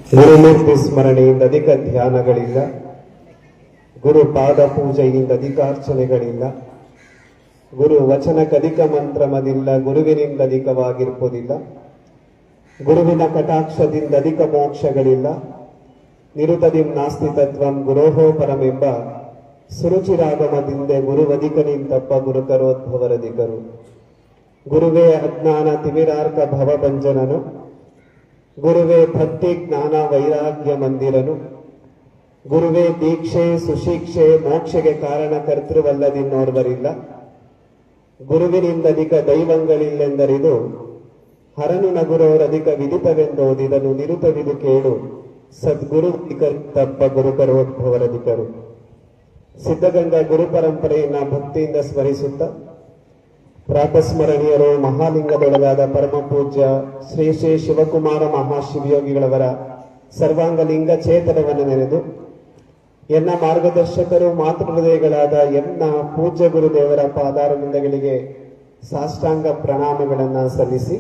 ಗುರುಮೂರ್ತಿ ಸ್ಮರಣೆಯಿಂದ ಅಧಿಕ ಧ್ಯಾನಗಳಿಲ್ಲ, ಗುರು ಪಾದ ಪೂಜೆಯಿಂದ ಅಧಿಕಾರ್ಚನೆಗಳಿಲ್ಲ, ಗುರು ವಚನಕ್ಕಧಿಕ ಮಂತ್ರಮದಿಲ್ಲ, ಗುರುವಿನಿಂದ ಅಧಿಕವಾಗಿರ್ಬೋದಿಲ್ಲ, ಗುರುವಿನ ಕಟಾಕ್ಷದಿಂದ ಅಧಿಕ ಮೋಕ್ಷಗಳಿಲ್ಲ. ನಿರುತದಿಂ ನಾಸ್ತಿ ತತ್ವಂ ಗುರೋಹೋ ಪರಮೆಂಬ ಸುರುಚಿರಾಗಮದಿಂದ ಗುರುವಧಿಕನಿಂತಪ್ಪ ಗುರುಕರೋದ್ಭವರಧಿಕರು. ಗುರುವೇ ಅಜ್ಞಾನ ತಿಮಿರಾರ್ಕ ಭವಭಂಜನನು, ಗುರುವೇ ಭಕ್ತಿ ಜ್ಞಾನ ವೈರಾಗ್ಯ ಮಂದಿರನು, ಗುರುವೇ ದೀಕ್ಷೆ ಸುಶಿಕ್ಷೆ ಮೋಕ್ಷಗೆ ಕಾರಣ ಕರ್ತೃವಲ್ಲದಿನ್ನೋರ್ವರಿಲ್ಲ. ಗುರುವಿನಿಂದ ಅಧಿಕ ದೈವಂಗಳಿಲ್ಲೆಂದರಿದು, ಹರನು ನಗುರೋರಧಿಕ ವಿದಿತವೆಂದೋದಿದನು ನಿರುತವಿದು ಕೇಳು, ಸದ್ಗುರು ತಪ್ಪ ಗುರುಕರೋದ್ಭವರಧಿಕರು. ಸಿದ್ಧಗಂಗಾ ಗುರು ಪರಂಪರೆಯನ್ನ ಭಕ್ತಿಯಿಂದ ಸ್ಮರಿಸುತ್ತ ಪ್ರಾತಸ್ಮರಣೀಯರು ಮಹಾಲಿಂಗದೊಳಗಾದ ಪರಮ ಪೂಜ್ಯ ಶ್ರೀ ಶ್ರೀ ಶಿವಕುಮಾರ ಮಹಾಶಿವಯೋಗಿಗಳವರ ಸರ್ವಾಂಗ ಲಿಂಗ ಚೇತನವನ್ನು ನೆನೆದು ಎನ್ನ ಮಾರ್ಗದರ್ಶಕರು ಮಾತೃಹೃದಯಗಳಾದ ಎನ್ನ ಪೂಜ್ಯ ಗುರುದೇವರ ಪಾದಾರವಿಂದಗಳಿಗೆ ಸಾಷ್ಟಾಂಗ ಪ್ರಣಾಮಗಳನ್ನು ಸಲ್ಲಿಸಿ,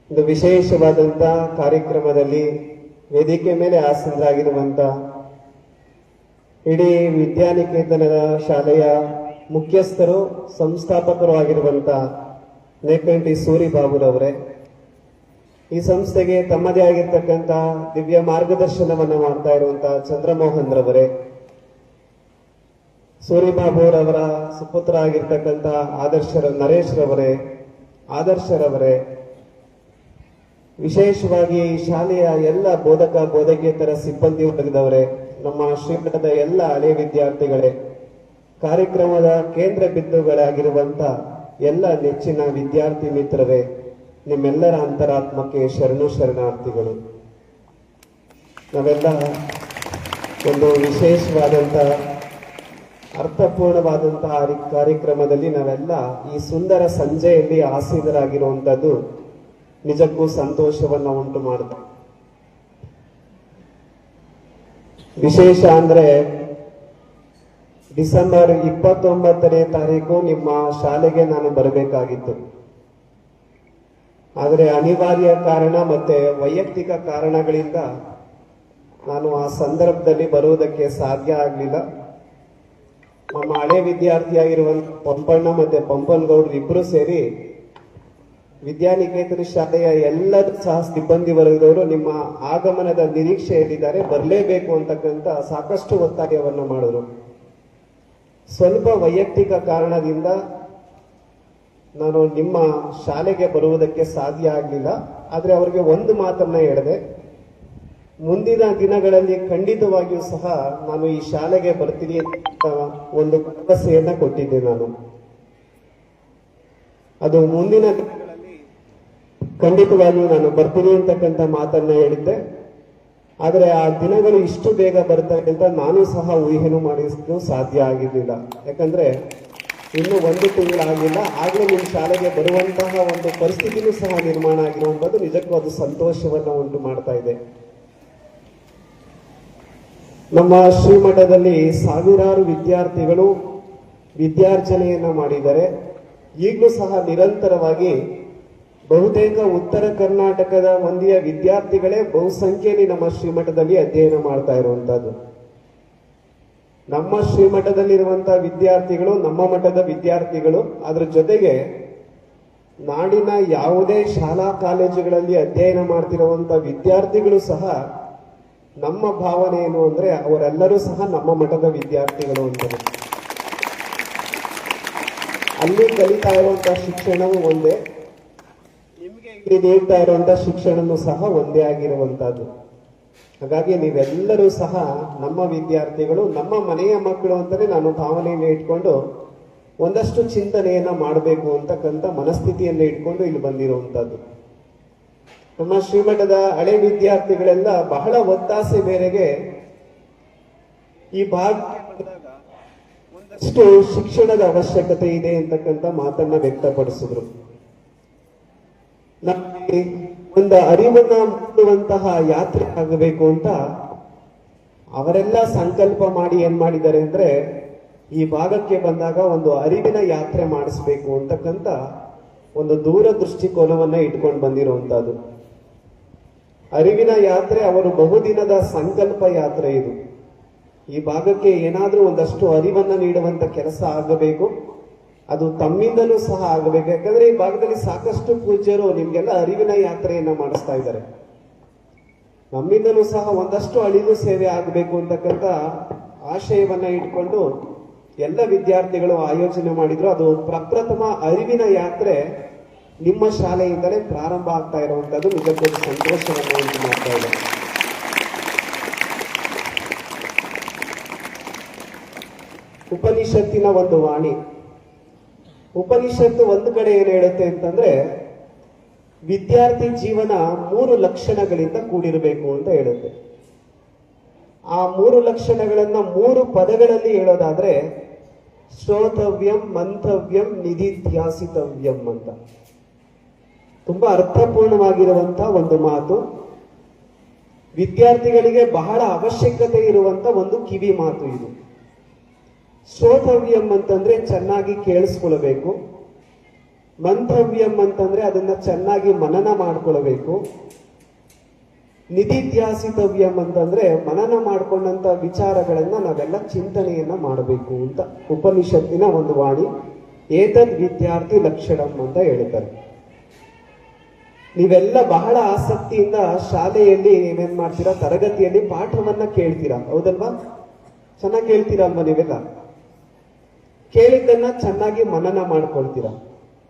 ಒಂದು ವಿಶೇಷವಾದಂಥ ಕಾರ್ಯಕ್ರಮದಲ್ಲಿ ವೇದಿಕೆ ಮೇಲೆ ಆಸೀನರಾಗಿರುವಂಥ ಇಡೀ ವಿದ್ಯಾನಿಕೇತನದ ಶಾಲೆಯ ಮುಖ್ಯಸ್ಥರು ಸಂಸ್ಥಾಪಕರು ಆಗಿರುವಂಥ ನೇಕಂಟಿ ಸೂರಿಬಾಬುರವರೇ, ಈ ಸಂಸ್ಥೆಗೆ ತಮ್ಮದೇ ಆಗಿರ್ತಕ್ಕಂಥ ದಿವ್ಯ ಮಾರ್ಗದರ್ಶನವನ್ನು ಮಾಡ್ತಾ ಇರುವಂತಹ ಚಂದ್ರಮೋಹನ್ ರವರೇ, ಸೂರಿಬಾಬುರವರ ಸುಪುತ್ರ ಆಗಿರ್ತಕ್ಕಂಥ ನರೇಶ್ ರವರೇ, ಆದರ್ಶರವರೇ, ವಿಶೇಷವಾಗಿ ಶಾಲೆಯ ಎಲ್ಲ ಬೋಧಕ ಬೋಧಕೇತರ ಸಿಬ್ಬಂದಿ ವರ್ಗದವರೇ, ನಮ್ಮ ಶ್ರೀಮಠದ ಎಲ್ಲ ಹಳೆ ವಿದ್ಯಾರ್ಥಿಗಳೇ, ಕಾರ್ಯಕ್ರಮದ ಕೇಂದ್ರ ಬಿಂದುಗಳಾಗಿರುವಂತ ಎಲ್ಲ ನೆಚ್ಚಿನ ವಿದ್ಯಾರ್ಥಿ ಮಿತ್ರರೇ, ನಿಮ್ಮೆಲ್ಲರ ಅಂತರಾತ್ಮಕ್ಕೆ ಶರಣು ಶರಣಾರ್ಥಿಗಳು. ನಾವೆಲ್ಲ ಒಂದು ವಿಶೇಷವಾದಂಥ ಅರ್ಥಪೂರ್ಣವಾದಂತಹ ಕಾರ್ಯಕ್ರಮದಲ್ಲಿ ನಾವೆಲ್ಲ ಈ ಸುಂದರ ಸಂಜೆಯಲ್ಲಿ ಆಸೀನರಾಗಿರುವಂಥದ್ದು ನಿಜಕ್ಕೂ ಸಂತೋಷವನ್ನು ಉಂಟು ಮಾಡುತ್ತೆ. ವಿಶೇಷ ಅಂದ್ರೆ ಡಿಸೆಂಬರ್ 29ನೇ ತಾರೀಕು ನಿಮ್ಮ ಶಾಲೆಗೆ ನಾನು ಬರಬೇಕಾಗಿತ್ತು. ಆದರೆ ಅನಿವಾರ್ಯ ಕಾರಣ ಮತ್ತೆ ವೈಯಕ್ತಿಕ ಕಾರಣಗಳಿಂದ ನಾನು ಆ ಸಂದರ್ಭದಲ್ಲಿ ಬರುವುದಕ್ಕೆ ಸಾಧ್ಯ ಆಗಲಿಲ್ಲ. ನಮ್ಮ ಹಳೆ ವಿದ್ಯಾರ್ಥಿಯಾಗಿರುವಂತ ಪಂಪಣ್ಣ ಮತ್ತೆ ಪಂಪನಗೌಡರು ಇಬ್ಬರು ಸೇರಿ ವಿದ್ಯಾನಿಕೇತನ ಶಾಲೆಯ ಎಲ್ಲರೂ ಸಹ ಸಿಬ್ಬಂದಿ ವರ್ಗದವರು ನಿಮ್ಮ ಆಗಮನದ ನಿರೀಕ್ಷೆಯಲ್ಲಿದ್ದಾರೆ, ಬರಲೇಬೇಕು ಅಂತಕ್ಕಂಥ ಸಾಕಷ್ಟು ಒತ್ತಾಯವನ್ನು ಮಾಡಿದ್ರು. ಸ್ವಲ್ಪ ವೈಯಕ್ತಿಕ ಕಾರಣದಿಂದ ನಾನು ನಿಮ್ಮ ಶಾಲೆಗೆ ಬರುವುದಕ್ಕೆ ಸಾಧ್ಯ ಆಗಲಿಲ್ಲ. ಆದರೆ ಅವರಿಗೆ ಒಂದು ಮಾತನ್ನ ಹೇಳಿದೆ, ಮುಂದಿನ ದಿನಗಳಲ್ಲಿ ಖಂಡಿತವಾಗಿಯೂ ಸಹ ನಾನು ಈ ಶಾಲೆಗೆ ಬರ್ತೀನಿ ಅಂತ ಒಂದು ಭರವಸೆಯನ್ನ ಕೊಟ್ಟಿದ್ದೆ. ನಾನು ಅದು ಮುಂದಿನ ದಿನಗಳಲ್ಲಿ ಖಂಡಿತವಾಗಿಯೂ ನಾನು ಬರ್ತೀನಿ ಅಂತಕ್ಕಂಥ ಮಾತನ್ನ ಹೇಳಿದ್ದೆ. ಆದರೆ ಆ ದಿನಗಳು ಇಷ್ಟು ಬೇಗ ಬರ್ತವೆ ಅಂತ ನಾನು ಸಹ ಊಹೆನು ಮಾಡಿಸಲು ಸಾಧ್ಯ ಆಗಿರಲಿಲ್ಲ. ಯಾಕಂದ್ರೆ ಇನ್ನು 1 ತಿಂಗಳಾಗಿಲ್ಲ, ಆಗಲೇ ನಿಮ್ಮ ಶಾಲೆಗೆ ಬರುವಂತಹ ಒಂದು ಪರಿಸ್ಥಿತಿನೂ ಸಹ ನಿರ್ಮಾಣ ಆಗಿರುವಂಥದ್ದು ನಿಜಕ್ಕೂ ಅದು ಸಂತೋಷವನ್ನು ಉಂಟು ಮಾಡ್ತಾ ಇದೆ. ನಮ್ಮ ಶ್ರೀಮಠದಲ್ಲಿ ಸಾವಿರಾರು ವಿದ್ಯಾರ್ಥಿಗಳು ವಿದ್ಯಾರ್ಜನೆಯನ್ನ ಮಾಡಿದ್ದಾರೆ. ಈಗಲೂ ಸಹ ನಿರಂತರವಾಗಿ ಬಹುತೇಕ ಉತ್ತರ ಕರ್ನಾಟಕದ ಮಂದಿಯ ವಿದ್ಯಾರ್ಥಿಗಳೇ ಬಹುಸಂಖ್ಯೆಯಲ್ಲಿ ನಮ್ಮ ಶ್ರೀಮಠದಲ್ಲಿ ಅಧ್ಯಯನ ಮಾಡ್ತಾ ಇರುವಂತಹದ್ದು. ನಮ್ಮ ಶ್ರೀಮಠದಲ್ಲಿರುವಂತಹ ವಿದ್ಯಾರ್ಥಿಗಳು ನಮ್ಮ ಮಠದ ವಿದ್ಯಾರ್ಥಿಗಳು, ಅದರ ಜೊತೆಗೆ ನಾಡಿನ ಯಾವುದೇ ಶಾಲಾ ಕಾಲೇಜುಗಳಲ್ಲಿ ಅಧ್ಯಯನ ಮಾಡ್ತಿರುವಂತಹ ವಿದ್ಯಾರ್ಥಿಗಳು ಸಹ ನಮ್ಮ ಭಾವನೆ ಏನು ಅಂದ್ರೆ ಅವರೆಲ್ಲರೂ ಸಹ ನಮ್ಮ ಮಠದ ವಿದ್ಯಾರ್ಥಿಗಳು ಅಂತಾರೆ. ಅಲ್ಲಿ ಕಲಿತಾ ಇರುವಂತಹ ಶಿಕ್ಷಣವೂ ಒಂದೇ, ನಿಮಗೆ ನೀಡ್ತಾ ಇರುವಂತಹ ಶಿಕ್ಷಣನೂ ಸಹ ಒಂದೇ ಆಗಿರುವಂತಹದ್ದು. ಹಾಗಾಗಿ ನೀವೆಲ್ಲರೂ ಸಹ ನಮ್ಮ ವಿದ್ಯಾರ್ಥಿಗಳು, ನಮ್ಮ ಮನೆಯ ಮಕ್ಕಳು ಅಂತಾನೆ ನಾನು ಭಾವನೆಯನ್ನು ಇಟ್ಕೊಂಡು ಒಂದಷ್ಟು ಚಿಂತನೆಯನ್ನ ಮಾಡಬೇಕು ಅಂತಕ್ಕಂಥ ಮನಸ್ಥಿತಿಯನ್ನು ಇಟ್ಕೊಂಡು ಇಲ್ಲಿ ಬಂದಿರುವಂತಹದ್ದು. ನಮ್ಮ ಶ್ರೀಮಠದ ಹಳೆ ವಿದ್ಯಾರ್ಥಿಗಳೆಲ್ಲ ಬಹಳ ಒತ್ತಾಸೆ ಮೇರೆಗೆ ಈ ಭಾಗಕ್ಕೆ ಬಂದಾಗ ಒಂದಷ್ಟು ಶಿಕ್ಷಣದ ಅವಶ್ಯಕತೆ ಇದೆ ಅಂತಕ್ಕಂಥ ಮಾತನ್ನ ವ್ಯಕ್ತಪಡಿಸಿದ್ರು. ನಮಗೆ ಒಂದು ಅರಿವನ್ನ ಮೂಡುವಂತಹ ಯಾತ್ರೆ ಆಗಬೇಕು ಅಂತ ಅವರೆಲ್ಲ ಸಂಕಲ್ಪ ಮಾಡಿ ಏನ್ ಮಾಡಿದ್ದಾರೆ ಅಂದ್ರೆ ಈ ಭಾಗಕ್ಕೆ ಬಂದಾಗ ಒಂದು ಅರಿವಿನ ಯಾತ್ರೆ ಮಾಡಿಸ್ಬೇಕು ಅಂತಕ್ಕಂಥ ಒಂದು ದೂರ ದೃಷ್ಟಿಕೋನವನ್ನ ಇಟ್ಕೊಂಡು ಬಂದಿರುವಂತಹದ್ದು. ಅರಿವಿನ ಯಾತ್ರೆ ಅವರು ಬಹುದಿನದ ಸಂಕಲ್ಪ ಯಾತ್ರೆ ಇದು. ಈ ಭಾಗಕ್ಕೆ ಏನಾದ್ರೂ ಒಂದಷ್ಟು ಅರಿವನ್ನ ನೀಡುವಂತ ಕೆಲಸ ಆಗಬೇಕು. ಅದು ತಮ್ಮಿಂದಲೂ ಸಹ ಆಗಬೇಕು. ಯಾಕಂದ್ರೆ ಈ ಭಾಗದಲ್ಲಿ ಸಾಕಷ್ಟು ಪೂಜ್ಯರು ನಿಮ್ಗೆಲ್ಲ ಅರಿವಿನ ಯಾತ್ರೆಯನ್ನ ಮಾಡಿಸ್ತಾ ಇದ್ದಾರೆ. ನಮ್ಮಿಂದಲೂ ಸಹ ಒಂದಷ್ಟು ಅಳಿಲು ಸೇವೆ ಆಗಬೇಕು ಅಂತಕ್ಕಂಥ ಆಶಯವನ್ನ ಇಟ್ಕೊಂಡು ಎಲ್ಲ ವಿದ್ಯಾರ್ಥಿಗಳು ಆಯೋಜನೆ ಮಾಡಿದ್ರು. ಅದು ಪ್ರಪ್ರಥಮ ಅರಿವಿನ ಯಾತ್ರೆ ನಿಮ್ಮ ಶಾಲೆಯಿಂದಲೇ ಪ್ರಾರಂಭ ಆಗ್ತಾ ಇರುವಂತದ್ದು ನಿಜಕ್ಕೂ ಸಂತೋಷವನ್ನು ಉಂಟು ಮಾಡ್ತಾ ಇದೆ. ಉಪನಿಷತ್ತಿನ ಒಂದು ವಾಣಿ. ಉಪನಿಷತ್ತು ಒಂದು ಕಡೆ ಏನು ಹೇಳುತ್ತೆ ಅಂತಂದ್ರೆ, ವಿದ್ಯಾರ್ಥಿ ಜೀವನ 3 ಲಕ್ಷಣಗಳಿಂದ ಕೂಡಿರಬೇಕು ಅಂತ ಹೇಳುತ್ತೆ. ಆ 3 ಲಕ್ಷಣಗಳನ್ನ 3 ಪದಗಳಲ್ಲಿ ಹೇಳೋದಾದ್ರೆ ಶ್ರೋತವ್ಯಂ, ಮಂತವ್ಯಂ, ನಿಧಿಧ್ಯಾಸಿತವ್ಯಂ ಅಂತ. ತುಂಬಾ ಅರ್ಥಪೂರ್ಣವಾಗಿರುವಂತಹ ಒಂದು ಮಾತು. ವಿದ್ಯಾರ್ಥಿಗಳಿಗೆ ಬಹಳ ಅವಶ್ಯಕತೆ ಇರುವಂತ ಒಂದು ಕಿವಿ ಮಾತು ಇದು. ಶ್ರೋತವ್ಯಂ ಅಂತಂದ್ರೆ ಚೆನ್ನಾಗಿ ಕೇಳಿಸ್ಕೊಳ್ಬೇಕು. ಮಂತವ್ಯಂ ಅಂತಂದ್ರೆ ಅದನ್ನ ಚೆನ್ನಾಗಿ ಮನನ ಮಾಡ್ಕೊಳ್ಬೇಕು. ನಿಧಿಧ್ಯಾಸಿತವ್ಯಂ ಅಂತಂದ್ರೆ ಮನನ ಮಾಡ್ಕೊಂಡಂತ ವಿಚಾರಗಳನ್ನ ನಾವೆಲ್ಲ ಚಿಂತನೆಯನ್ನ ಮಾಡಬೇಕು ಅಂತ ಉಪನಿಷತ್ತಿನ ಒಂದು ವಾಣಿ. ಏತದ್ ವಿದ್ಯಾರ್ಥಿ ಲಕ್ಷಣಂ ಅಂತ ಹೇಳ್ತಾರೆ. ನೀವೆಲ್ಲ ಬಹಳ ಆಸಕ್ತಿಯಿಂದ ಶಾಲೆಯಲ್ಲಿ ನೀವೇನ್ ಮಾಡ್ತೀರಾ, ತರಗತಿಯಲ್ಲಿ ಪಾಠವನ್ನ ಕೇಳ್ತೀರಾ, ಹೌದಲ್ವಾ? ಚೆನ್ನಾಗಿ ಕೇಳ್ತೀರಾ ಅಲ್ವಾ? ನೀವೆಲ್ಲ ಕೇಳಿದ್ದನ್ನ ಚೆನ್ನಾಗಿ ಮನನ ಮಾಡ್ಕೊಳ್ತೀರಾ.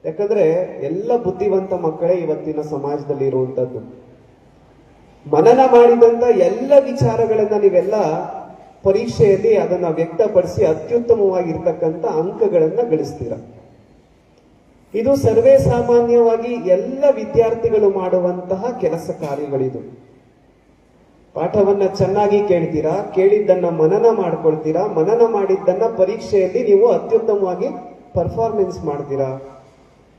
ಯಾಕಂದ್ರೆ ಎಲ್ಲ ಬುದ್ಧಿವಂತ ಮಕ್ಕಳೇ ಇವತ್ತಿನ ಸಮಾಜದಲ್ಲಿ ಇರುವಂತದ್ದು. ಮನನ ಮಾಡಿದಂತ ಎಲ್ಲ ವಿಚಾರಗಳನ್ನ ನೀವೆಲ್ಲ ಪರೀಕ್ಷೆಯಲ್ಲಿ ಅದನ್ನ ವ್ಯಕ್ತಪಡಿಸಿ ಅತ್ಯುತ್ತಮವಾಗಿರ್ತಕ್ಕಂಥ ಅಂಕಗಳನ್ನ ಗಳಿಸ್ತೀರಾ. ಇದು ಸರ್ವೇ ಸಾಮಾನ್ಯವಾಗಿ ಎಲ್ಲ ವಿದ್ಯಾರ್ಥಿಗಳು ಮಾಡುವಂತಹ ಕೆಲಸ ಕಾರ್ಯಗಳಿದು. ಪಾಠವನ್ನ ಚೆನ್ನಾಗಿ ಕೇಳ್ತೀರಾ, ಕೇಳಿದ್ದನ್ನ ಮನನ ಮಾಡ್ಕೊಳ್ತೀರಾ, ಮನನ ಮಾಡಿದ್ದನ್ನ ಪರೀಕ್ಷೆಯಲ್ಲಿ ನೀವು ಅತ್ಯುತ್ತಮವಾಗಿ ಪರ್ಫಾರ್ಮೆನ್ಸ್ ಮಾಡ್ತೀರಾ,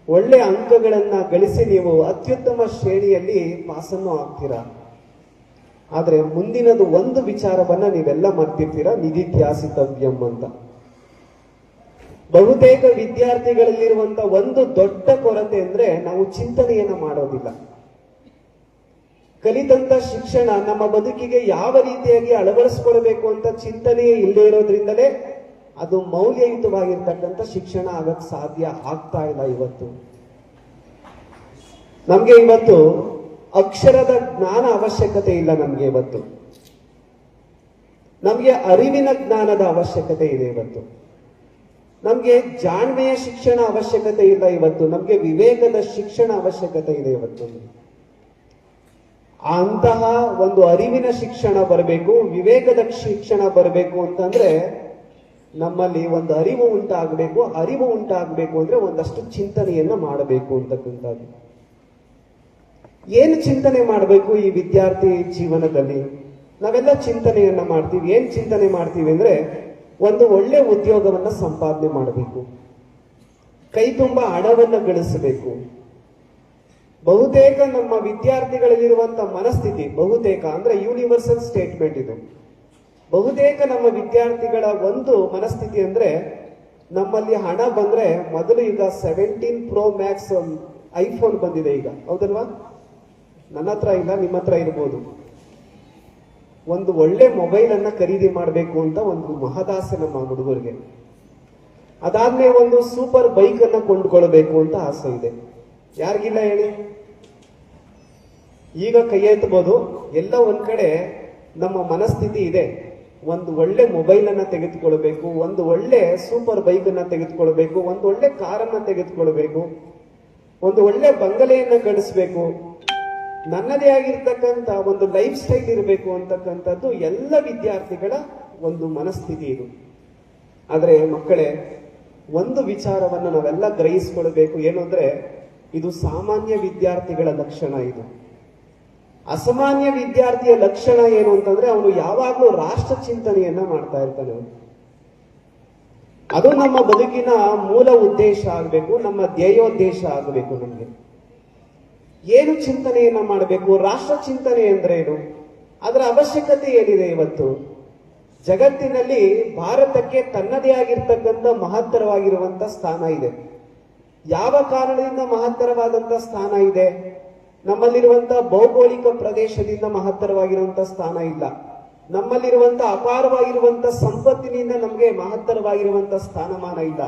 ಒಳ್ಳೆ ಅಂಕಗಳನ್ನ ಗಳಿಸಿ ನೀವು ಅತ್ಯುತ್ತಮ ಶ್ರೇಣಿಯಲ್ಲಿ ಪಾಸನ್ನು ಆಗ್ತೀರಾ. ಆದ್ರೆ ಮುಂದಿನದು ಒಂದು ವಿಚಾರವನ್ನ ನೀವೆಲ್ಲ ಮರ್ತಿರ್ತೀರಾ, ನಿಧಿಧ್ಯಾಸಿತವ್ಯಂ ಅಂತ. ಬಹುತೇಕ ವಿದ್ಯಾರ್ಥಿಗಳಲ್ಲಿರುವಂತ ಒಂದು ದೊಡ್ಡ ಕೊರತೆ ಅಂದ್ರೆ ನಾವು ಚಿಂತನೆಯನ್ನ ಮಾಡೋದಿಲ್ಲ. ಕಲಿತಂತ ಶಿಕ್ಷಣ ನಮ್ಮ ಬದುಕಿಗೆ ಯಾವ ರೀತಿಯಾಗಿ ಅಳವಡಿಸ್ಕೊಳ್ಬೇಕು ಅಂತ ಚಿಂತನೆಯೇ ಇಲ್ಲದೆ ಇರೋದ್ರಿಂದಲೇ ಅದು ಮೌಲ್ಯಯುತವಾಗಿರ್ತಕ್ಕಂಥ ಶಿಕ್ಷಣ ಆಗಕ್ ಸಾಧ್ಯ ಆಗ್ತಾ ಇಲ್ಲ. ಇವತ್ತು ನಮ್ಗೆ ಇವತ್ತು ಅಕ್ಷರದ ಜ್ಞಾನ ಅವಶ್ಯಕತೆ ಇಲ್ಲ. ನಮ್ಗೆ ಅರಿವಿನ ಜ್ಞಾನದ ಅವಶ್ಯಕತೆ ಇದೆ ಇವತ್ತು. ನಮ್ಗೆ ಜಾಣ್ಮೆಯ ಶಿಕ್ಷಣ ಅವಶ್ಯಕತೆ ಇಲ್ಲ ಇವತ್ತು. ನಮ್ಗೆ ವಿವೇಕದ ಶಿಕ್ಷಣ ಅವಶ್ಯಕತೆ ಇದೆ ಇವತ್ತು. ಅಂತಹ ಒಂದು ಅರಿವಿನ ಶಿಕ್ಷಣ ಬರಬೇಕು, ವಿವೇಕದ ಶಿಕ್ಷಣ ಬರಬೇಕು ಅಂತಂದ್ರೆ ನಮ್ಮಲ್ಲಿ ಒಂದು ಅರಿವು ಉಂಟಾಗಬೇಕು. ಅರಿವು ಉಂಟಾಗಬೇಕು ಅಂದ್ರೆ ಒಂದಷ್ಟು ಚಿಂತನೆಯನ್ನ ಮಾಡಬೇಕು ಅಂತಕ್ಕಂಥದ್ದು. ಏನು ಚಿಂತನೆ ಮಾಡಬೇಕು ಈ ವಿದ್ಯಾರ್ಥಿ ಜೀವನದಲ್ಲಿ? ನಾವೆಲ್ಲ ಚಿಂತನೆಯನ್ನ ಮಾಡ್ತೀವಿ. ಏನ್ ಚಿಂತನೆ ಮಾಡ್ತೀವಿ ಅಂದ್ರೆ, ಒಂದು ಒಳ್ಳೆ ಉದ್ಯೋಗವನ್ನ ಸಂಪಾದನೆ ಮಾಡಬೇಕು, ಕೈ ತುಂಬ ಹಣವನ್ನ ಗಳಿಸಬೇಕು. ಬಹುತೇಕ ನಮ್ಮ ವಿದ್ಯಾರ್ಥಿಗಳಲ್ಲಿರುವಂತ ಮನಸ್ಥಿತಿ, ಬಹುತೇಕ ಅಂದ್ರೆ ಯೂನಿವರ್ಸಲ್ ಸ್ಟೇಟ್ಮೆಂಟ್ ಇದು, ಬಹುತೇಕ ನಮ್ಮ ವಿದ್ಯಾರ್ಥಿಗಳ ಒಂದು ಮನಸ್ಥಿತಿ ಅಂದ್ರೆ, ನಮ್ಮಲ್ಲಿ ಹಣ ಬಂದ್ರೆ ಮೊದಲು ಈಗ 17 Pro Max ಐಫೋನ್ ಬಂದಿದೆ ಈಗ, ಹೌದಲ್ವಾ? ನನ್ನ ಹತ್ರ ಇಲ್ಲ, ನಿಮ್ಮ ಹತ್ರ ಇರ್ಬೋದು. ಒಂದು ಒಳ್ಳೆ ಮೊಬೈಲ್ ಅನ್ನ ಖರೀದಿ ಮಾಡಬೇಕು ಅಂತ ಒಂದು ಮಹದಾಸೆ ನಮ್ಮ ಹುಡುಗರಿಗೆ. ಅದಾದ್ಮೇಲೆ ಒಂದು ಸೂಪರ್ ಬೈಕ್ ಅನ್ನ ಕೊಂಡ್ಕೊಳ್ಬೇಕು ಅಂತ ಆಸೆ ಇದೆ. ಯಾರಿಗಿಲ್ಲ ಹೇಳಿ? ಈಗ ಕೈ ಎತ್ತಬಹುದು. ಎಲ್ಲ ಒಂದ್ ಕಡೆ ನಮ್ಮ ಮನಸ್ಥಿತಿ ಇದೆ, ಒಂದು ಒಳ್ಳೆ ಮೊಬೈಲ್ ಅನ್ನ ತೆಗೆದುಕೊಳ್ಬೇಕು, ಒಂದು ಒಳ್ಳೆ ಸೂಪರ್ ಬೈಕ್ ಅನ್ನ ತೆಗೆದುಕೊಳ್ಬೇಕು, ಒಂದು ಒಳ್ಳೆ ಕಾರನ್ನ ತೆಗೆದುಕೊಳ್ಬೇಕು, ಒಂದು ಒಳ್ಳೆ ಬಂಗಲೆಯನ್ನ ಗಳಿಸ್ಬೇಕು, ನನ್ನದೇ ಆಗಿರ್ತಕ್ಕಂಥ ಒಂದು ಲೈಫ್ ಸ್ಟೈಲ್ ಇರಬೇಕು ಅಂತಕ್ಕಂಥದ್ದು ಎಲ್ಲ ವಿದ್ಯಾರ್ಥಿಗಳ ಒಂದು ಮನಸ್ಥಿತಿ ಇದು. ಆದ್ರೆ ಮಕ್ಕಳೇ, ಒಂದು ವಿಚಾರವನ್ನು ನಾವೆಲ್ಲ ಗ್ರಹಿಸ್ಕೊಳ್ಬೇಕು. ಏನು ಅಂದ್ರೆ, ಇದು ಸಾಮಾನ್ಯ ವಿದ್ಯಾರ್ಥಿಗಳ ಲಕ್ಷಣ. ಇದು ಅಸಾಮಾನ್ಯ ವಿದ್ಯಾರ್ಥಿಯ ಲಕ್ಷಣ ಏನು ಅಂತಂದ್ರೆ, ಅವನು ಯಾವಾಗ್ಲೂ ರಾಷ್ಟ್ರ ಚಿಂತನೆಯನ್ನ ಮಾಡ್ತಾ ಇರ್ತಾನೆ. ಅದು ನಮ್ಮ ಬದುಕಿನ ಮೂಲ ಉದ್ದೇಶ ಆಗಬೇಕು, ನಮ್ಮ ಧ್ಯೇಯೋದ್ದೇಶ ಆಗಬೇಕು. ನಮ್ಗೆ ಏನು ಚಿಂತನೆಯನ್ನ ಮಾಡಬೇಕು? ರಾಷ್ಟ್ರ ಚಿಂತನೆ ಅಂದ್ರೆ ಏನು? ಅದರ ಅವಶ್ಯಕತೆ ಏನಿದೆ? ಇವತ್ತು ಜಗತ್ತಿನಲ್ಲಿ ಭಾರತಕ್ಕೆ ತನ್ನದೇ ಆಗಿರ್ತಕ್ಕಂಥ ಮಹತ್ತರವಾಗಿರುವಂತ ಸ್ಥಾನ ಇದೆ. ಯಾವ ಕಾರಣದಿಂದ ಮಹತ್ತರವಾದಂತ ಸ್ಥಾನ ಇದೆ? ನಮ್ಮಲ್ಲಿರುವಂತಹ ಭೌಗೋಳಿಕ ಪ್ರದೇಶದಿಂದ ಮಹತ್ತರವಾಗಿರುವಂತಹ ಸ್ಥಾನ ಇಲ್ಲ. ನಮ್ಮಲ್ಲಿರುವಂತಹ ಅಪಾರವಾಗಿರುವಂತಹ ಸಂಪತ್ತಿನಿಂದ ನಮಗೆ ಮಹತ್ತರವಾಗಿರುವಂತಹ ಸ್ಥಾನಮಾನ ಇಲ್ಲ.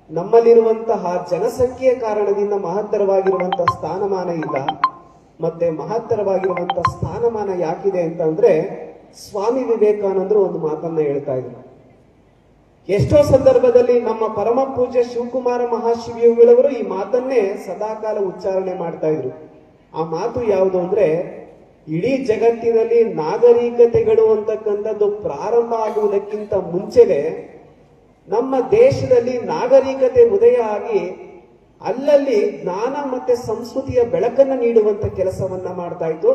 ನಮ್ಮಲ್ಲಿರುವಂತಹ ಜನಸಂಖ್ಯೆಯ ಕಾರಣದಿಂದ ಮಹತ್ತರವಾಗಿರುವಂತಹ ಸ್ಥಾನಮಾನ ಇಲ್ಲ. ಮತ್ತೆ ಮಹತ್ತರವಾಗಿರುವಂತಹ ಸ್ಥಾನಮಾನ ಯಾಕಿದೆ ಅಂತಂದ್ರೆ, ಸ್ವಾಮಿ ವಿವೇಕಾನಂದರು ಒಂದು ಮಾತನ್ನ ಹೇಳ್ತಾ ಇದ್ರು. ಎಷ್ಟೋ ಸಂದರ್ಭದಲ್ಲಿ ನಮ್ಮ ಪರಮ ಪೂಜ್ಯ ಶಿವಕುಮಾರ ಮಹಾಶಿವಯೋಗಿಗಳವರು ಈ ಮಾತನ್ನೇ ಸದಾಕಾಲ ಉಚ್ಚಾರಣೆ ಮಾಡ್ತಾ ಇದ್ರು. ಆ ಮಾತು ಯಾವುದು ಅಂದ್ರೆ, ಇಡೀ ಜಗತ್ತಿನಲ್ಲಿ ನಾಗರಿಕತೆಗಳು ಅಂತಕ್ಕಂಥದ್ದು ಪ್ರಾರಂಭ ಆಗುವುದಕ್ಕಿಂತ ಮುಂಚೆನೆ ನಮ್ಮ ದೇಶದಲ್ಲಿ ನಾಗರಿಕತೆ ಉದಯ ಆಗಿ ಅಲ್ಲಲ್ಲಿ ಜ್ಞಾನ ಮತ್ತೆ ಸಂಸ್ಕೃತಿಯ ಬೆಳಕನ್ನು ನೀಡುವಂತ ಕೆಲಸವನ್ನ ಮಾಡ್ತಾ ಇತ್ತು.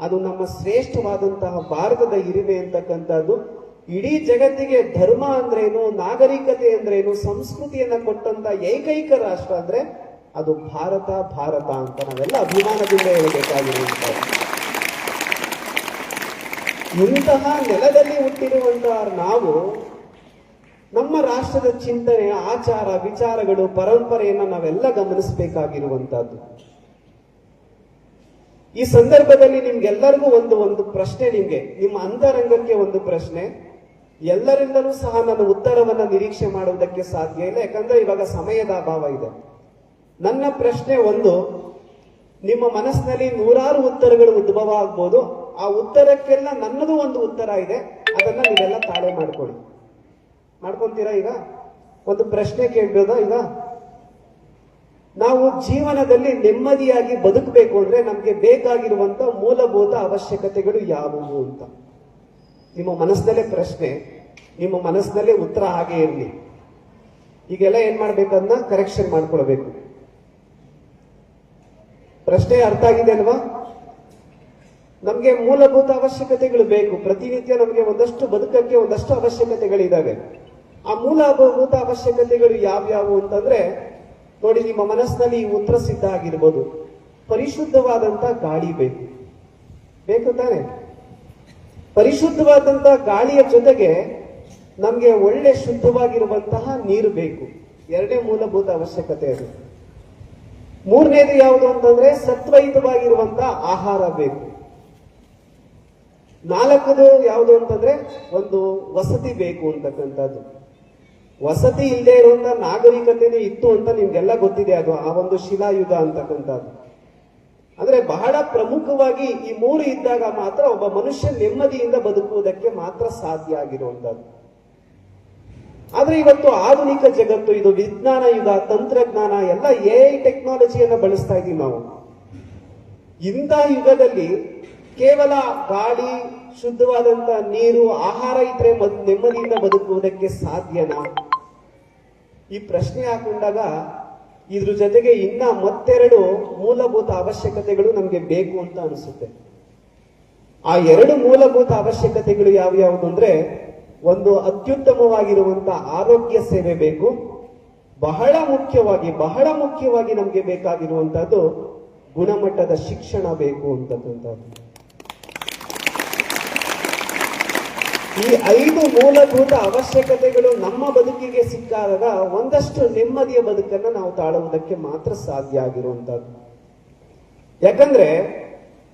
ಅದು ನಮ್ಮ ಶ್ರೇಷ್ಠವಾದಂತಹ ಭಾರತದ ಹಿರಿಮೆ ಅಂತಕ್ಕಂಥದ್ದು. ಇಡೀ ಜಗತ್ತಿಗೆ ಧರ್ಮ ಅಂದ್ರೇನು, ನಾಗರಿಕತೆ ಅಂದ್ರೇನು, ಸಂಸ್ಕೃತಿಯನ್ನ ಕೊಟ್ಟಂತ ಏಕೈಕ ರಾಷ್ಟ್ರ ಅಂದ್ರೆ ಅದು ಭಾರತ ಅಂತ ನಾವೆಲ್ಲ ಅಭಿಮಾನದಿಂದ ಹೇಳಬೇಕಾಗಿರುವಂತಹ. ಇಂತಹ ನೆಲದಲ್ಲಿ ಹುಟ್ಟಿರುವಂತಹ ನಾವು ನಮ್ಮ ರಾಷ್ಟ್ರದ ಚಿಂತನೆ, ಆಚಾರ, ವಿಚಾರಗಳು, ಪರಂಪರೆಯನ್ನು ನಾವೆಲ್ಲ ಗಮನಿಸಬೇಕಾಗಿರುವಂತಹದ್ದು. ಈ ಸಂದರ್ಭದಲ್ಲಿ ನಿಮ್ಗೆಲ್ಲರಿಗೂ ಒಂದು ಪ್ರಶ್ನೆ, ನಿಮ್ಮ ಅಂತರಂಗಕ್ಕೆ ಒಂದು ಪ್ರಶ್ನೆ. ಎಲ್ಲರಿಂದಲೂ ಸಹ ನಾನು ಉತ್ತರವನ್ನ ನಿರೀಕ್ಷೆ ಮಾಡುವುದಕ್ಕೆ ಸಾಧ್ಯ ಇಲ್ಲ, ಯಾಕಂದ್ರೆ ಇವಾಗ ಸಮಯದ ಅಭಾವ ಇದೆ. ನನ್ನ ಪ್ರಶ್ನೆ ಒಂದು, ನಿಮ್ಮ ಮನಸ್ಸಿನಲ್ಲಿ ನೂರಾರು ಉತ್ತರಗಳು ಉದ್ಭವ ಆಗ್ಬೋದು. ಆ ಉತ್ತರಕ್ಕೆಲ್ಲ ನನ್ನದು ಒಂದು ಉತ್ತರ ಇದೆ, ಅದನ್ನ ನೀವೆಲ್ಲ ತಾಳೆ ಮಾಡ್ಕೊಂತೀರಾ? ಈಗ ಒಂದು ಪ್ರಶ್ನೆ ಕೇಳ್ಬೋದಾ? ಈಗ ನಾವು ಜೀವನದಲ್ಲಿ ನೆಮ್ಮದಿಯಾಗಿ ಬದುಕಬೇಕು ಅಂದ್ರೆ ನಮ್ಗೆ ಬೇಕಾಗಿರುವಂತ ಮೂಲಭೂತ ಅವಶ್ಯಕತೆಗಳು ಯಾವುವು ಅಂತ ನಿಮ್ಮ ಮನಸ್ಸಿನಲ್ಲೇ ಪ್ರಶ್ನೆ, ನಿಮ್ಮ ಮನಸ್ಸಿನಲ್ಲೇ ಉತ್ತರ ಹಾಗೆ ಇರಲಿ. ಈಗೆಲ್ಲ ಏನ್ ಮಾಡ್ಬೇಕನ್ನ ಕರೆಕ್ಷನ್ ಮಾಡ್ಕೊಳ್ಬೇಕು. ಪ್ರಶ್ನೆ ಅರ್ಥ ಆಗಿದೆ ಅಲ್ವಾ? ನಮ್ಗೆ ಮೂಲಭೂತ ಅವಶ್ಯಕತೆಗಳು ಬೇಕು. ಪ್ರತಿನಿತ್ಯ ನಮ್ಗೆ ಒಂದಷ್ಟು ಬದುಕಕ್ಕೆ ಒಂದಷ್ಟು ಅವಶ್ಯಕತೆಗಳಿದಾವೆ. ಆ ಮೂಲಭೂತ ಅವಶ್ಯಕತೆಗಳು ಯಾವ್ಯಾವು ಅಂತಂದ್ರೆ ನೋಡಿ, ನಿಮ್ಮ ಮನಸ್ಸಿನಲ್ಲಿ ಈ ಉತ್ತರ ಸಿದ್ಧ ಆಗಿರ್ಬೋದು. ಪರಿಶುದ್ಧವಾದಂತ ಗಾಳಿ ಬೇಕು ತಾನೆ? ಪರಿಶುದ್ಧವಾದಂತ ಗಾಳಿಯ ಜೊತೆಗೆ ನಮ್ಗೆ ಒಳ್ಳೆ ಶುದ್ಧವಾಗಿರುವಂತಹ ನೀರು ಬೇಕು. ಎರಡನೇ ಮೂಲಭೂತ ಅವಶ್ಯಕತೆ ಅದು. ಮೂರನೇದು ಯಾವುದು ಅಂತಂದ್ರೆ ಸತ್ವಯುತವಾಗಿರುವಂತಹ ಆಹಾರ ಬೇಕು. ನಾಲ್ಕದು ಯಾವುದು ಅಂತಂದ್ರೆ ಒಂದು ವಸತಿ ಬೇಕು ಅಂತಕ್ಕಂಥದ್ದು. ವಸತಿ ಇಲ್ಲದೆ ಇರುವಂತ ನಾಗರಿಕತೆನೇ ಇತ್ತು ಅಂತ ನಿಮ್ಗೆಲ್ಲ ಗೊತ್ತಿದೆ. ಅದು ಆ ಒಂದು ಶಿಲಾಯುಗ ಅಂತಕ್ಕಂಥದ್ದು. ಅಂದ್ರೆ ಬಹಳ ಪ್ರಮುಖವಾಗಿ ಈ ಮೂರು ಇದ್ದಾಗ ಮಾತ್ರ ಒಬ್ಬ ಮನುಷ್ಯ ನೆಮ್ಮದಿಯಿಂದ ಬದುಕುವುದಕ್ಕೆ ಮಾತ್ರ ಸಾಧ್ಯ ಆಗಿರುವಂತದ್ದು. ಆದ್ರೆ ಇವತ್ತು ಆಧುನಿಕ ಜಗತ್ತು, ಇದು ವಿಜ್ಞಾನ ಯುಗ, ತಂತ್ರಜ್ಞಾನ, ಎಲ್ಲ AI ಟೆಕ್ನಾಲಜಿಯನ್ನ ಬಳಸ್ತಾ ಇದೀವಿ ನಾವು. ಇಂಥ ಯುಗದಲ್ಲಿ ಕೇವಲ ಗಾಳಿ, ಶುದ್ಧವಾದಂತ ನೀರು, ಆಹಾರ ಇದ್ರೆ ನೆಮ್ಮದಿಯಿಂದ ಬದುಕುವುದಕ್ಕೆ ಸಾಧ್ಯನಾ? ಈ ಪ್ರಶ್ನೆ ಹಾಕೊಂಡಾಗ ಇದ್ರ ಜೊತೆಗೆ ಇನ್ನ ಮತ್ತೆರಡು ಮೂಲಭೂತ ಅವಶ್ಯಕತೆಗಳು ನಮ್ಗೆ ಬೇಕು ಅಂತ ಅನಿಸುತ್ತೆ. ಆ ಎರಡು ಮೂಲಭೂತ ಅವಶ್ಯಕತೆಗಳು ಯಾವ್ಯಾವುದು ಅಂದ್ರೆ, ಒಂದು ಅತ್ಯುತ್ತಮವಾಗಿರುವಂತ ಆರೋಗ್ಯ ಸೇವೆ ಬೇಕು. ಬಹಳ ಮುಖ್ಯವಾಗಿ ನಮ್ಗೆ ಬೇಕಾಗಿರುವಂತಹದ್ದು ಗುಣಮಟ್ಟದ ಶಿಕ್ಷಣ ಬೇಕು ಅಂತಕ್ಕಂಥದ್ದು. ಈ 5 ಮೂಲಭೂತ ಅವಶ್ಯಕತೆಗಳು ನಮ್ಮ ಬದುಕಿಗೆ ಸಿಕ್ಕಾಗ ಒಂದಷ್ಟು ನೆಮ್ಮದಿಯ ಬದುಕನ್ನ ನಾವು ತಾಳುವುದಕ್ಕೆ ಮಾತ್ರ ಸಾಧ್ಯ ಆಗಿರುವಂತದ್ದು. ಯಾಕಂದ್ರೆ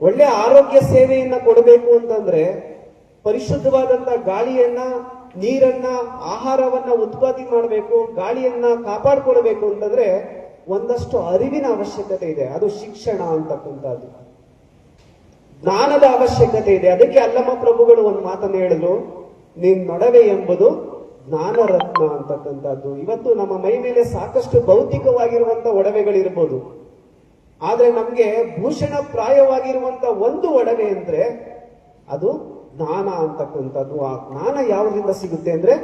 ಒಳ್ಳೆ ಆರೋಗ್ಯ ಸೇವೆಯನ್ನ ಕೊಡಬೇಕು ಅಂತಂದ್ರೆ, ಪರಿಶುದ್ಧವಾದಂತ ಗಾಳಿಯನ್ನ, ನೀರನ್ನ, ಆಹಾರವನ್ನ ಉತ್ಪತ್ತಿ ಮಾಡಬೇಕು, ಗಾಳಿಯನ್ನ ಕಾಪಾಡಿಕೊಳ್ಬೇಕು ಅಂತಂದ್ರೆ ಒಂದಷ್ಟು ಅರಿವಿನ ಅವಶ್ಯಕತೆ ಇದೆ. ಅದು ಶಿಕ್ಷಣ ಅಂತಕ್ಕಂಥದ್ದು. ಜ್ಞಾನದ ಅವಶ್ಯಕತೆ ಇದೆ. ಅದಕ್ಕೆ ಅಲ್ಲಮ್ಮ ಪ್ರಭುಗಳು ಒಂದು ಮಾತನ್ನು ಹೇಳಿದ್ರು, ನಿನ್ನೊಡವೆ ಎಂಬುದು ಜ್ಞಾನ ರತ್ನ ಅಂತಕ್ಕಂಥದ್ದು. ಇವತ್ತು ನಮ್ಮ ಮೈ ಮೇಲೆ ಸಾಕಷ್ಟು ಭೌತಿಕವಾಗಿರುವಂತ ಒಡವೆಗಳಿರ್ಬೋದು, ಆದ್ರೆ ನಮ್ಗೆ ಭೂಷಣ ಪ್ರಾಯವಾಗಿರುವಂತ ಒಂದು ಒಡವೆ ಅಂದ್ರೆ ಅದು ಜ್ಞಾನ ಅಂತಕ್ಕಂಥದ್ದು. ಆ ಜ್ಞಾನ ಯಾವುದರಿಂದ ಸಿಗುತ್ತೆ ಅಂದ್ರೆ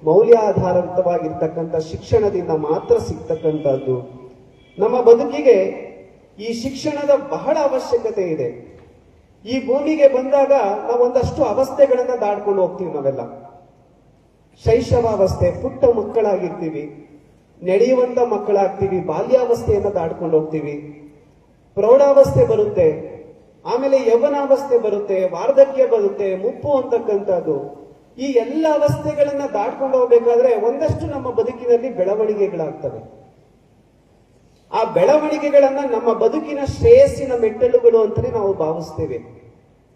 ಮೌಲ್ಯಾಧಾರಿತವಾಗಿರ್ತಕ್ಕಂಥ ಶಿಕ್ಷಣದಿಂದ ಮಾತ್ರ ಸಿಗ್ತಕ್ಕಂಥದ್ದು. ನಮ್ಮ ಬದುಕಿಗೆ ಈ ಶಿಕ್ಷಣದ ಬಹಳ ಅವಶ್ಯಕತೆ ಇದೆ. ಈ ಭೂಮಿಗೆ ಬಂದಾಗ ನಾವು ಒಂದಷ್ಟು ಅವಸ್ಥೆಗಳನ್ನ ದಾಟ್ಕೊಂಡು ಹೋಗ್ತೀವಿ. ನಾವೆಲ್ಲ ಶೈಶವಾವಸ್ಥೆ, ಪುಟ್ಟ ಮಕ್ಕಳಾಗಿರ್ತೀವಿ, ನಡೆಯುವಂತ ಮಕ್ಕಳಾಗ್ತೀವಿ, ಬಾಲ್ಯಾವಸ್ಥೆಯನ್ನ ದಾಟ್ಕೊಂಡು ಹೋಗ್ತೀವಿ, ಪ್ರೌಢಾವಸ್ಥೆ ಬರುತ್ತೆ, ಆಮೇಲೆ ಯೌವನಾವಸ್ಥೆ ಬರುತ್ತೆ, ವಾರ್ಧಕ್ಯ ಬರುತ್ತೆ, ಮುಪ್ಪು ಅಂತಕ್ಕಂಥದ್ದು. ಈ ಎಲ್ಲ ಅವಸ್ಥೆಗಳನ್ನ ದಾಟ್ಕೊಂಡು ಹೋಗ್ಬೇಕಾದ್ರೆ ಒಂದಷ್ಟು ನಮ್ಮ ಬದುಕಿನಲ್ಲಿ ಬೆಳವಣಿಗೆಗಳಾಗ್ತವೆ. ಆ ಬೆಳವಣಿಗೆಗಳನ್ನ ನಮ್ಮ ಬದುಕಿನ ಶ್ರೇಯಸ್ಸಿನ ಮೆಟ್ಟಲುಗಳು ಅಂತಾನೆ ನಾವು ಭಾವಿಸ್ತೇವೆ.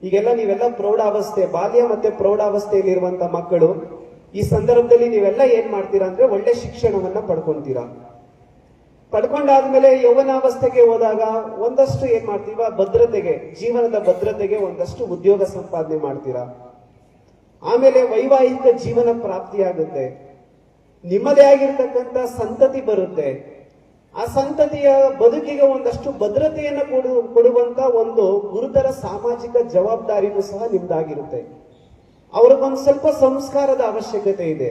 ಈಗೆಲ್ಲ ನೀವೆಲ್ಲ ಪ್ರೌಢಾವಸ್ಥೆ, ಬಾಲ್ಯ ಮತ್ತೆ ಪ್ರೌಢಾವಸ್ಥೆಯಲ್ಲಿರುವಂತ ಮಕ್ಕಳು, ಈ ಸಂದರ್ಭದಲ್ಲಿ ನೀವೆಲ್ಲ ಏನ್ ಮಾಡ್ತೀರಾ ಅಂದ್ರೆ ಒಳ್ಳೆ ಶಿಕ್ಷಣವನ್ನ ಪಡ್ಕೊಂತೀರಾ. ಪಡ್ಕೊಂಡಾದ್ಮೇಲೆ ಯೌವನಾವಸ್ಥೆಗೆ ಹೋದಾಗ ಒಂದಷ್ಟು ಏನ್ ಮಾಡ್ತೀವ, ಭದ್ರತೆಗೆ, ಜೀವನದ ಭದ್ರತೆಗೆ ಒಂದಷ್ಟು ಉದ್ಯೋಗ ಸಂಪಾದನೆ ಮಾಡ್ತೀರಾ. ಆಮೇಲೆ ವೈವಾಹಿಕ ಜೀವನ ಪ್ರಾಪ್ತಿಯಾಗುತ್ತೆ, ನಿಮ್ಮದೇ ಆಗಿರ್ತಕ್ಕಂಥ ಸಂತತಿ ಬರುತ್ತೆ. ಆ ಸಂತತಿಯ ಬದುಕಿಗೆ ಒಂದಷ್ಟು ಭದ್ರತೆಯನ್ನು ಕೊಡುವಂತ ಒಂದು ಗುರುತರ ಸಾಮಾಜಿಕ ಜವಾಬ್ದಾರಿನೂ ಸಹ ನಿಮ್ದಾಗಿರುತ್ತೆ. ಅವ್ರಿಗೊಂದು ಸ್ವಲ್ಪ ಸಂಸ್ಕಾರದ ಅವಶ್ಯಕತೆ ಇದೆ.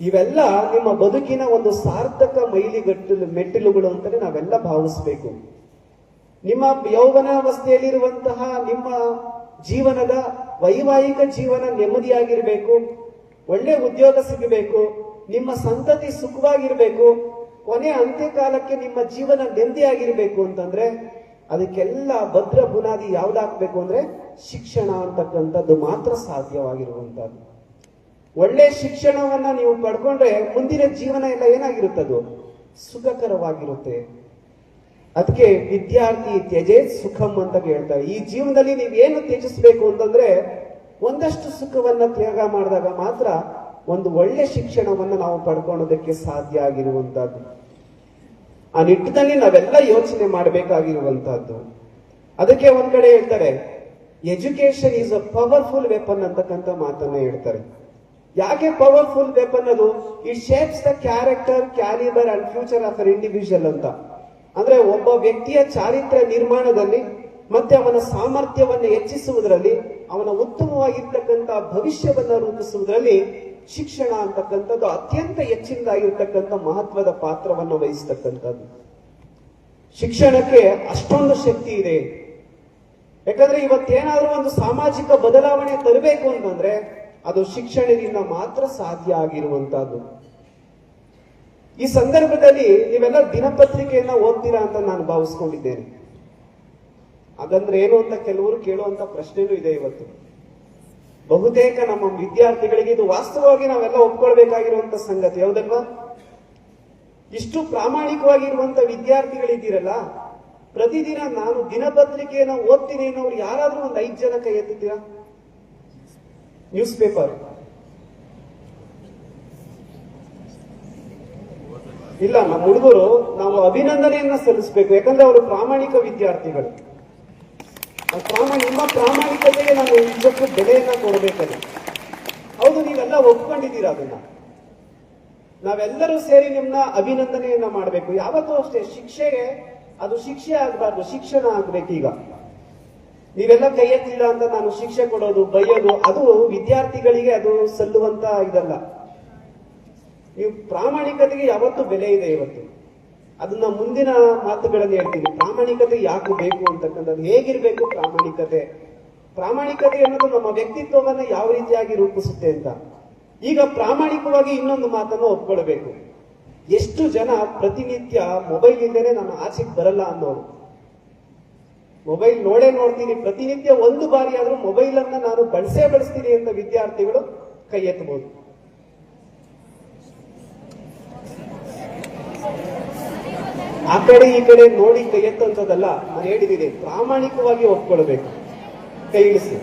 ಇವೆಲ್ಲ ನಿಮ್ಮ ಬದುಕಿನ ಒಂದು ಸಾರ್ಥಕ ಮೆಟ್ಟಿಲುಗಳು ಅಂತಾನೆ ನಾವೆಲ್ಲ ಭಾವಿಸ್ಬೇಕು. ನಿಮ್ಮ ಯೌವನಾವಸ್ಥೆಯಲ್ಲಿರುವಂತಹ ನಿಮ್ಮ ಜೀವನದ ವೈವಾಹಿಕ ಜೀವನ ನೆಮ್ಮದಿಯಾಗಿರ್ಬೇಕು, ಒಳ್ಳೆ ಉದ್ಯೋಗ ಸಿಗಬೇಕು, ನಿಮ್ಮ ಸಂತತಿ ಸುಖವಾಗಿರ್ಬೇಕು, ಕೊನೆ ಅಂತ್ಯಕಾಲಕ್ಕೆ ನಿಮ್ಮ ಜೀವನ ನೆಮ್ಮದಿಯಾಗಿರ್ಬೇಕು ಅಂತಂದ್ರೆ ಅದಕ್ಕೆಲ್ಲ ಭದ್ರ ಬುನಾದಿ ಯಾವ್ದಾಗ್ಬೇಕು ಅಂದ್ರೆ ಶಿಕ್ಷಣ ಅಂತಕ್ಕಂಥದ್ದು ಮಾತ್ರ ಸಾಧ್ಯವಾಗಿರುವಂತದ್ದು. ಒಳ್ಳೆ ಶಿಕ್ಷಣವನ್ನ ನೀವು ಪಡ್ಕೊಂಡ್ರೆ ಮುಂದಿನ ಜೀವನ ಎಲ್ಲ ಏನಾಗಿರುತ್ತದು, ಸುಖಕರವಾಗಿರುತ್ತೆ. ಅದಕ್ಕೆ ವಿದ್ಯಾರ್ಥಿ ತ್ಯಜೇತ್ ಸುಖಂ ಅಂತ ಹೇಳ್ತಾರೆ. ಈ ಜೀವನದಲ್ಲಿ ನೀವೇನು ತ್ಯಜಿಸ್ಬೇಕು ಅಂತಂದ್ರೆ ಒಂದಷ್ಟು ಸುಖವನ್ನ ತ್ಯಾಗ ಮಾಡಿದಾಗ ಮಾತ್ರ ಒಂದು ಒಳ್ಳೆ ಶಿಕ್ಷಣವನ್ನ ನಾವು ಪಡ್ಕೊಳ್ಳೋದಕ್ಕೆ ಸಾಧ್ಯ ಆಗಿರುವಂತಹದ್ದು. ಆ ನಿಟ್ಟಿನಲ್ಲಿ ನಾವೆಲ್ಲ ಯೋಚನೆ ಮಾಡಬೇಕಾಗಿರುವಂತಹದ್ದು. ಅದಕ್ಕೆ ಒಂದ್ ಕಡೆ ಹೇಳ್ತಾರೆ, education is a powerful weapon ಅಂತಕ್ಕಂಥ ಮಾತನ್ನ ಹೇಳ್ತಾರೆ. ಯಾಕೆ ಪವರ್ಫುಲ್ ವೆಪನ್? ಅದು it shapes the character, calibre and future of an individual ಅಂತ. ಅಂದ್ರೆ ಒಬ್ಬ ವ್ಯಕ್ತಿಯ ಚಾರಿತ್ರ್ಯ ನಿರ್ಮಾಣದಲ್ಲಿ ಮತ್ತೆ ಅವನ ಸಾಮರ್ಥ್ಯವನ್ನು ಹೆಚ್ಚಿಸುವುದರಲ್ಲಿ, ಅವನ ಉತ್ತಮವಾಗಿರ್ತಕ್ಕಂಥ ಭವಿಷ್ಯವನ್ನ ರೂಪಿಸುವುದರಲ್ಲಿ ಶಿಕ್ಷಣ ಅಂತಕ್ಕಂಥದ್ದು ಅತ್ಯಂತ ಹೆಚ್ಚಿನದಾಗಿರ್ತಕ್ಕಂಥ ಮಹತ್ವದ ಪಾತ್ರವನ್ನು ವಹಿಸ್ತಕ್ಕಂಥದ್ದು. ಶಿಕ್ಷಣಕ್ಕೆ ಅಷ್ಟೊಂದು ಶಕ್ತಿ ಇದೆ. ಯಾಕಂದ್ರೆ ಇವತ್ತೇನಾದ್ರೂ ಒಂದು ಸಾಮಾಜಿಕ ಬದಲಾವಣೆ ತರಬೇಕು ಅಂತಂದ್ರೆ ಅದು ಶಿಕ್ಷಣದಿಂದ ಮಾತ್ರ ಸಾಧ್ಯ ಆಗಿರುವಂತಹದ್ದು. ಈ ಸಂದರ್ಭದಲ್ಲಿ ನೀವೆಲ್ಲ ದಿನಪತ್ರಿಕೆಯನ್ನ ಓದ್ತೀರಾ ಅಂತ ನಾನು ಭಾವಿಸ್ಕೊಂಡಿದ್ದೇನೆ. ಅದಂದ್ರೆ ಏನು ಅಂತ ಕೆಲವರು ಕೇಳುವಂತ ಪ್ರಶ್ನೆನೂ ಇದೆ ಇವತ್ತು. ಬಹುತೇಕ ನಮ್ಮ ವಿದ್ಯಾರ್ಥಿಗಳಿಗೆ ಇದು ವಾಸ್ತವವಾಗಿ ನಾವೆಲ್ಲ ಒಪ್ಕೊಳ್ಬೇಕಾಗಿರುವಂತ ಸಂಗತಿ, ಹೌದಲ್ವಾ? ಇಷ್ಟು ಪ್ರಾಮಾಣಿಕವಾಗಿರುವಂತ ವಿದ್ಯಾರ್ಥಿಗಳಿದ್ದೀರಲ್ಲ, ಪ್ರತಿದಿನ ನಾನು ದಿನಪತ್ರಿಕೆಯನ್ನ ಓದ್ತೀನಿ ಅನ್ನೋರು ಯಾರಾದ್ರೂ ಒಂದು 5 ಜನ ಕೈ ಎತ್ತುತ್ತೀರಾ? ನ್ಯೂಸ್ ಪೇಪರ್ ಇಲ್ಲ. ನಮ್ಮ ಹುಡುಗರು ನಾವು ಅಭಿನಂದನೆಯನ್ನ ಸಲ್ಲಿಸಬೇಕು, ಯಾಕಂದ್ರೆ ಅವರು ಪ್ರಾಮಾಣಿಕ ವಿದ್ಯಾರ್ಥಿಗಳು. ನಿಮ್ಮ ಪ್ರಾಮಾಣಿಕತೆಗೆ ನಾನು ನಿಜಕ್ಕೂ ಬೆಲೆಯನ್ನ ಕೊಡಬೇಕಲ್ಲ. ಹೌದು, ನೀವೆಲ್ಲ ಒಪ್ಕೊಂಡಿದ್ದೀರಾ ಅದನ್ನ. ನಾವೆಲ್ಲರೂ ಸೇರಿ ನಿಮ್ಮನ್ನ ಅಭಿನಂದನೆಯನ್ನ ಮಾಡಬೇಕು. ಯಾವತ್ತೂ ಅಷ್ಟೇ ಶಿಕ್ಷೆಗೆ ಅದು ಶಿಕ್ಷೆ ಆಗ್ಬಾರ್ದು, ಶಿಕ್ಷಣ ಆಗ್ಬೇಕು. ಈಗ ನೀವೆಲ್ಲ ಕೈ ಎತ್ತಿಲ್ಲ ಅಂತ ನಾನು ಶಿಕ್ಷೆ ಕೊಡೋದು, ಬೈಯೋದು, ಅದು ವಿದ್ಯಾರ್ಥಿಗಳಿಗೆ ಅದು ಸಲ್ಲುವಂತ ಇದಲ್ಲ. ನೀವು ಪ್ರಾಮಾಣಿಕತೆಗೆ ಯಾವತ್ತೂ ಬೆಲೆ ಇದೆ. ಇವತ್ತು ಅದನ್ನ ಮುಂದಿನ ಮಾತುಗಳಲ್ಲಿ ಹೇಳ್ತೀನಿ. ಪ್ರಾಮಾಣಿಕತೆ ಯಾಕೆ ಬೇಕು ಅಂತಕ್ಕಂಥದ್ದು, ಹೇಗಿರ್ಬೇಕು ಪ್ರಾಮಾಣಿಕತೆ. ಪ್ರಾಮಾಣಿಕತೆ ಅನ್ನೋದು ನಮ್ಮ ವ್ಯಕ್ತಿತ್ವವನ್ನ ಯಾವ ರೀತಿಯಾಗಿ ರೂಪಿಸುತ್ತೆ ಅಂತ. ಈಗ ಪ್ರಾಮಾಣಿಕವಾಗಿ ಇನ್ನೊಂದು ಮಾತನ್ನು ಒಪ್ಕೊಳ್ಬೇಕು. ಎಷ್ಟು ಜನ ಪ್ರತಿನಿತ್ಯ ಮೊಬೈಲ್ ಇಲ್ದೇನೆ ನಾನು ಆಚೆಗೆ ಬರಲ್ಲ ಅನ್ನೋರು, ಮೊಬೈಲ್ ನೋಡ್ತೀನಿ, ಪ್ರತಿನಿತ್ಯ ಒಂದು ಬಾರಿ ಆದ್ರೂ ಮೊಬೈಲ್ ಅನ್ನ ನಾನು ಬಳಸ್ತೀನಿ ಅಂತ ವಿದ್ಯಾರ್ಥಿಗಳು ಕೈ ಎತ್ತಬಹುದು. ಆ ಕಡೆ ಈ ಕಡೆ ನೋಡಿ ಕೈ ಎತ್ತಂತದಲ್ಲ, ನಾನು ಹೇಳಿದ್ದೀನಿ, ಪ್ರಾಮಾಣಿಕವಾಗಿ ಒಪ್ಕೊಳ್ಬೇಕು. ಕೈ ಇಳಿಸಿ.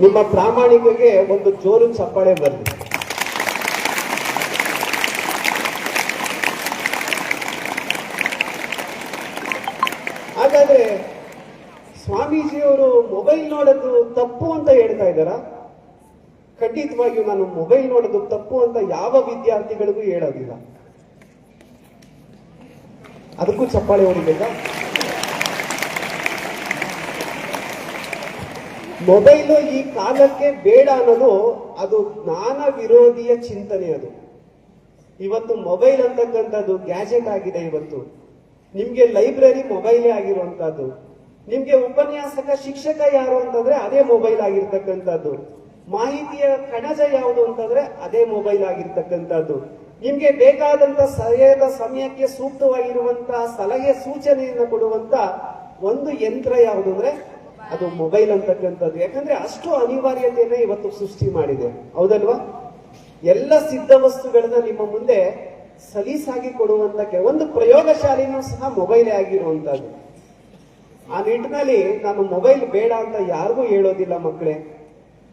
ನಿಮ್ಮ ಪ್ರಾಮಾಣಿಕಗೆ ಒಂದು ಜೋರು ಚಪ್ಪಾಳೆ ಬರಲಿ. ಹಾಗಾದ್ರೆ ಸ್ವಾಮೀಜಿಯವರು ಮೊಬೈಲ್ ನೋಡೋದು ತಪ್ಪು ಅಂತ ಹೇಳ್ತಾ ಇದ್ದಾರಾ? ಖಂಡಿತವಾಗಿಯೂ ನಾನು ಮೊಬೈಲ್ ನೋಡೋದು ತಪ್ಪು ಅಂತ ಯಾವ ವಿದ್ಯಾರ್ಥಿಗಳಿಗೂ ಹೇಳೋದಿಲ್ಲ. ಅದಕ್ಕೂ ಚಪ್ಪಾಳೆ ಹೊಡಿಬೇಕಾ? ಮೊಬೈಲು ಈ ಕಾಲಕ್ಕೆ ಬೇಡ ಅನ್ನೋದು ಅದು ಜ್ಞಾನ ವಿರೋಧಿಯ ಚಿಂತನೆ. ಅದು ಇವತ್ತು ಮೊಬೈಲ್ ಅಂತಕ್ಕಂಥದ್ದು ಗ್ಯಾಜೆಟ್ ಆಗಿದೆ. ಇವತ್ತು ನಿಮ್ಗೆ ಲೈಬ್ರರಿ ಮೊಬೈಲೇ ಆಗಿರುವಂತಹದ್ದು. ನಿಮ್ಗೆ ಉಪನ್ಯಾಸಕ ಶಿಕ್ಷಕ ಯಾರು ಅಂತಂದ್ರೆ ಅದೇ ಮೊಬೈಲ್ ಆಗಿರ್ತಕ್ಕಂಥದ್ದು. ಮಾಹಿತಿಯ ಕಣಜ ಯಾವುದು ಅಂತಂದ್ರೆ ಅದೇ ಮೊಬೈಲ್ ಆಗಿರ್ತಕ್ಕಂಥದ್ದು. ನಿಮ್ಗೆ ಬೇಕಾದಂತ ಸರಿಯಾದ ಸಮಯಕ್ಕೆ ಸೂಕ್ತವಾಗಿರುವಂತಹ ಸಲಹೆ ಸೂಚನೆಯನ್ನು ಕೊಡುವಂತ ಒಂದು ಯಂತ್ರ ಯಾವುದು ಅಂದ್ರೆ ಅದು ಮೊಬೈಲ್ ಅಂತಕ್ಕಂಥದ್ದು. ಯಾಕಂದ್ರೆ ಅಷ್ಟು ಅನಿವಾರ್ಯತೆಯನ್ನ ಇವತ್ತು ಸೃಷ್ಟಿ ಮಾಡಿದೆ, ಹೌದಲ್ವಾ? ಎಲ್ಲ ಸಿದ್ಧ ವಸ್ತುಗಳನ್ನ ನಿಮ್ಮ ಮುಂದೆ ಸಲೀಸಾಗಿ ಕೊಡುವಂತ ಒಂದು ಪ್ರಯೋಗಶಾಲೆನೂ ಸಹ ಮೊಬೈಲೇ ಆಗಿರುವಂತದ್ದು. ಆ ನಿಟ್ಟಿನಲ್ಲಿ ನಾನು ಮೊಬೈಲ್ ಬೇಡ ಅಂತ ಯಾರಿಗೂ ಹೇಳೋದಿಲ್ಲ ಮಕ್ಕಳೇ.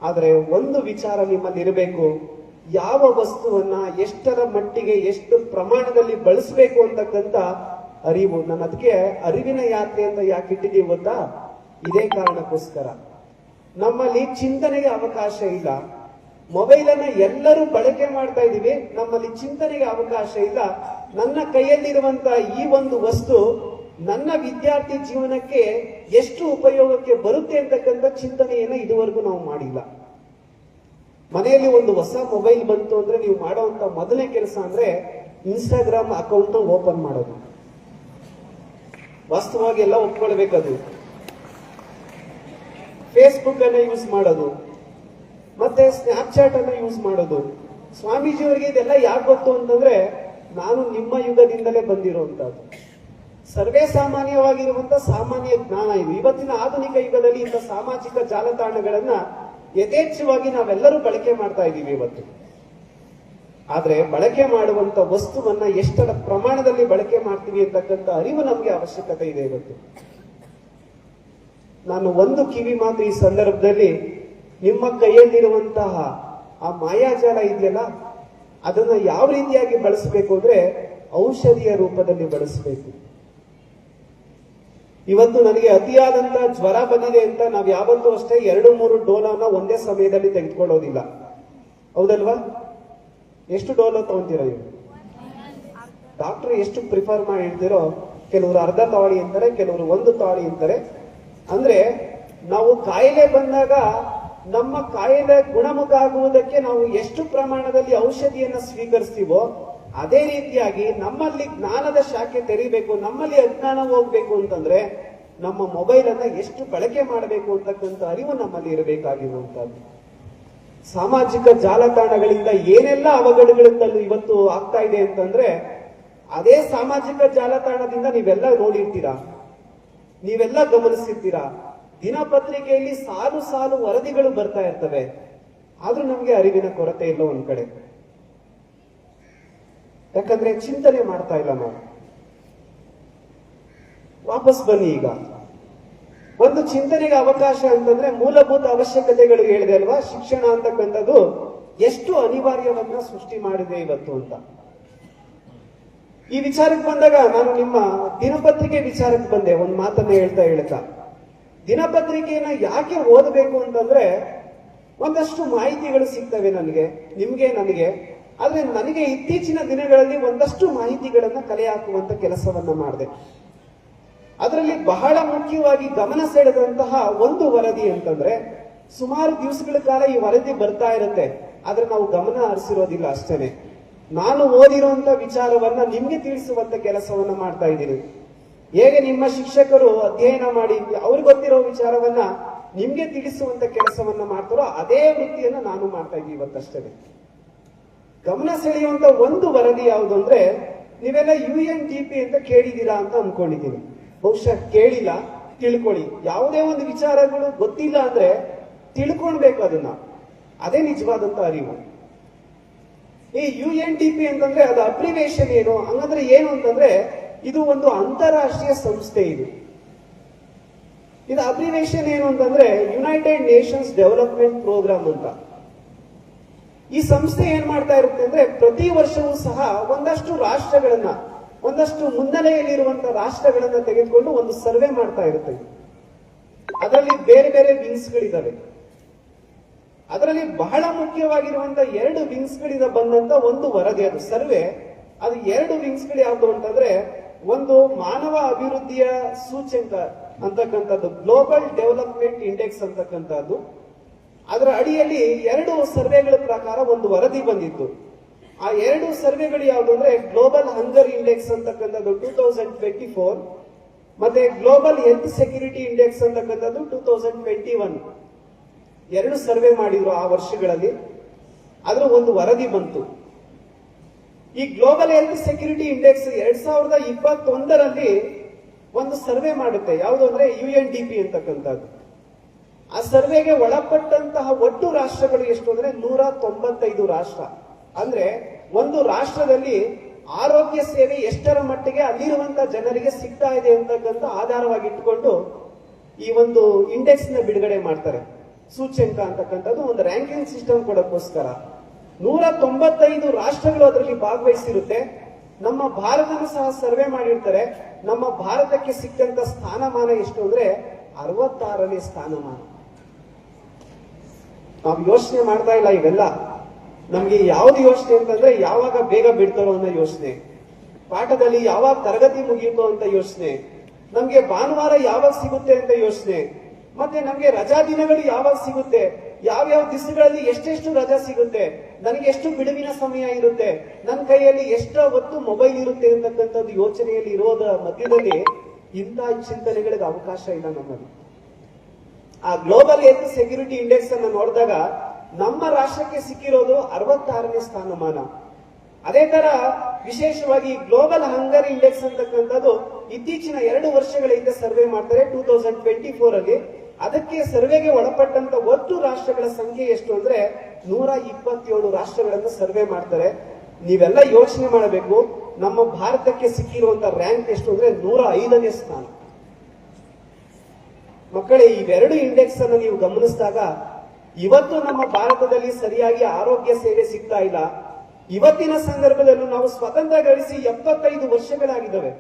ಆದ್ರೆ ಒಂದು ವಿಚಾರ ನಿಮ್ಮಲ್ಲಿ ಇರಬೇಕು, ಯಾವ ವಸ್ತುವನ್ನ ಎಷ್ಟರ ಮಟ್ಟಿಗೆ ಎಷ್ಟು ಪ್ರಮಾಣದಲ್ಲಿ ಬಳಸಬೇಕು ಅಂತಕ್ಕಂಥ ಅರಿವು. ನಾನು ಅದಕ್ಕೆ ಅರಿವಿನ ಯಾತ್ರೆ ಅಂತ ಯಾಕೆ ಇಟ್ಟಿದ್ದೀವಿ ಗೊತ್ತಾ? ಇದೇ ಕಾರಣಕ್ಕೋಸ್ಕರ. ನಮ್ಮಲ್ಲಿ ಚಿಂತನೆಗೆ ಅವಕಾಶ ಇಲ್ಲ. ಮೊಬೈಲ್ ಅನ್ನ ಎಲ್ಲರೂ ಬಳಕೆ ಮಾಡ್ತಾ ಇದೀವಿ, ನಮ್ಮಲ್ಲಿ ಚಿಂತನೆಗೆ ಅವಕಾಶ ಇಲ್ಲ. ನನ್ನ ಕೈಯಲ್ಲಿರುವಂತ ಈ ಒಂದು ವಸ್ತು ನನ್ನ ವಿದ್ಯಾರ್ಥಿ ಜೀವನಕ್ಕೆ ಎಷ್ಟು ಉಪಯೋಗಕ್ಕೆ ಬರುತ್ತೆ ಅಂತಕ್ಕಂಥ ಚಿಂತನೆಯನ್ನ ಇದುವರೆಗೂ ನಾವು ಮಾಡಿಲ್ಲ. ಮನೆಯಲ್ಲಿ ಒಂದು ಹೊಸ ಮೊಬೈಲ್ ಬಂತು ಅಂದ್ರೆ ನೀವು ಮಾಡುವಂತ ಮೊದಲನೇ ಕೆಲಸ ಅಂದ್ರೆ ಇನ್ಸ್ಟಾಗ್ರಾಮ್ ಅಕೌಂಟ್ ಓಪನ್ ಮಾಡೋದು. ವಾಸ್ತವವಾಗಿ ಎಲ್ಲ ಒಪ್ಕೊಳ್ಬೇಕದು. ಫೇಸ್ಬುಕ್ ಅನ್ನ ಯೂಸ್ ಮಾಡೋದು, ಮತ್ತೆ ಸ್ನ್ಯಾಪ್ಚಾಟ್ ಅನ್ನ ಯೂಸ್ ಮಾಡೋದು. ಸ್ವಾಮೀಜಿಯವರಿಗೆ ಇದೆಲ್ಲ ಯಾಕೆ ಗೊತ್ತು ಅಂತಂದ್ರೆ ನಾನು ನಿಮ್ಮ ಯುಗದಿಂದಲೇ ಬಂದಿರುವಂತಹದ್ದು. ಸರ್ವೇ ಸಾಮಾನ್ಯವಾಗಿರುವಂತ ಸಾಮಾನ್ಯ ಜ್ಞಾನ ಇದು. ಇವತ್ತಿನ ಆಧುನಿಕ ಯುಗದಲ್ಲಿ ಇಂಥ ಸಾಮಾಜಿಕ ಜಾಲತಾಣಗಳನ್ನ ಯಥೇಚ್ಛವಾಗಿ ನಾವೆಲ್ಲರೂ ಬಳಕೆ ಮಾಡ್ತಾ ಇದ್ದೀವಿ ಇವತ್ತು. ಆದ್ರೆ ಬಳಕೆ ಮಾಡುವಂತ ವಸ್ತುವನ್ನ ಎಷ್ಟರ ಪ್ರಮಾಣದಲ್ಲಿ ಬಳಕೆ ಮಾಡ್ತೀವಿ ಅಂತಕ್ಕಂಥ ಅರಿವು ನಮಗೆ ಅವಶ್ಯಕತೆ ಇದೆ ಇವತ್ತು. ನಾನು ಒಂದು ಕಿವಿ ಮಾತು ಈ ಸಂದರ್ಭದಲ್ಲಿ, ನಿಮ್ಮ ಕೈಯಲ್ಲಿರುವಂತಹ ಆ ಮಾಯಾಜಾಲ ಇದೆಯಲ್ಲ, ಅದನ್ನ ಯಾವ ರೀತಿಯಾಗಿ ಬಳಸಬೇಕು ಅಂದ್ರೆ ಔಷಧಿಯ ರೂಪದಲ್ಲಿ ಬಳಸಬೇಕು. ಇವತ್ತು ನನಗೆ ಅತಿಯಾದಂತ ಜ್ವರ ಬಂದಿದೆ ಅಂತ ನಾವ್ ಯಾವತ್ತೂ ಅಷ್ಟೇ 2-3 ಡೋಲೋನ ಒಂದೇ ಸಮಯದಲ್ಲಿ ತೆಗೆದುಕೊಳ್ಳೋದಿಲ್ಲ, ಹೌದಲ್ವಾ? ಎಷ್ಟು ಡೋಲೋ ತಗೊಂತೀರ ನೀವು? ಡಾಕ್ಟರ್ ಎಷ್ಟು ಪ್ರಿಫರ್ ಮಾಡಿ ಹೇಳ್ತಿರೋ, ಕೆಲವರು ಅರ್ಧ ತಾಳಿ ಅಂತಾರೆ, ಕೆಲವರು 1 ತಾಳಿ ಅಂತಾರೆ. ಅಂದ್ರೆ ನಾವು ಕಾಯಿಲೆ ಬಂದಾಗ ನಮ್ಮ ಕಾಯಿಲೆ ಗುಣಮುಖ ಆಗುವುದಕ್ಕೆ ನಾವು ಎಷ್ಟು ಪ್ರಮಾಣದಲ್ಲಿ ಔಷಧಿಯನ್ನ ಸ್ವೀಕರಿಸ್ತೀವೋ ಅದೇ ರೀತಿಯಾಗಿ ನಮ್ಮಲ್ಲಿ ಜ್ಞಾನದ ಶಾಖೆ ತೆರೀಬೇಕು, ನಮ್ಮಲ್ಲಿ ಅಜ್ಞಾನ ಹೋಗ್ಬೇಕು ಅಂತಂದ್ರೆ ನಮ್ಮ ಮೊಬೈಲ್ ಅನ್ನ ಎಷ್ಟು ಬಳಕೆ ಮಾಡಬೇಕು ಅಂತಕ್ಕಂಥ ಅರಿವು ನಮ್ಮಲ್ಲಿ ಇರಬೇಕಾಗಿರುವಂತದ್ದು. ಸಾಮಾಜಿಕ ಜಾಲತಾಣಗಳಿಂದ ಏನೆಲ್ಲ ಅವಘಡಗಳು ಇವತ್ತು ಆಗ್ತಾ ಇದೆ ಅಂತಂದ್ರೆ ಅದೇ ಸಾಮಾಜಿಕ ಜಾಲತಾಣದಿಂದ ನೀವೆಲ್ಲ ನೋಡಿರ್ತೀರಾ, ನೀವೆಲ್ಲ ಗಮನಿಸಿರ್ತೀರಾ. ದಿನಪತ್ರಿಕೆಯಲ್ಲಿ ಸಾಲು ಸಾಲು ವರದಿಗಳು ಬರ್ತಾ ಇರ್ತವೆ, ಆದ್ರೂ ನಮ್ಗೆ ಅರಿವಿನ ಕೊರತೆ ಇಲ್ಲ ಒಂದ್ ಕಡೆ. ಯಾಕಂದ್ರೆ ಚಿಂತನೆ ಮಾಡ್ತಾ ಇಲ್ಲ ನಾವು. ವಾಪಸ್ ಬನ್ನಿ, ಈಗ ಒಂದು ಚಿಂತನೆಗೆ ಅವಕಾಶ ಅಂತಂದ್ರೆ ಮೂಲಭೂತ ಅವಶ್ಯಕತೆಗಳು ಹೇಳಿದೆ ಅಲ್ವಾ, ಶಿಕ್ಷಣ ಅಂತಕ್ಕಂಥದ್ದು ಎಷ್ಟು ಅನಿವಾರ್ಯವನ್ನ ಸೃಷ್ಟಿ ಮಾಡಿದೆ ಇವತ್ತು ಅಂತ. ಈ ವಿಚಾರಕ್ಕೆ ಬಂದಾಗ ನಾನು ನಿಮ್ಮ ದಿನಪತ್ರಿಕೆ ವಿಚಾರಕ್ಕೆ ಬಂದೆ. ಒಂದು ಮಾತನ್ನ ಹೇಳ್ತಾ ದಿನಪತ್ರಿಕೆಯನ್ನ ಯಾಕೆ ಓದಬೇಕು ಅಂತಂದ್ರೆ ಒಂದಷ್ಟು ಮಾಹಿತಿಗಳು ಸಿಗ್ತವೆ ನನಗೆ, ನಿಮ್ಗೆ, ನನಗೆ. ಆದ್ರೆ ನನಗೆ ಇತ್ತೀಚಿನ ದಿನಗಳಲ್ಲಿ ಒಂದಷ್ಟು ಮಾಹಿತಿಗಳನ್ನ ಕಲೆ ಹಾಕುವಂತ ಕೆಲಸವನ್ನ ಮಾಡಿದೆ. ಅದರಲ್ಲಿ ಬಹಳ ಮುಖ್ಯವಾಗಿ ಗಮನ ಸೆಳೆದಂತಹ ಒಂದು ವರದಿ ಅಂತಂದ್ರೆ, ಸುಮಾರು ದಿವಸಗಳ ಕಾಲ ಈ ವರದಿ ಬರ್ತಾ ಇರುತ್ತೆ, ಆದ್ರೆ ನಾವು ಗಮನ ಹರಿಸಿರೋದಿಲ್ಲ ಅಷ್ಟೇನೆ. ನಾನು ಓದಿರುವಂತ ವಿಚಾರವನ್ನ ನಿಮ್ಗೆ ತಿಳಿಸುವಂತ ಕೆಲಸವನ್ನ ಮಾಡ್ತಾ ಇದ್ದೀನಿ. ಹೇಗೆ ನಿಮ್ಮ ಶಿಕ್ಷಕರು ಅಧ್ಯಯನ ಮಾಡಿ ಅವ್ರಿಗೆ ಗೊತ್ತಿರೋ ವಿಚಾರವನ್ನ ನಿಮ್ಗೆ ತಿಳಿಸುವಂತ ಕೆಲಸವನ್ನ ಮಾಡ್ತಾರೋ ಅದೇ ವೃತ್ತಿಯನ್ನ ನಾನು ಮಾಡ್ತಾ ಇದ್ದೀನಿ ಇವತ್ತಷ್ಟೇ. ಗಮನ ಸೆಳೆಯುವಂತ ಒಂದು ವರದಿ ಯಾವುದು ಅಂದ್ರೆ, ನೀವೆಲ್ಲ UNDP ಅಂತ ಕೇಳಿದೀರಾ ಅಂತ ಅನ್ಕೊಂಡಿದ್ದೀನಿ. ಬಹುಶಃ ಕೇಳಿಲ್ಲ, ತಿಳ್ಕೊಳ್ಳಿ. ಯಾವುದೇ ಒಂದು ವಿಚಾರಗಳು ಗೊತ್ತಿಲ್ಲ ಅಂದ್ರೆ ತಿಳ್ಕೊಳ್ಬೇಕು ಅದನ್ನ, ಅದೇ ನಿಜವಾದಂತ ಅರಿವು. ಈ UNDP ಅಂತಂದ್ರೆ ಅದು ಅಬ್ರಿವೇಷನ್ ಏನು ಹಂಗಂದ್ರೆ ಏನು ಅಂತಂದ್ರೆ ಇದು ಒಂದು ಅಂತಾರಾಷ್ಟ್ರೀಯ ಸಂಸ್ಥೆ. ಇದು ಅಬ್ರಿವೇಷನ್ ಏನು ಅಂತಂದ್ರೆ ಯುನೈಟೆಡ್ ನೇಷನ್ಸ್ ಡೆವಲಪ್ಮೆಂಟ್ ಪ್ರೋಗ್ರಾಮ್ ಅಂತ. ಈ ಸಂಸ್ಥೆ ಏನ್ ಮಾಡ್ತಾ ಇರುತ್ತೆ ಅಂದ್ರೆ ಪ್ರತಿ ವರ್ಷವೂ ಸಹ ಒಂದಷ್ಟು ರಾಷ್ಟ್ರಗಳನ್ನ, ಒಂದಷ್ಟು ಮುನ್ನೆಲೆಯಲ್ಲಿರುವಂತಹ ರಾಷ್ಟ್ರಗಳನ್ನ ತೆಗೆದುಕೊಂಡು ಒಂದು ಸರ್ವೆ ಮಾಡ್ತಾ ಇರುತ್ತೆ. ಅದರಲ್ಲಿ ಬೇರೆ ಬೇರೆ ವಿಂಗ್ಸ್ಗಳಿದಾವೆ. ಅದರಲ್ಲಿ ಬಹಳ ಮುಖ್ಯವಾಗಿರುವಂತ 2 ವಿಂಗ್ಸ್ಗಳಿಂದ ಬಂದಂತ ಒಂದು ವರದಿ, ಅದು ಸರ್ವೆ. ಅದು 2 ವಿಂಗ್ಸ್ಗಳು ಯಾವ್ದು ಅಂತಂದ್ರೆ, ಒಂದು ಮಾನವ ಅಭಿವೃದ್ಧಿಯ ಸೂಚ್ಯಂಕ ಅಂತಕ್ಕಂಥದ್ದು, ಗ್ಲೋಬಲ್ ಡೆವಲಪ್ಮೆಂಟ್ ಇಂಡೆಕ್ಸ್ ಅಂತಕ್ಕಂಥದ್ದು. ಅದರ ಅಡಿಯಲ್ಲಿ 2 ಸರ್ವೆಗಳ ಪ್ರಕಾರ ಒಂದು ವರದಿ ಬಂದಿತ್ತು. ಆ 2 ಸರ್ವೆಗಳು ಯಾವುದು ಅಂದ್ರೆ ಗ್ಲೋಬಲ್ ಹಂಗರ್ ಇಂಡೆಕ್ಸ್ ಅಂತಕ್ಕಂಥದ್ದು 2024 ಮತ್ತೆ ಗ್ಲೋಬಲ್ ಹೆಲ್ತ್ ಸೆಕ್ಯೂರಿಟಿ ಇಂಡೆಕ್ಸ್ ಅಂತಕ್ಕಂಥದ್ದು 2021. 2 ಸರ್ವೆ ಮಾಡಿದ್ರು ಆ ವರ್ಷಗಳಲ್ಲಿ. ಅದ್ರ ಒಂದು ವರದಿ ಬಂತು. ಈ ಗ್ಲೋಬಲ್ ಹೆಲ್ತ್ ಸೆಕ್ಯೂರಿಟಿ ಇಂಡೆಕ್ಸ್ 2021ರಲ್ಲಿ ಒಂದು ಸರ್ವೆ ಮಾಡುತ್ತೆ. ಯಾವುದು ಅಂದ್ರೆ UNDP ಅಂತಕ್ಕಂಥದ್ದು. ಆ ಸರ್ವೆಗೆ ಒಳಪಟ್ಟಂತಹ ಒಟ್ಟು ರಾಷ್ಟ್ರಗಳು ಎಷ್ಟು ಅಂದ್ರೆ 195 ರಾಷ್ಟ್ರ. ಅಂದ್ರೆ ಒಂದು ರಾಷ್ಟ್ರದಲ್ಲಿ ಆರೋಗ್ಯ ಸೇವೆ ಎಷ್ಟರ ಮಟ್ಟಿಗೆ ಅಲ್ಲಿರುವಂತ ಜನರಿಗೆ ಸಿಗ್ತಾ ಇದೆ ಅಂತಕ್ಕಂಥ ಆಧಾರವಾಗಿ ಇಟ್ಕೊಂಡು ಈ ಒಂದು ಇಂಡೆಕ್ಸ್ ನ ಬಿಡುಗಡೆ ಮಾಡ್ತಾರೆ. ಸೂಚ್ಯಂಕ ಅಂತಕ್ಕಂಥದ್ದು ಒಂದು ರ್ಯಾಂಕಿಂಗ್ ಸಿಸ್ಟಮ್ ಕೊಡೋಕ್ಕೋಸ್ಕರ 195 ರಾಷ್ಟ್ರಗಳು ಅದರಲ್ಲಿ ಭಾಗವಹಿಸಿರುತ್ತೆ. ನಮ್ಮ ಭಾರತನೂ ಸಹ ಸರ್ವೆ ಮಾಡಿರ್ತಾರೆ. ನಮ್ಮ ಭಾರತಕ್ಕೆ ಸಿಕ್ಕಂತ ಸ್ಥಾನಮಾನ ಎಷ್ಟು ಅಂದ್ರೆ 66ನೇ ಸ್ಥಾನಮಾನ. ನಾವು ಯೋಚನೆ ಮಾಡ್ತಾ ಇಲ್ಲ ಇವೆಲ್ಲ. ನಮ್ಗೆ ಯಾವ್ದು ಯೋಚನೆ ಅಂತಂದ್ರೆ ಯಾವಾಗ ಬೇಗ ಬಿಡ್ತಾರೋ ಅನ್ನೋ ಯೋಚನೆ, ಪಾಠದಲ್ಲಿ ಯಾವಾಗ ತರಗತಿ ಮುಗಿಯುತ್ತೋ ಅಂತ ಯೋಚನೆ, ನಮ್ಗೆ ಭಾನುವಾರ ಯಾವಾಗ ಸಿಗುತ್ತೆ ಅಂತ ಯೋಚನೆ, ಮತ್ತೆ ನಮ್ಗೆ ರಜಾ ದಿನಗಳು ಯಾವಾಗ ಸಿಗುತ್ತೆ, ಯಾವ್ಯಾವ ದಿವಸಗಳಲ್ಲಿ ಎಷ್ಟೆಷ್ಟು ರಜಾ ಸಿಗುತ್ತೆ, ನನಗೆ ಎಷ್ಟು ಬಿಡುವಿನ ಸಮಯ ಇರುತ್ತೆ, ನನ್ನ ಕೈಯಲ್ಲಿ ಎಷ್ಟು ಹೊತ್ತು ಮೊಬೈಲ್ ಇರುತ್ತೆ ಅಂತಕ್ಕಂಥದ್ದು ಯೋಚನೆಯಲ್ಲಿ ಇರೋದ ಮಧ್ಯದಲ್ಲಿ ಇಂಥ ಚಿಂತನೆಗಳಿಗೆ ಅವಕಾಶ ಇಲ್ಲ ನಮ್ಮಲ್ಲಿ. ಆ ಗ್ಲೋಬಲ್ ಹೆಲ್ತ್ ಸೆಕ್ಯೂರಿಟಿ ಇಂಡೆಕ್ಸ್ ಅನ್ನು ನೋಡಿದಾಗ ನಮ್ಮ ರಾಷ್ಟ್ರಕ್ಕೆ ಸಿಕ್ಕಿರೋದು 66ನೇ ಸ್ಥಾನಮಾನ. ಅದೇ ತರ ವಿಶೇಷವಾಗಿ ಗ್ಲೋಬಲ್ ಹಂಗರ್ ಇಂಡೆಕ್ಸ್ ಅಂತಕ್ಕಂಥದ್ದು ಇತ್ತೀಚಿನ 2 ವರ್ಷಗಳ ಹಿಂದೆ ಸರ್ವೆ ಮಾಡ್ತಾರೆ 2024 ಅಲ್ಲಿ. ಅದಕ್ಕೆ ಸರ್ವೆಗೆ ಒಳಪಟ್ಟಂತ ಒಟ್ಟು ರಾಷ್ಟ್ರಗಳ ಸಂಖ್ಯೆ ಎಷ್ಟು ಅಂದ್ರೆ 127 ರಾಷ್ಟ್ರಗಳನ್ನು ಸರ್ವೆ ಮಾಡ್ತಾರೆ. ನೀವೆಲ್ಲ ಯೋಚನೆ ಮಾಡಬೇಕು, ನಮ್ಮ ಭಾರತಕ್ಕೆ ಸಿಕ್ಕಿರುವಂತ ರ್ಯಾಂಕ್ ಎಷ್ಟು ಅಂದ್ರೆ 105ನೇ ಸ್ಥಾನ. ಮಕ್ಕಳೇ, ಇವೆರಡು ಇಂಡೆಕ್ಸ್ ಅನ್ನು ನೀವು ಗಮನಿಸಿದಾಗ ಇವತ್ತು ನಮ್ಮ ಭಾರತದಲ್ಲಿ ಸರಿಯಾಗಿ ಆರೋಗ್ಯ ಸೇವೆ ಸಿಗ್ತಾ ಇಲ್ಲ. ಇವತ್ತಿನ ಸಂದರ್ಭದಲ್ಲೂ ನಾವು ಸ್ವತಂತ್ರ ಗಳಿಸಿ 75 ವರ್ಷಗಳಾಗಿದ್ದಾವೆ.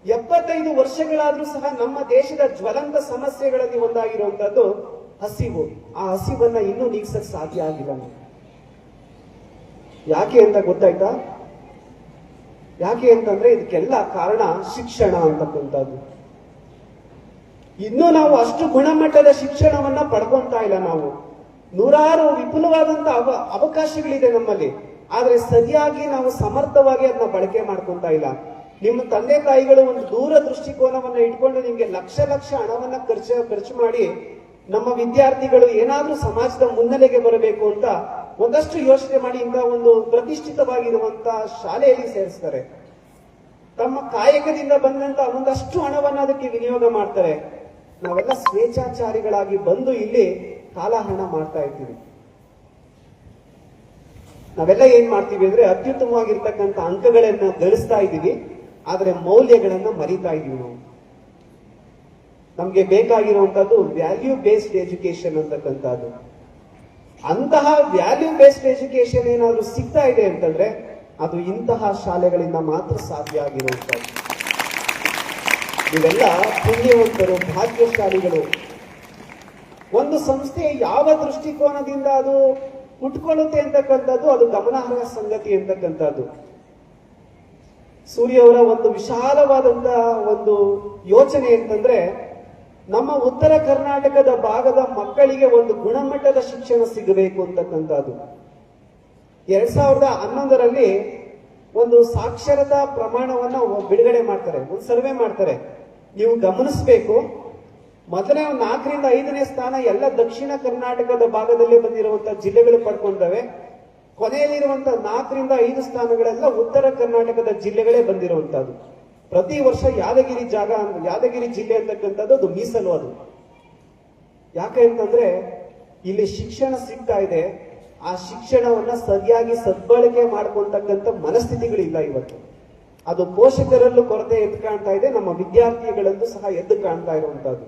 75 ವರ್ಷಗಳಾದ್ರೂ ಸಹ ನಮ್ಮ ದೇಶದ ಜ್ವಲಂತ ಸಮಸ್ಯೆಗಳಲ್ಲಿ ಒಂದಾಗಿರುವಂತದ್ದು ಹಸಿವು. ಆ ಹಸಿವನ್ನ ಇನ್ನೂ ನೀಗಿಸಕ್ ಸಾಧ್ಯ ಆಗಿಲ್ಲ. ಯಾಕೆ ಅಂತ ಗೊತ್ತಾಯ್ತಾ? ಯಾಕೆ ಅಂತಂದ್ರೆ ಇದಕ್ಕೆಲ್ಲ ಕಾರಣ ಶಿಕ್ಷಣ ಅಂತಕ್ಕಂಥದ್ದು. ಇನ್ನೂ ನಾವು ಅಷ್ಟು ಗುಣಮಟ್ಟದ ಶಿಕ್ಷಣವನ್ನ ಪಡ್ಕೊಂತಾ ಇಲ್ಲ. ನಾವು ನೂರಾರು ವಿಪುಲವಾದಂತ ಅವಕಾಶಗಳಿದೆ ನಮ್ಮಲ್ಲಿ, ಆದ್ರೆ ಸರಿಯಾಗಿ ನಾವು ಸಮರ್ಥವಾಗಿ ಅದನ್ನ ಬಳಕೆ ಮಾಡ್ಕೊಂತಾ ಇಲ್ಲ. ನಿಮ್ಮ ತಂದೆ ತಾಯಿಗಳು ಒಂದು ದೂರ ದೃಷ್ಟಿಕೋನವನ್ನ ಇಟ್ಕೊಂಡು ನಿಮ್ಗೆ ಲಕ್ಷ ಹಣವನ್ನ ಖರ್ಚು ಮಾಡಿ ನಮ್ಮ ವಿದ್ಯಾರ್ಥಿಗಳು ಏನಾದ್ರೂ ಸಮಾಜದ ಮುನ್ನೆಲೆಗೆ ಬರಬೇಕು ಅಂತ ಒಂದಷ್ಟು ಯೋಚನೆ ಮಾಡಿ ಇಂಥ ಒಂದು ಪ್ರತಿಷ್ಠಿತವಾಗಿರುವಂತ ಶಾಲೆಯಲ್ಲಿ ಸೇರಿಸ್ತಾರೆ. ತಮ್ಮ ಕಾಯಕದಿಂದ ಬಂದಂತ ಒಂದಷ್ಟು ಹಣವನ್ನ ಅದಕ್ಕೆ ವಿನಿಯೋಗ ಮಾಡ್ತಾರೆ. ನಾವೆಲ್ಲ ಸ್ವೇಚ್ಛಾಚಾರಿಗಳಾಗಿ ಬಂದು ಇಲ್ಲಿ ಕಾಲಹರಣ ಮಾಡ್ತಾ ಇರ್ತೀವಿ. ನಾವೆಲ್ಲ ಏನ್ ಮಾಡ್ತೀವಿ ಅಂದ್ರೆ ಅತ್ಯುತ್ತಮವಾಗಿರ್ತಕ್ಕಂಥ ಅಂಕಗಳನ್ನ ಗಳಿಸ್ತಾ ಇದ್ದೀವಿ, ಆದ್ರೆ ಮೌಲ್ಯಗಳನ್ನ ಮರಿತಾ ಇದೀವಿ ನಾವು. ನಮ್ಗೆ ಬೇಕಾಗಿರುವಂತದ್ದು ವ್ಯಾಲ್ಯೂ ಬೇಸ್ಡ್ ಎಜುಕೇಶನ್ ಅಂತಕ್ಕಂಥದ್ದು. ಅಂತಹ ವ್ಯಾಲ್ಯೂ ಬೇಸ್ಡ್ ಎಜುಕೇಶನ್ ಏನಾದ್ರೂ ಸಿಗ್ತಾ ಇದೆ ಅಂತಂದ್ರೆ ಅದು ಇಂತಹ ಶಾಲೆಗಳಿಂದ ಮಾತ್ರ ಸಾಧ್ಯ ಆಗಿರುವಂತದ್ದು. ಇವೆಲ್ಲ ಪುಣ್ಯವಂತರು, ಭಾಗ್ಯಶಾಲಿಗಳು. ಒಂದು ಸಂಸ್ಥೆ ಯಾವ ದೃಷ್ಟಿಕೋನದಿಂದ ಅದು ಹುಟ್ಕೊಳ್ಳುತ್ತೆ ಅಂತಕ್ಕಂಥದ್ದು ಅದು ಗಮನಾರ್ಹ ಸಂಗತಿ ಅಂತಕ್ಕಂಥದ್ದು. ಸೂರ್ಯ ಅವರ ಒಂದು ವಿಶಾಲವಾದಂತ ಒಂದು ಯೋಚನೆ ಅಂತಂದ್ರೆ ನಮ್ಮ ಉತ್ತರ ಕರ್ನಾಟಕದ ಭಾಗದ ಮಕ್ಕಳಿಗೆ ಒಂದು ಗುಣಮಟ್ಟದ ಶಿಕ್ಷಣ ಸಿಗಬೇಕು ಅಂತಕ್ಕಂಥದ್ದು. 2011ರಲ್ಲಿ ಒಂದು ಸಾಕ್ಷರತಾ ಪ್ರಮಾಣವನ್ನ ಬಿಡುಗಡೆ ಮಾಡ್ತಾರೆ, ಒಂದು ಸರ್ವೆ ಮಾಡ್ತಾರೆ. ನೀವು ಗಮನಿಸಬೇಕು, ಮೊದಲನೇ 4ರಿಂದ 5ನೇ ಸ್ಥಾನ ಎಲ್ಲ ದಕ್ಷಿಣ ಕರ್ನಾಟಕದ ಭಾಗದಲ್ಲಿ ಬಂದಿರುವಂತಹ ಜಿಲ್ಲೆಗಳು ಪಡ್ಕೊಂಡವೆ. ಕೊನೆಯಲ್ಲಿರುವಂತಹ 4ರಿಂದ 5 ಸ್ಥಾನಗಳೆಲ್ಲ ಉತ್ತರ ಕರ್ನಾಟಕದ ಜಿಲ್ಲೆಗಳೇ ಬಂದಿರುವಂತಹದ್ದು. ಪ್ರತಿ ವರ್ಷ ಯಾದಗಿರಿ ಜಿಲ್ಲೆ ಅಂತಕ್ಕಂಥದ್ದು ಅದು ಮೀಸಲು. ಅದು ಯಾಕೆ ಅಂತಂದ್ರೆ ಇಲ್ಲಿ ಶಿಕ್ಷಣ ಸಿಗ್ತಾ ಇದೆ, ಆ ಶಿಕ್ಷಣವನ್ನ ಸರಿಯಾಗಿ ಸದ್ಬಳಕೆ ಮಾಡ್ಕೊಳ್ತಕ್ಕಂಥ ಮನಸ್ಥಿತಿಗಳಿಲ್ಲ ಇವತ್ತು. ಅದು ಪೋಷಕರಲ್ಲೂ ಕೊರತೆ ಎದ್ದು ಕಾಣ್ತಾ ಇದೆ, ನಮ್ಮ ವಿದ್ಯಾರ್ಥಿಗಳಲ್ಲೂ ಸಹ ಎದ್ದು ಕಾಣ್ತಾ ಇರುವಂತಹದ್ದು.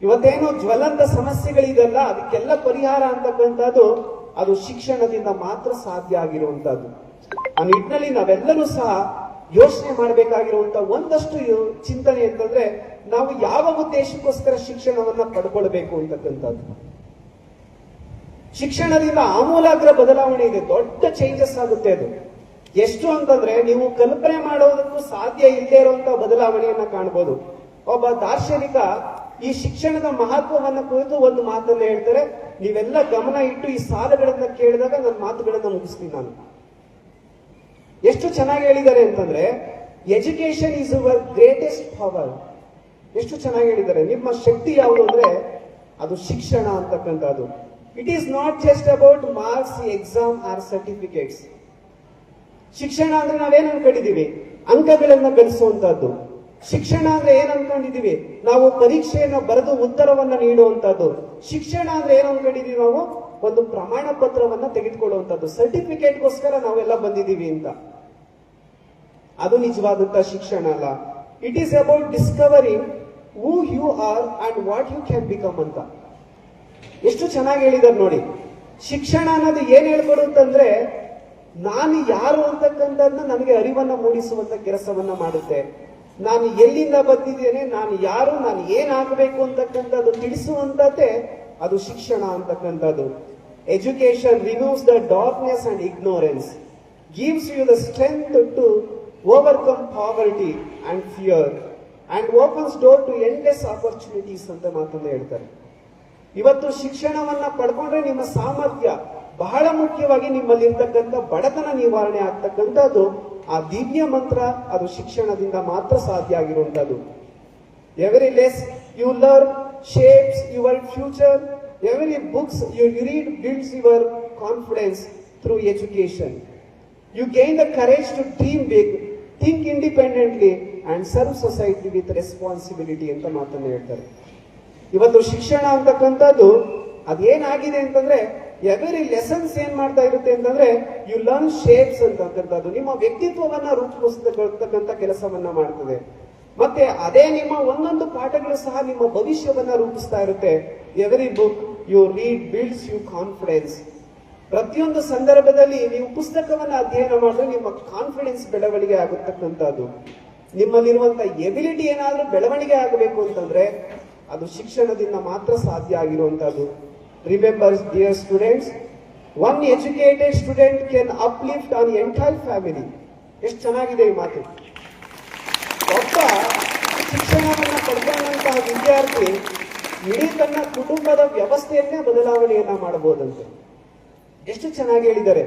ಇವತ್ತೇನು ಜ್ವಲಂತ ಸಮಸ್ಯೆಗಳಿದೆಲ್ಲ ಅದಕ್ಕೆಲ್ಲ ಪರಿಹಾರ ಅಂತಕ್ಕಂಥದ್ದು ಅದು ಶಿಕ್ಷಣದಿಂದ ಮಾತ್ರ ಸಾಧ್ಯ ಆಗಿರುವಂತಹದ್ದು. ಆ ನಿಟ್ಟಿನಲ್ಲಿ ನಾವೆಲ್ಲರೂ ಸಹ ಯೋಚನೆ ಮಾಡಬೇಕಾಗಿರುವಂತ ಒಂದಷ್ಟು ಚಿಂತನೆ ಅಂತಂದ್ರೆ ನಾವು ಯಾವ ಉದ್ದೇಶಕ್ಕೋಸ್ಕರ ಶಿಕ್ಷಣವನ್ನ ಪಡ್ಕೊಳ್ಬೇಕು ಅಂತಕ್ಕಂಥದ್ದು. ಶಿಕ್ಷಣದಿಂದ ಆಮೂಲಾಗ್ರ ಬದಲಾವಣೆ ಇದೆ, ದೊಡ್ಡ ಚೇಂಜಸ್ ಆಗುತ್ತೆ. ಅದು ಎಷ್ಟು ಅಂತಂದ್ರೆ ನೀವು ಕಲ್ಪನೆ ಮಾಡೋದಕ್ಕೂ ಸಾಧ್ಯ ಇಲ್ಲದೆ ಇರುವಂತಹ ಬದಲಾವಣೆಯನ್ನ ಕಾಣಬಹುದು. ಒಬ್ಬ ದಾರ್ಶನಿಕ ಈ ಶಿಕ್ಷಣದ ಮಹತ್ವವನ್ನ ಕುರಿತು ಒಂದು ಮಾತನ್ನ ಹೇಳ್ತಾರೆ. ನೀವೆಲ್ಲ ಗಮನ ಇಟ್ಟು ಈ ಸಾಲುಗಳನ್ನ ಕೇಳಿದಾಗ ನನ್ನ ಮಾತುಗಳನ್ನ ಮುಗಿಸ್ತೀನಿ ನಾನು. ಎಷ್ಟು ಚೆನ್ನಾಗಿ ಹೇಳಿದ್ದಾರೆ ಅಂತಂದ್ರೆ education is your greatest power. ಎಷ್ಟು ಚೆನ್ನಾಗಿ ಹೇಳಿದ್ದಾರೆ. ನಿಮ್ಮ ಶಕ್ತಿ ಯಾವುದು ಅಂದ್ರೆ ಅದು ಶಿಕ್ಷಣ ಅಂತಕ್ಕಂಥದ್ದು. It is not just about marks, exam or certificates. ಶಿಕ್ಷಣ ಅಂದ್ರೆ ನಾವೇನ್ ಅನ್ಕೊಂಡಿದೀವಿ, ಅಂಕಗಳನ್ನ ಗಳಿಸುವಂತಹದ್ದು. ಶಿಕ್ಷಣ ಅಂದ್ರೆ ಏನ್ ಅನ್ಕೊಂಡಿದೀವಿ ನಾವು, ಪರೀಕ್ಷೆಯನ್ನು ಬರೆದು ಉತ್ತರವನ್ನ ನೀಡುವಂತಹದ್ದು. ಶಿಕ್ಷಣ ಅಂದ್ರೆ ಏನ್ ಅನ್ಕೊಂಡಿದೀವಿ ನಾವು, ಒಂದು ಪ್ರಮಾಣ ಪತ್ರವನ್ನ ತೆಗೆದುಕೊಳ್ಳುವಂಥದ್ದು, ಸರ್ಟಿಫಿಕೇಟ್ಗೋಸ್ಕರ ನಾವೆಲ್ಲ ಬಂದಿದ್ದೀವಿ ಅಂತ. ಅದು ನಿಜವಾದಂತ ಶಿಕ್ಷಣ ಅಲ್ಲ. It is about discovering who you are and what you can become ಅಂತ. ಎಷ್ಟು ಚೆನ್ನಾಗಿ ಹೇಳಿದಾರೆ ನೋಡಿ. ಶಿಕ್ಷಣ ಅನ್ನೋದು ಏನ್ ಹೇಳ್ಕೊಡುತ್ತಂದ್ರೆ ನಾನು ಯಾರು ಅಂತಕ್ಕಂಥದ್ದನ್ನ ನನಗೆ ಅರಿವನ್ನ ಮೂಡಿಸುವಂತ ಕೆಲಸವನ್ನ ಮಾಡುತ್ತೆ. ನಾನು ಎಲ್ಲಿಂದ ಬಂದಿದ್ದೇನೆ, ನಾನು ಯಾರು, ನಾನು ಏನಾಗಬೇಕು ಅಂತಕ್ಕಂಥದ್ದು ತಿಳಿಸುವಂತದ್ದೇ ಅದು ಶಿಕ್ಷಣ ಅಂತಕ್ಕಂಥದ್ದು. Education removes the darkness and ignorance, gives you the strength to overcome poverty and fear and opens door to endless opportunities ಅಂತ ಮಾತನ್ನ ಹೇಳ್ತಾರೆ. ಇವತ್ತು ಶಿಕ್ಷಣವನ್ನ ಪಡ್ಕೊಂಡ್ರೆ ನಿಮ್ಮ ಸಾಮರ್ಥ್ಯ, ಬಹಳ ಮುಖ್ಯವಾಗಿ ನಿಮ್ಮಲ್ಲಿರ್ತಕ್ಕಂಥ ಬಡತನ ನಿವಾರಣೆ ಆಗ್ತಕ್ಕಂಥದ್ದು ಆ ದಿವ್ಯ ಮಂತ್ರ, ಅದು ಶಿಕ್ಷಣದಿಂದ ಮಾತ್ರ ಸಾಧ್ಯ ಆಗಿರುವಂತದ್ದು. Every lesson you learn shapes your future, every books you read builds your confidence through education. You gain the courage to dream big, think independently and serve society with responsibility ಅಂತ ಮಾತನ್ನ ಹೇಳ್ತಾರೆ. ಇವತ್ತು ಶಿಕ್ಷಣ ಅಂತಕ್ಕಂಥದ್ದು ಅದೇನಾಗಿದೆ ಅಂತಂದ್ರೆ ಎವರಿ ಲೆಸನ್ಸ್ ಏನ್ ಮಾಡ್ತಾ ಇರುತ್ತೆ ಅಂತಂದ್ರೆ ಯು ಲರ್ನ್ ಶೇಪ್ಸ್ ಅಂತಕ್ಕಂಥದ್ದು ನಿಮ್ಮ ವ್ಯಕ್ತಿತ್ವವನ್ನ ರೂಪಿಸ್ತಕ್ಕಂಥ ಕೆಲಸವನ್ನ ಮಾಡ್ತದೆ. ಮತ್ತೆ ಅದೇ ನಿಮ್ಮ ಒಂದೊಂದು ಪಾಠಗಳು ಸಹ ನಿಮ್ಮ ಭವಿಷ್ಯವನ್ನ ರೂಪಿಸ್ತಾ ಇರುತ್ತೆ. Every book you read builds you confidence. ಪ್ರತಿಯೊಂದು ಸಂದರ್ಭದಲ್ಲಿ ನೀವು ಪುಸ್ತಕವನ್ನ ಅಧ್ಯಯನ ಮಾಡಿದ್ರೆ ನಿಮ್ಮ ಕಾನ್ಫಿಡೆನ್ಸ್ ಬೆಳವಣಿಗೆ ಆಗತಕ್ಕಂಥದ್ದು. ನಿಮ್ಮಲ್ಲಿರುವಂತ ಎಬಿಲಿಟಿ ಏನಾದ್ರೂ ಬೆಳವಣಿಗೆ ಆಗಬೇಕು ಅಂತಂದ್ರೆ ಅದು ಶಿಕ್ಷಣದಿಂದ ಮಾತ್ರ ಸಾಧ್ಯ ಆಗಿರುವಂತದ್ದು. Remember dear students, one educated student can uplift on entire family. ಎಷ್ಟು ಚೆನ್ನಾಗಿದೆ ಈ ಮಾತು. ಒಬ್ಬ ಶಿಕ್ಷಣವನ್ನ ಪಡ್ಕೊಂಡಂತಹ ವಿದ್ಯಾರ್ಥಿ ಇಡೀ ತನ್ನ ಕುಟುಂಬದ ವ್ಯವಸ್ಥೆಯನ್ನೇ ಬದಲಾವಣೆಯನ್ನ ಮಾಡಬಹುದಂತೆ. ಎಷ್ಟು ಚೆನ್ನಾಗಿ ಹೇಳಿದ್ದಾರೆ.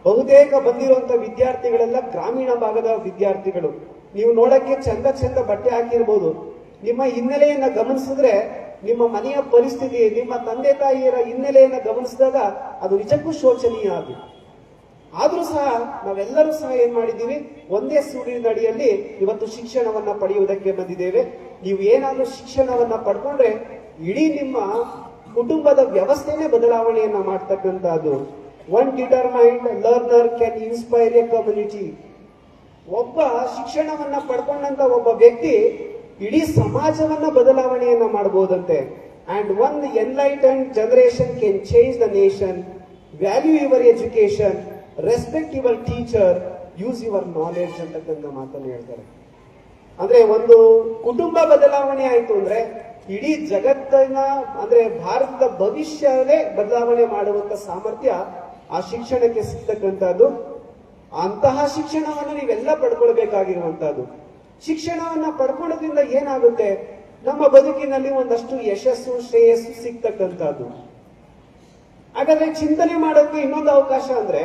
ಬಹುತೇಕ ಬಂದಿರುವಂತ ವಿದ್ಯಾರ್ಥಿಗಳೆಲ್ಲ ಗ್ರಾಮೀಣ ಭಾಗದ ವಿದ್ಯಾರ್ಥಿಗಳು. ನೀವು ನೋಡಕ್ಕೆ ಚಂದ ಚಂದ ಬಟ್ಟೆ ಹಾಕಿರ್ಬೋದು, ನಿಮ್ಮ ಹಿನ್ನೆಲೆಯನ್ನ ಗಮನಿಸಿದ್ರೆ ನಿಮ್ಮ ಮನೆಯ ಪರಿಸ್ಥಿತಿ, ನಿಮ್ಮ ತಂದೆ ತಾಯಿಯರ ಹಿನ್ನೆಲೆಯನ್ನ ಗಮನಿಸಿದಾಗ ಅದು ನಿಜಕ್ಕೂ ಶೋಚನೀಯ. ಅದು ಆದ್ರೂ ಸಹ ನಾವೆಲ್ಲರೂ ಸಹ ಏನ್ ಮಾಡಿದ್ದೀವಿ, ಒಂದೇ ಸೂರಿನ ಅಡಿಯಲ್ಲಿ ಇವತ್ತು ಶಿಕ್ಷಣವನ್ನ ಪಡೆಯುವುದಕ್ಕೆ ಬಂದಿದ್ದೇವೆ. ನೀವು ಏನಾದ್ರೂ ಶಿಕ್ಷಣವನ್ನ ಪಡ್ಕೊಂಡ್ರೆ ಇಡೀ ನಿಮ್ಮ ಕುಟುಂಬದ ವ್ಯವಸ್ಥೆನೇ ಬದಲಾವಣೆಯನ್ನ ಮಾಡ್ತಕ್ಕಂಥದ್ದು. One determined learner can inspire a community. ಒಬ್ಬ ಶಿಕ್ಷಣವನ್ನ ಪಡ್ಕೊಂಡಂತ ಒಬ್ಬ ವ್ಯಕ್ತಿ ಇಡೀ ಸಮಾಜವನ್ನ ಬದಲಾವಣೆಯನ್ನ ಮಾಡಬಹುದಂತೆ. And one enlightened generation can change the nation. Value your education, respect your teacher, use your knowledge ಅಂತಕ್ಕಂಥ ಮಾತನ್ನು ಹೇಳ್ತಾರೆ. ಅಂದ್ರೆ ಒಂದು ಕುಟುಂಬ ಬದಲಾವಣೆ ಆಯ್ತು ಅಂದ್ರೆ ಇಡೀ ಜಗತ್ತನ್ನ, ಅಂದ್ರೆ ಭಾರತದ ಭವಿಷ್ಯವೇ ಬದಲಾವಣೆ ಮಾಡುವಂತ ಸಾಮರ್ಥ್ಯ ಆ ಶಿಕ್ಷಣಕ್ಕೆ ಸಿಗ್ತಕ್ಕಂಥದ್ದು. ಅಂತಹ ಶಿಕ್ಷಣವನ್ನು ನೀವೆಲ್ಲ ಪಡ್ಕೊಳ್ಬೇಕಾಗಿರುವಂತಹದ್ದು. ಶಿಕ್ಷಣವನ್ನ ಪಡ್ಕೊಳ್ಳೋದ್ರಿಂದ ಏನಾಗುತ್ತೆ, ನಮ್ಮ ಬದುಕಿನಲ್ಲಿ ಒಂದಷ್ಟು ಯಶಸ್ಸು ಶ್ರೇಯಸ್ಸು ಸಿಗ್ತಕ್ಕಂಥದ್ದು. ಹಾಗಾದ್ರೆ ಚಿಂತನೆ ಮಾಡೋಕೆ ಇನ್ನೊಂದು ಅವಕಾಶ ಅಂದ್ರೆ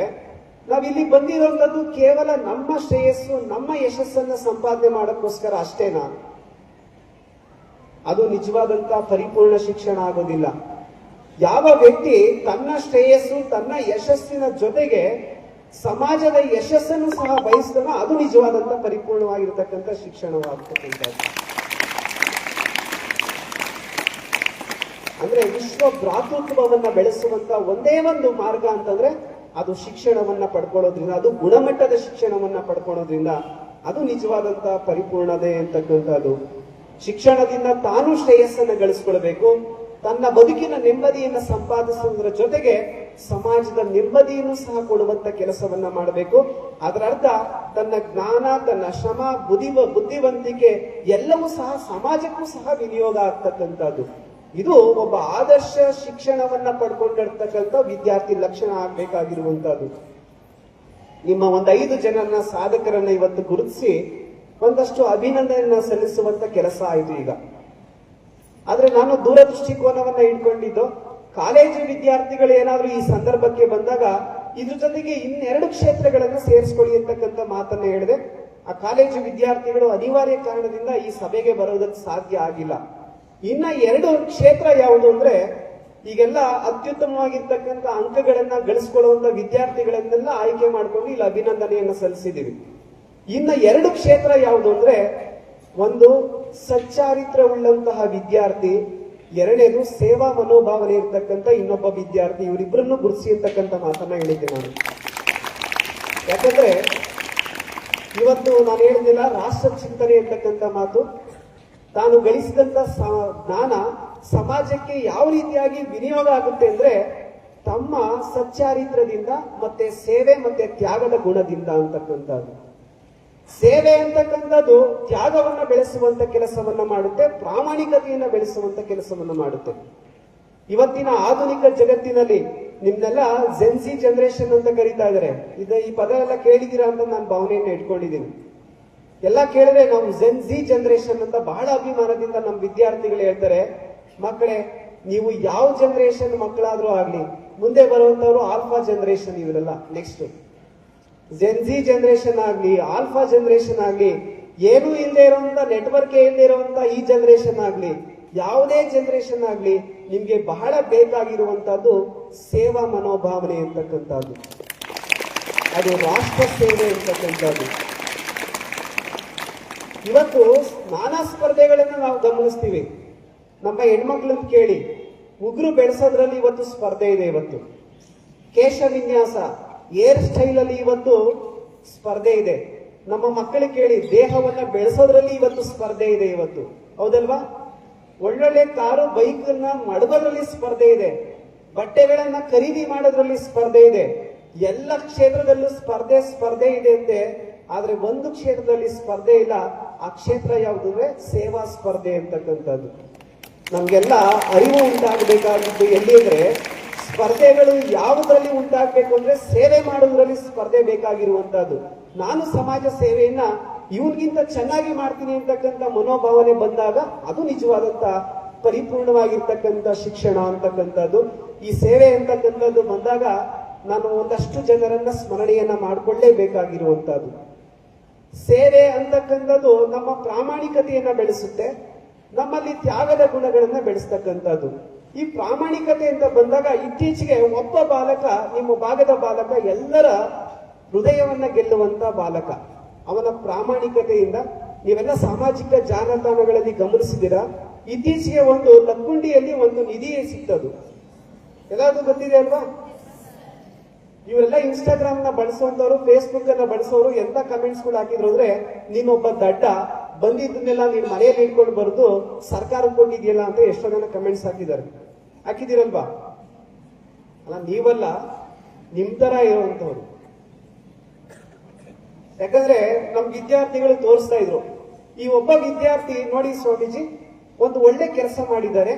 ನಾವಿಲ್ಲಿ ಬಂದಿರುವಂತದ್ದು ಕೇವಲ ನಮ್ಮ ಶ್ರೇಯಸ್ಸು, ನಮ್ಮ ಯಶಸ್ಸನ್ನ ಸಂಪಾದನೆ ಮಾಡೋಕ್ಕೋಸ್ಕರ ಅಷ್ಟೇನಾ? ಅದು ನಿಜವಾದಂತ ಪರಿಪೂರ್ಣ ಶಿಕ್ಷಣ ಆಗೋದಿಲ್ಲ. ಯಾವ ವ್ಯಕ್ತಿ ತನ್ನ ಶ್ರೇಯಸ್ಸು, ತನ್ನ ಯಶಸ್ಸಿನ ಜೊತೆಗೆ ಸಮಾಜದ ಯಶಸ್ಸನ್ನು ಸಹ ಬಯಸ್ತಾನೋ ಅದು ನಿಜವಾದಂತ ಪರಿಪೂರ್ಣವಾಗಿರತಕ್ಕಂಥ ಶಿಕ್ಷಣವಾಗ್ತಕ್ಕಂಥದ್ದು. ಅಂದ್ರೆ ವಿಶ್ವ ಭ್ರಾತೃತ್ವವನ್ನ ಬೆಳೆಸುವಂತ ಒಂದೇ ಒಂದು ಮಾರ್ಗ ಅಂತಂದ್ರೆ ಅದು ಶಿಕ್ಷಣವನ್ನ ಪಡ್ಕೊಳ್ಳೋದ್ರಿಂದ, ಅದು ಗುಣಮಟ್ಟದ ಶಿಕ್ಷಣವನ್ನ ಪಡ್ಕೊಳ್ಳೋದ್ರಿಂದ ಅದು ನಿಜವಾದಂತ ಪರಿಪೂರ್ಣತೆ ಅಂತಕ್ಕಂಥದ್ದು. ಶಿಕ್ಷಣದಿಂದ ತಾನು ಶ್ರೇಯಸ್ಸನ್ನ ಗಳಿಸ್ಕೊಳ್ಬೇಕು, ತನ್ನ ಬದುಕಿನ ನೆಮ್ಮದಿಯನ್ನ ಸಂಪಾದಿಸುವುದರ ಜೊತೆಗೆ ಸಮಾಜದ ನೆಮ್ಮದಿಯನ್ನು ಸಹ ಕೊಡುವಂತ ಕೆಲಸವನ್ನ ಮಾಡಬೇಕು. ಅದರ ಅರ್ಥ ತನ್ನ ಜ್ಞಾನ, ತನ್ನ ಶ್ರಮ, ಬುದ್ಧಿವಂತಿಕೆ ಎಲ್ಲವೂ ಸಹ ಸಮಾಜಕ್ಕೂ ಸಹ ವಿನಿಯೋಗ ಆಗ್ತಕ್ಕಂಥದ್ದು. ಇದು ಒಬ್ಬ ಆದರ್ಶ ಶಿಕ್ಷಣವನ್ನ ಪಡ್ಕೊಂಡಿರ್ತಕ್ಕಂಥ ವಿದ್ಯಾರ್ಥಿ ಲಕ್ಷಣ ಆಗ್ಬೇಕಾಗಿರುವಂತಹದ್ದು. ನಿಮ್ಮ ಒಂದು 5 ಜನರನ್ನ ಸಾಧಕರನ್ನ ಇವತ್ತು ಗುರುತಿಸಿ ಒಂದಷ್ಟು ಅಭಿನಂದನೆಯನ್ನ ಸಲ್ಲಿಸುವಂತ ಕೆಲಸ ಆಯಿತು ಈಗ. ಆದ್ರೆ ನಾನು ದೂರದೃಷ್ಟಿಕೋನವನ್ನ ಇಟ್ಕೊಂಡಿದ್ದು, ಕಾಲೇಜು ವಿದ್ಯಾರ್ಥಿಗಳು ಏನಾದ್ರೂ ಈ ಸಂದರ್ಭಕ್ಕೆ ಬಂದಾಗ ಇದ್ರ ಜೊತೆಗೆ ಇನ್ನೆರಡು ಕ್ಷೇತ್ರಗಳನ್ನು ಸೇರಿಸ್ಕೊಳ್ಳಿ ಅಂತಕ್ಕಂಥ ಮಾತನ್ನ ಹೇಳಿದೆ. ಆ ಕಾಲೇಜು ವಿದ್ಯಾರ್ಥಿಗಳು ಅನಿವಾರ್ಯ ಕಾರಣದಿಂದ ಈ ಸಭೆಗೆ ಬರೋದಕ್ಕೆ ಸಾಧ್ಯ ಆಗಿಲ್ಲ. ಇನ್ನ 2 ಕ್ಷೇತ್ರ ಯಾವುದು ಅಂದ್ರೆ, ಈಗೆಲ್ಲ ಅತ್ಯುತ್ತಮವಾಗಿರ್ತಕ್ಕಂಥ ಅಂಕಗಳನ್ನ ಗಳಿಸ್ಕೊಳ್ಳುವಂತ ವಿದ್ಯಾರ್ಥಿಗಳನ್ನೆಲ್ಲ ಆಯ್ಕೆ ಮಾಡ್ಕೊಂಡು ಇಲ್ಲಿ ಅಭಿನಂದನೆಯನ್ನ ಸಲ್ಲಿಸಿದೀವಿ. ಇನ್ನ 2 ಕ್ಷೇತ್ರ ಯಾವುದು ಅಂದ್ರೆ, ಒಂದು ಸಚ್ಚಾರಿತ್ರ ಉಳ್ಳಂತಹ ವಿದ್ಯಾರ್ಥಿ, ಎರಡನೇದು ಸೇವಾ ಮನೋಭಾವನೆ ಇರ್ತಕ್ಕಂಥ ಇನ್ನೊಬ್ಬ ವಿದ್ಯಾರ್ಥಿ, ಇವರಿಬ್ಬರನ್ನು ಗುರುತಿಸಿ ಅಂತಕ್ಕಂಥ ಮಾತನ್ನ ಹೇಳಿದ್ದೆ ನಾನು. ಯಾಕಂದ್ರೆ ಇವತ್ತು ನಾನು ಹೇಳಿದಿಲ್ಲ, ರಾಷ್ಟ್ರ ಚಿಂತನೆ ಇರ್ತಕ್ಕಂಥ ಮಾತು, ತಾನು ಗಳಿಸಿದಂತ ಜ್ಞಾನ ಸಮಾಜಕ್ಕೆ ಯಾವ ರೀತಿಯಾಗಿ ವಿನಿಯೋಗ ಆಗುತ್ತೆ ಅಂದ್ರೆ ತಮ್ಮ ಸಚ್ಚಾರಿತ್ರದಿಂದ ಮತ್ತೆ ಸೇವೆ ಮತ್ತೆ ತ್ಯಾಗದ ಗುಣದಿಂದ ಅಂತಕ್ಕಂಥದ್ದು. ಸೇವೆ ಅಂತಕ್ಕಂಥದ್ದು ತ್ಯಾಗವನ್ನ ಬೆಳೆಸುವಂತ ಕೆಲಸವನ್ನ ಮಾಡುತ್ತೆ, ಪ್ರಾಮಾಣಿಕತೆಯನ್ನ ಬೆಳೆಸುವಂತ ಕೆಲಸವನ್ನ ಮಾಡುತ್ತೆ. ಇವತ್ತಿನ ಆಧುನಿಕ ಜಗತ್ತಿನಲ್ಲಿ ನಿಮ್ನೆಲ್ಲ ಜೆನ್ಸಿ ಜನರೇಷನ್ ಅಂತ ಕರೀತಾ ಇದಾರೆ. ಈ ಪದ ಎಲ್ಲ ಕೇಳಿದೀರಾ ಅಂತ ನಾನು ಭಾವನೆಯನ್ನ ಇಟ್ಕೊಂಡಿದ್ದೀನಿ. ಎಲ್ಲ ಕೇಳಿದ್ರೆ ನಾವು ಜೆನ್ಸಿ ಜನರೇಷನ್ ಅಂತ ಬಹಳ ಅಭಿಮಾನದಿಂದ ನಮ್ಮ ವಿದ್ಯಾರ್ಥಿಗಳು ಹೇಳ್ತಾರೆ, ಮಕ್ಕಳೇ ನೀವು ಯಾವ ಜನರೇಷನ್ ಮಕ್ಕಳಾದ್ರೂ ಆಗ್ಲಿ, ಮುಂದೆ ಬರುವಂತವ್ರು ಆಲ್ಫಾ ಜನರೇಷನ್, ಇವರೆಲ್ಲ ನೆಕ್ಸ್ಟ್ ಜೆನ್ಸಿ ಜನರೇಷನ್ ಆಗ್ಲಿ, ಆಲ್ಫಾ ಜನರೇಷನ್ ಆಗ್ಲಿ, ಏನೂ ಇಲ್ಲದೆ ಇರುವಂತ ನೆಟ್ವರ್ಕ್ ಇಲ್ಲದೆ ಇರುವಂತ ಈ ಜನರೇಷನ್ ಆಗ್ಲಿ, ಯಾವುದೇ ಜನರೇಷನ್ ಆಗ್ಲಿ, ನಿಮ್ಗೆ ಬಹಳ ಬೇಕಾಗಿರುವಂತದ್ದು ಸೇವಾ ಮನೋಭಾವನೆ ಅಂತಕ್ಕಂಥದ್ದು, ಅದು ರಾಷ್ಟ್ರ ಸೇವೆ ಅಂತಕ್ಕಂಥದ್ದು. ಇವತ್ತು ನಾನಾ ಸ್ಪರ್ಧೆಗಳನ್ನು ನಾವು ಗಮನಿಸ್ತೀವಿ. ನಮ್ಮ ಹೆಣ್ಮಕ್ಳನ್ನ ಕೇಳಿ, ಉಗುರು ಬೆಳೆಸೋದ್ರಲ್ಲಿ ಇವತ್ತು ಸ್ಪರ್ಧೆ ಇದೆ. ಇವತ್ತು ಕೇಶ ವಿನ್ಯಾಸ, ಹೇರ್ ಸ್ಟೈಲ್ ಅಲ್ಲಿ ಇವತ್ತು ಸ್ಪರ್ಧೆ ಇದೆ. ನಮ್ಮ ಮಕ್ಕಳಿಗೆ ಕೇಳಿ, ದೇಹವನ್ನ ಬೆಳೆಸೋದ್ರಲ್ಲಿ ಇವತ್ತು ಸ್ಪರ್ಧೆ ಇದೆ. ಇವತ್ತು ಹೌದಲ್ವಾ? ಒಳ್ಳೊಳ್ಳೆ ಕಾರು ಬೈಕ್ ಅನ್ನ ಮಡಗೋದ್ರಲ್ಲಿ ಸ್ಪರ್ಧೆ ಇದೆ, ಬಟ್ಟೆಗಳನ್ನ ಖರೀದಿ ಮಾಡೋದ್ರಲ್ಲಿ ಸ್ಪರ್ಧೆ ಇದೆ. ಎಲ್ಲ ಕ್ಷೇತ್ರದಲ್ಲೂ ಸ್ಪರ್ಧೆ ಇದೆ ಅಂತೆ. ಆದ್ರೆ ಒಂದು ಕ್ಷೇತ್ರದಲ್ಲಿ ಸ್ಪರ್ಧೆ ಇಲ್ಲ. ಆ ಕ್ಷೇತ್ರ ಯಾವುದು ಅಂದ್ರೆ ಸೇವಾ ಸ್ಪರ್ಧೆ ಅಂತಕ್ಕಂಥದ್ದು. ನಮ್ಗೆಲ್ಲ ಅರಿವು ಉಂಟಾಗಬೇಕಾಗಿದ್ದು ಎಲ್ಲಿ ಅಂದ್ರೆ, ಸ್ಪರ್ಧೆಗಳು ಯಾವುದರಲ್ಲಿ ಉಂಟಾಗಬೇಕು ಅಂದ್ರೆ ಸೇವೆ ಮಾಡೋದ್ರಲ್ಲಿ ಸ್ಪರ್ಧೆ ಬೇಕಾಗಿರುವಂತಹದ್ದು. ನಾನು ಸಮಾಜ ಸೇವೆಯನ್ನ ಇವನ್ಗಿಂತ ಚೆನ್ನಾಗಿ ಮಾಡ್ತೀನಿ ಅಂತಕ್ಕಂಥ ಮನೋಭಾವನೆ ಬಂದಾಗ ಅದು ನಿಜವಾದಂತ ಪರಿಪೂರ್ಣವಾಗಿರ್ತಕ್ಕಂಥ ಶಿಕ್ಷಣ ಅಂತಕ್ಕಂಥದ್ದು. ಈ ಸೇವೆ ಅಂತಕ್ಕಂಥದ್ದು ಬಂದಾಗ ನಾನು ಒಂದಷ್ಟು ಜನರನ್ನ ಸ್ಮರಣೆಯನ್ನ ಮಾಡಿಕೊಳ್ಳೇಬೇಕಾಗಿರುವಂತಹದ್ದು. ಸೇವೆ ಅಂತಕ್ಕಂಥದ್ದು ನಮ್ಮ ಪ್ರಾಮಾಣಿಕತೆಯನ್ನ ಬೆಳೆಸುತ್ತೆ, ನಮ್ಮಲ್ಲಿ ತ್ಯಾಗದ ಗುಣಗಳನ್ನ ಬೆಳೆಸ್ತಕ್ಕಂಥದ್ದು. ಈ ಪ್ರಾಮಾಣಿಕತೆ ಅಂತ ಬಂದಾಗ ಇತ್ತೀಚೆಗೆ ಒಬ್ಬ ಬಾಲಕ, ನಿಮ್ಮ ಭಾಗದ ಬಾಲಕ, ಎಲ್ಲರ ಹೃದಯವನ್ನ ಗೆಲ್ಲುವಂತ ಬಾಲಕ, ಅವನ ಪ್ರಾಮಾಣಿಕತೆಯಿಂದ ನೀವೆಲ್ಲ ಸಾಮಾಜಿಕ ಜಾಲತಾಣಗಳಲ್ಲಿ ಗಮನಿಸಿದಿರಾ. ಇತ್ತೀಚೆಗೆ ಒಂದು ಲಕ್ಕುಂಡಿಯಲ್ಲಿ ಒಂದು ನಿಧಿ ಸಿಗ್ತದು, ಎಲ್ಲಾದ್ರೂ ಗೊತ್ತಿದೆ ಅಲ್ವಾ? ಇವರೆಲ್ಲ ಇನ್ಸ್ಟಾಗ್ರಾಮ್ ನ ಬಳಸುವಂತವ್ರು, ಫೇಸ್ಬುಕ್ ಅನ್ನ ಬಳಸೋರು ಎಂತ ಕಮೆಂಟ್ಸ್ ಗಳು ಹಾಕಿದ್ರು ಅಂದ್ರೆ, ನೀನೊಬ್ಬ ದಡ್ಡ, ಬಂದಿದ್ದನ್ನೆಲ್ಲ ನೀನ್ ಮನೆಯಲ್ಲಿ ಇಟ್ಕೊಂಡು ಬರೆದು ಸರ್ಕಾರ ಕೊಟ್ಟಿದ್ಯಲ್ಲ ಅಂತ ಎಷ್ಟೋ ಜನ ಕಮೆಂಟ್ಸ್ ಹಾಕಿದಿರಲ್ವಾ? ಅಲ್ಲ, ನೀವಲ್ಲ, ನಿಮ್ ತರ ಇರುವಂತವ್ರು. ಯಾಕಂದ್ರೆ ನಮ್ ವಿದ್ಯಾರ್ಥಿಗಳು ತೋರಿಸ್ತಾ ಇದ್ರು, ಈ ಒಬ್ಬ ವಿದ್ಯಾರ್ಥಿ ನೋಡಿ ಸ್ವಾಮೀಜಿ ಒಂದು ಒಳ್ಳೆ ಕೆಲಸ ಮಾಡಿದ್ದಾರೆ.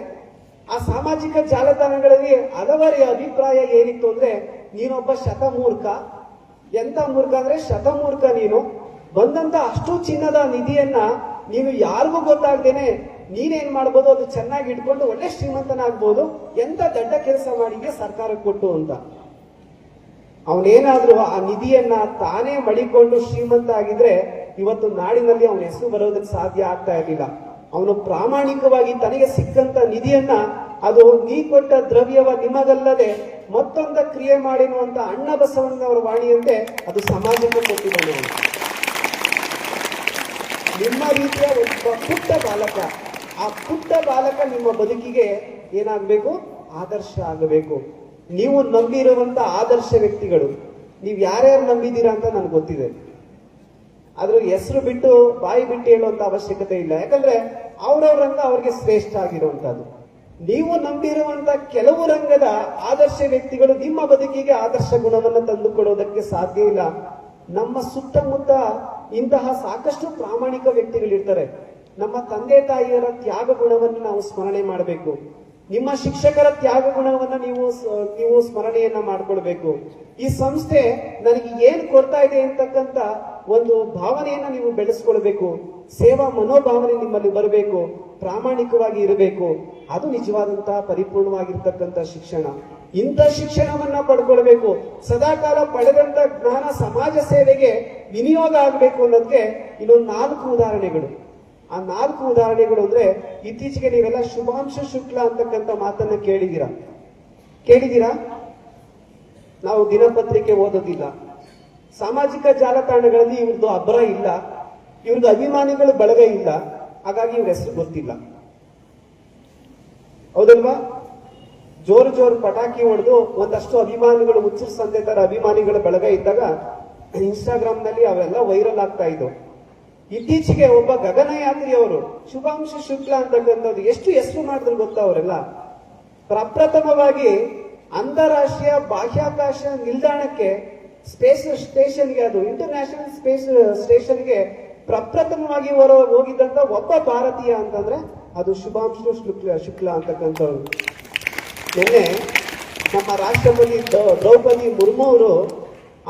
ಆ ಸಾಮಾಜಿಕ ಜಾಲತಾಣಗಳಲ್ಲಿ ಹಲವಾರು ಅಭಿಪ್ರಾಯ ಏನಿತ್ತು ಅಂದ್ರೆ, ನೀನೊಬ್ಬ ಶತಮೂರ್ಖ. ಎಂತ ಮೂರ್ಖ ಅಂದ್ರೆ ಶತಮೂರ್ಖ ನೀನು. ಬಂದಂತ ಅಷ್ಟು ಚಿನ್ನದ ನಿಧಿಯನ್ನ ನೀನು ಯಾರಿಗೂ ಗೊತ್ತಾಗ್ದೇನೆ ನೀನೇನ್ ಮಾಡ್ಬೋದು, ಅದು ಚೆನ್ನಾಗಿ ಇಟ್ಕೊಂಡು ಒಳ್ಳೆ ಶ್ರೀಮಂತನಾಗ್ಬೋದು, ಎಂತ ದೊಡ್ಡ ಕೆಲಸ ಮಾಡಿದ್ಯಾ ಸರ್ಕಾರಕ್ಕೆ ಕೊಟ್ಟು ಅಂತ. ಅವನೇನಾದ್ರೂ ಆ ನಿಧಿಯನ್ನ ತಾನೇ ಮಡಿಕೊಂಡು ಶ್ರೀಮಂತ ಆಗಿದ್ರೆ ಇವತ್ತು ನಾಡಿನಲ್ಲಿ ಅವನ ಹೆಸರು ಬರೋದಕ್ಕೆ ಸಾಧ್ಯ ಆಗ್ತಾ ಇರಲಿಲ್ಲ. ಅವನು ಪ್ರಾಮಾಣಿಕವಾಗಿ ತನಗೆ ಸಿಕ್ಕಂತ ನಿಧಿಯನ್ನ, ಅದು ನೀ ಕೊಟ್ಟ ದ್ರವ್ಯವ ನಿಮಗಲ್ಲದೆ ಮತ್ತೊಂದ ಕ್ರಿಯೆ ಮಾಡಿರುವಂತ ಅಣ್ಣ ಬಸವಣ್ಣನವರ ವಾಣಿಯಂತೆ ಅದು ಸಮಾಜಕ್ಕೆ ಕೊಟ್ಟಿದ್ದಾನೆ. ನಿಮ್ಮ ರೀತಿಯ ಒಬ್ಬ ಪುಟ್ಟ ಬಾಲಕ, ಆ ಪುಟ್ಟ ಬಾಲಕ ನಿಮ್ಮ ಬದುಕಿಗೆ ಏನಾಗಬೇಕು? ಆದರ್ಶ ಆಗಬೇಕು. ನೀವು ನಂಬಿರುವಂತ ಆದರ್ಶ ವ್ಯಕ್ತಿಗಳು, ನೀವು ಯಾರ್ಯಾರು ನಂಬಿದ್ದೀರಾ ಅಂತ ನನ್ಗೆ ಗೊತ್ತಿದೆ. ಆದ್ರೂ ಹೆಸರು ಬಿಟ್ಟು ಬಾಯಿ ಬಿಟ್ಟು ಹೇಳುವಂತ ಅವಶ್ಯಕತೆ ಇಲ್ಲ. ಯಾಕಂದ್ರೆ ಅವ್ರವ್ರ ರಂಗ ಅವ್ರಿಗೆ ಶ್ರೇಷ್ಠ ಆಗಿರುವಂತದ್ದು. ನೀವು ನಂಬಿರುವಂತ ಕೆಲವು ರಂಗದ ಆದರ್ಶ ವ್ಯಕ್ತಿಗಳು ನಿಮ್ಮ ಬದುಕಿಗೆ ಆದರ್ಶ ಗುಣವನ್ನು ತಂದುಕೊಡೋದಕ್ಕೆ ಸಾಧ್ಯ ಇಲ್ಲ. ನಮ್ಮ ಸುತ್ತಮುತ್ತ ಇಂತಹ ಸಾಕಷ್ಟು ಪ್ರಾಮಾಣಿಕ ವ್ಯಕ್ತಿಗಳಿರ್ತಾರೆ. ನಮ್ಮ ತಂದೆ ತಾಯಿಯರ ತ್ಯಾಗ ಗುಣವನ್ನು ನಾವು ಸ್ಮರಣೆ ಮಾಡಬೇಕು. ನಿಮ್ಮ ಶಿಕ್ಷಕರ ತ್ಯಾಗ ಗುಣವನ್ನ ನೀವು ಸ್ಮರಣೆಯನ್ನ ಮಾಡ್ಕೊಳ್ಬೇಕು. ಈ ಸಂಸ್ಥೆ ನನಗೆ ಏನ್ ಕೊಡ್ತಾ ಇದೆ ಅಂತಕ್ಕಂಥ ಒಂದು ಭಾವನೆಯನ್ನ ನೀವು ಬೆಳೆಸ್ಕೊಳ್ಬೇಕು. ಸೇವಾ ಮನೋಭಾವನೆ ನಿಮ್ಮಲ್ಲಿ ಬರಬೇಕು, ಪ್ರಾಮಾಣಿಕವಾಗಿ ಇರಬೇಕು. ಅದು ನಿಜವಾದಂತಹ ಪರಿಪೂರ್ಣವಾಗಿರ್ತಕ್ಕಂಥ ಶಿಕ್ಷಣ. ಇಂಥ ಶಿಕ್ಷಣವನ್ನ ಪಡ್ಕೊಳ್ಬೇಕು. ಸದಾಕಾಲ ಪಡೆದಂತ ಜ್ಞಾನ ಸಮಾಜ ಸೇವೆಗೆ ವಿನಿಯೋಗ ಆಗಬೇಕು ಅನ್ನೋದಕ್ಕೆ ಇನ್ನೊಂದು 4 ಉದಾಹರಣೆಗಳು. ಆ 4 ಉದಾಹರಣೆಗಳು ಅಂದ್ರೆ, ಇತ್ತೀಚೆಗೆ ನೀವೆಲ್ಲ ಶುಭಾಂಶು ಶುಕ್ಲ ಅಂತಕ್ಕಂಥ ಮಾತನ್ನ ಕೇಳಿದ್ದೀರಾ? ನಾವು ದಿನಪತ್ರಿಕೆ ಓದೋದಿಲ್ಲ, ಸಾಮಾಜಿಕ ಜಾಲತಾಣಗಳಲ್ಲಿ ಇವ್ರದ್ದು ಅಬ್ಬರ ಇಲ್ಲ, ಇವ್ರದ್ದು ಅಭಿಮಾನಿಗಳು ಬಳಗ ಇಲ್ಲ, ಹಾಗಾಗಿ ಇವ್ರ ಹೆಸರು ಗೊತ್ತಿಲ್ಲ. ಹೌದಲ್ವಾ? ಜೋರು ಪಟಾಕಿ ಹೊಡೆದು ಒಂದಷ್ಟು ಅಭಿಮಾನಿಗಳು ಹುಚ್ಚು ಸಂತೆ ತರ ಅಭಿಮಾನಿಗಳ ಬಳಗ ಇದ್ದಾಗ ಇನ್ಸ್ಟಾಗ್ರಾಮ್ ನಲ್ಲಿ ಅವೆಲ್ಲ ವೈರಲ್ ಆಗ್ತಾ ಇದ್ವು. ಇತ್ತೀಚೆಗೆ ಒಬ್ಬ ಗಗನಯಾತ್ರಿ ಅವರು ಶುಭಾಂಶು ಶುಕ್ಲಾ ಅಂತಕ್ಕಂಥದ್ದು ಎಷ್ಟು ಹೆಸರು ಮಾಡಿದ್ರು ಗೊತ್ತಾ? ಅವರೆಲ್ಲ ಪ್ರಪ್ರಥಮವಾಗಿ ಅಂತಾರಾಷ್ಟ್ರೀಯ ಬಾಹ್ಯಾಕಾಶ ನಿಲ್ದಾಣಕ್ಕೆ ಸ್ಪೇಸ್ ಸ್ಟೇಷನ್ಗೆ, ಅದು ಇಂಟರ್ನ್ಯಾಷನಲ್ ಸ್ಪೇಸ್ ಸ್ಟೇಷನ್ಗೆ ಪ್ರಪ್ರಥಮವಾಗಿ ಹೋಗಿದ್ದಂತ ಒಬ್ಬ ಭಾರತೀಯ ಅಂತಂದ್ರೆ ಅದು ಶುಭಾಂಶು ಶುಕ್ಲಾ ಅಂತಕ್ಕಂಥವ್ರು. ನಿನ್ನೆ ನಮ್ಮ ರಾಷ್ಟ್ರಪತಿ ದ್ರೌಪದಿ ಮುರ್ಮು ಅವರು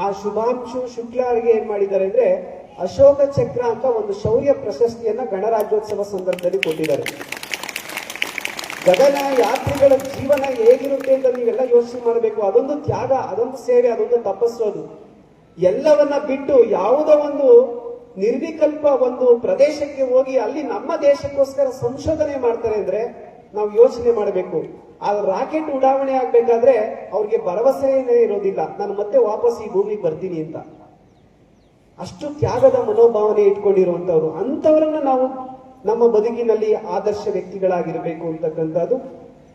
ಆ ಶುಭಾಂಶು ಶುಕ್ಲಾ ಅವರಿಗೆ ಏನ್ ಮಾಡಿದ್ದಾರೆ ಅಂದ್ರೆ ಅಶೋಕ ಚಕ್ರ ಅಂತ ಒಂದು ಶೌರ್ಯ ಪ್ರಶಸ್ತಿಯನ್ನ ಗಣರಾಜ್ಯೋತ್ಸವ ಸಂದರ್ಭದಲ್ಲಿ ಕೊಟ್ಟಿದ್ದಾರೆ. ಗಗನ ಯಾತ್ರಿಗಳ ಜೀವನ ಹೇಗಿರುತ್ತೆ ಅಂತ ನೀವೆಲ್ಲ ಯೋಚನೆ ಮಾಡಬೇಕು. ಅದೊಂದು ತ್ಯಾಗ, ಅದೊಂದು ಸೇವೆ, ಅದೊಂದು ತಪಸ್ಸು. ಅದು ಎಲ್ಲವನ್ನ ಬಿಟ್ಟು ಯಾವುದೋ ಒಂದು ನಿರ್ವಿಕಲ್ಪ ಒಂದು ಪ್ರದೇಶಕ್ಕೆ ಹೋಗಿ ಅಲ್ಲಿ ನಮ್ಮ ದೇಶಕ್ಕೋಸ್ಕರ ಸಂಶೋಧನೆ ಮಾಡ್ತಾರೆ ಅಂದ್ರೆ ನಾವು ಯೋಚನೆ ಮಾಡಬೇಕು. ಆ ರಾಕೆಟ್ ಉಡಾವಣೆ ಆಗ್ಬೇಕಾದ್ರೆ ಅವ್ರಿಗೆ ಭರವಸೆನೇ ಇರೋದಿಲ್ಲ, ನಾನು ಮತ್ತೆ ವಾಪಸ್ ಈ ಭೂಮಿಗೆ ಬರ್ತೀನಿ ಅಂತ. ಅಷ್ಟು ತ್ಯಾಗದ ಮನೋಭಾವನೆ ಇಟ್ಕೊಂಡಿರುವಂತವ್ರು, ಅಂತವರನ್ನ ನಾವು ನಮ್ಮ ಬದುಕಿನಲ್ಲಿ ಆದರ್ಶ ವ್ಯಕ್ತಿಗಳಾಗಿರಬೇಕು ಅಂತಕ್ಕಂಥದ್ದು.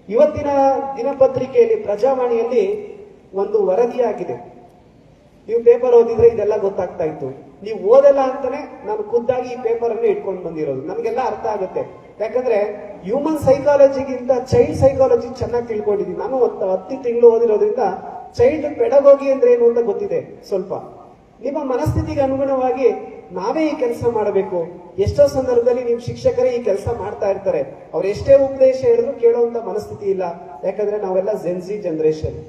ಇವತ್ತಿನ ದಿನಪತ್ರಿಕೆಯಲ್ಲಿ ಪ್ರಜಾವಾಣಿಯಲ್ಲಿ ಒಂದು ವರದಿಯಾಗಿದೆ. ನೀವು ಪೇಪರ್ ಓದಿದ್ರೆ ಇದೆಲ್ಲ ಗೊತ್ತಾಗ್ತಾ ಇತ್ತು. ನೀವು ಓದಲ್ಲ ಅಂತಾನೆ ನಾನು ಖುದ್ದಾಗಿ ಈ ಪೇಪರ್ ಅನ್ನು ಇಟ್ಕೊಂಡು ಬಂದಿರೋದು. ನಮ್ಗೆಲ್ಲ ಅರ್ಥ ಆಗುತ್ತೆ, ಯಾಕಂದ್ರೆ ಹ್ಯೂಮನ್ ಸೈಕಾಲಜಿಗಿಂತ ಚೈಲ್ಡ್ ಸೈಕಾಲಜಿ ಚೆನ್ನಾಗಿ ತಿಳ್ಕೊಂಡಿದ್ದೀನಿ. ನಾನು 10 ತಿಂಗಳು ಓದಿರೋದ್ರಿಂದ ಚೈಲ್ಡ್ ಪೆಡಗೋಗಿ ಅಂದ್ರೆ ಏನು ಅಂತ ಗೊತ್ತಿದೆ ಸ್ವಲ್ಪ. ನಿಮ್ಮ ಮನಸ್ಥಿತಿಗೆ ಅನುಗುಣವಾಗಿ ನಾವೇ ಈ ಕೆಲಸ ಮಾಡಬೇಕು. ಎಷ್ಟೋ ಸಂದರ್ಭದಲ್ಲಿ ನಿಮ್ ಶಿಕ್ಷಕರೇ ಈ ಕೆಲಸ ಮಾಡ್ತಾ ಇರ್ತಾರೆ, ಅವ್ರು ಎಷ್ಟೇ ಉಪದೇಶ ಹೇಳಿದ್ರು ಕೇಳುವಂತ ಮನಸ್ಥಿತಿ ಇಲ್ಲ. ಯಾಕಂದ್ರೆ ನಾವೆಲ್ಲ ಜೆನ್ಸಿ ಜನರೇಷನ್,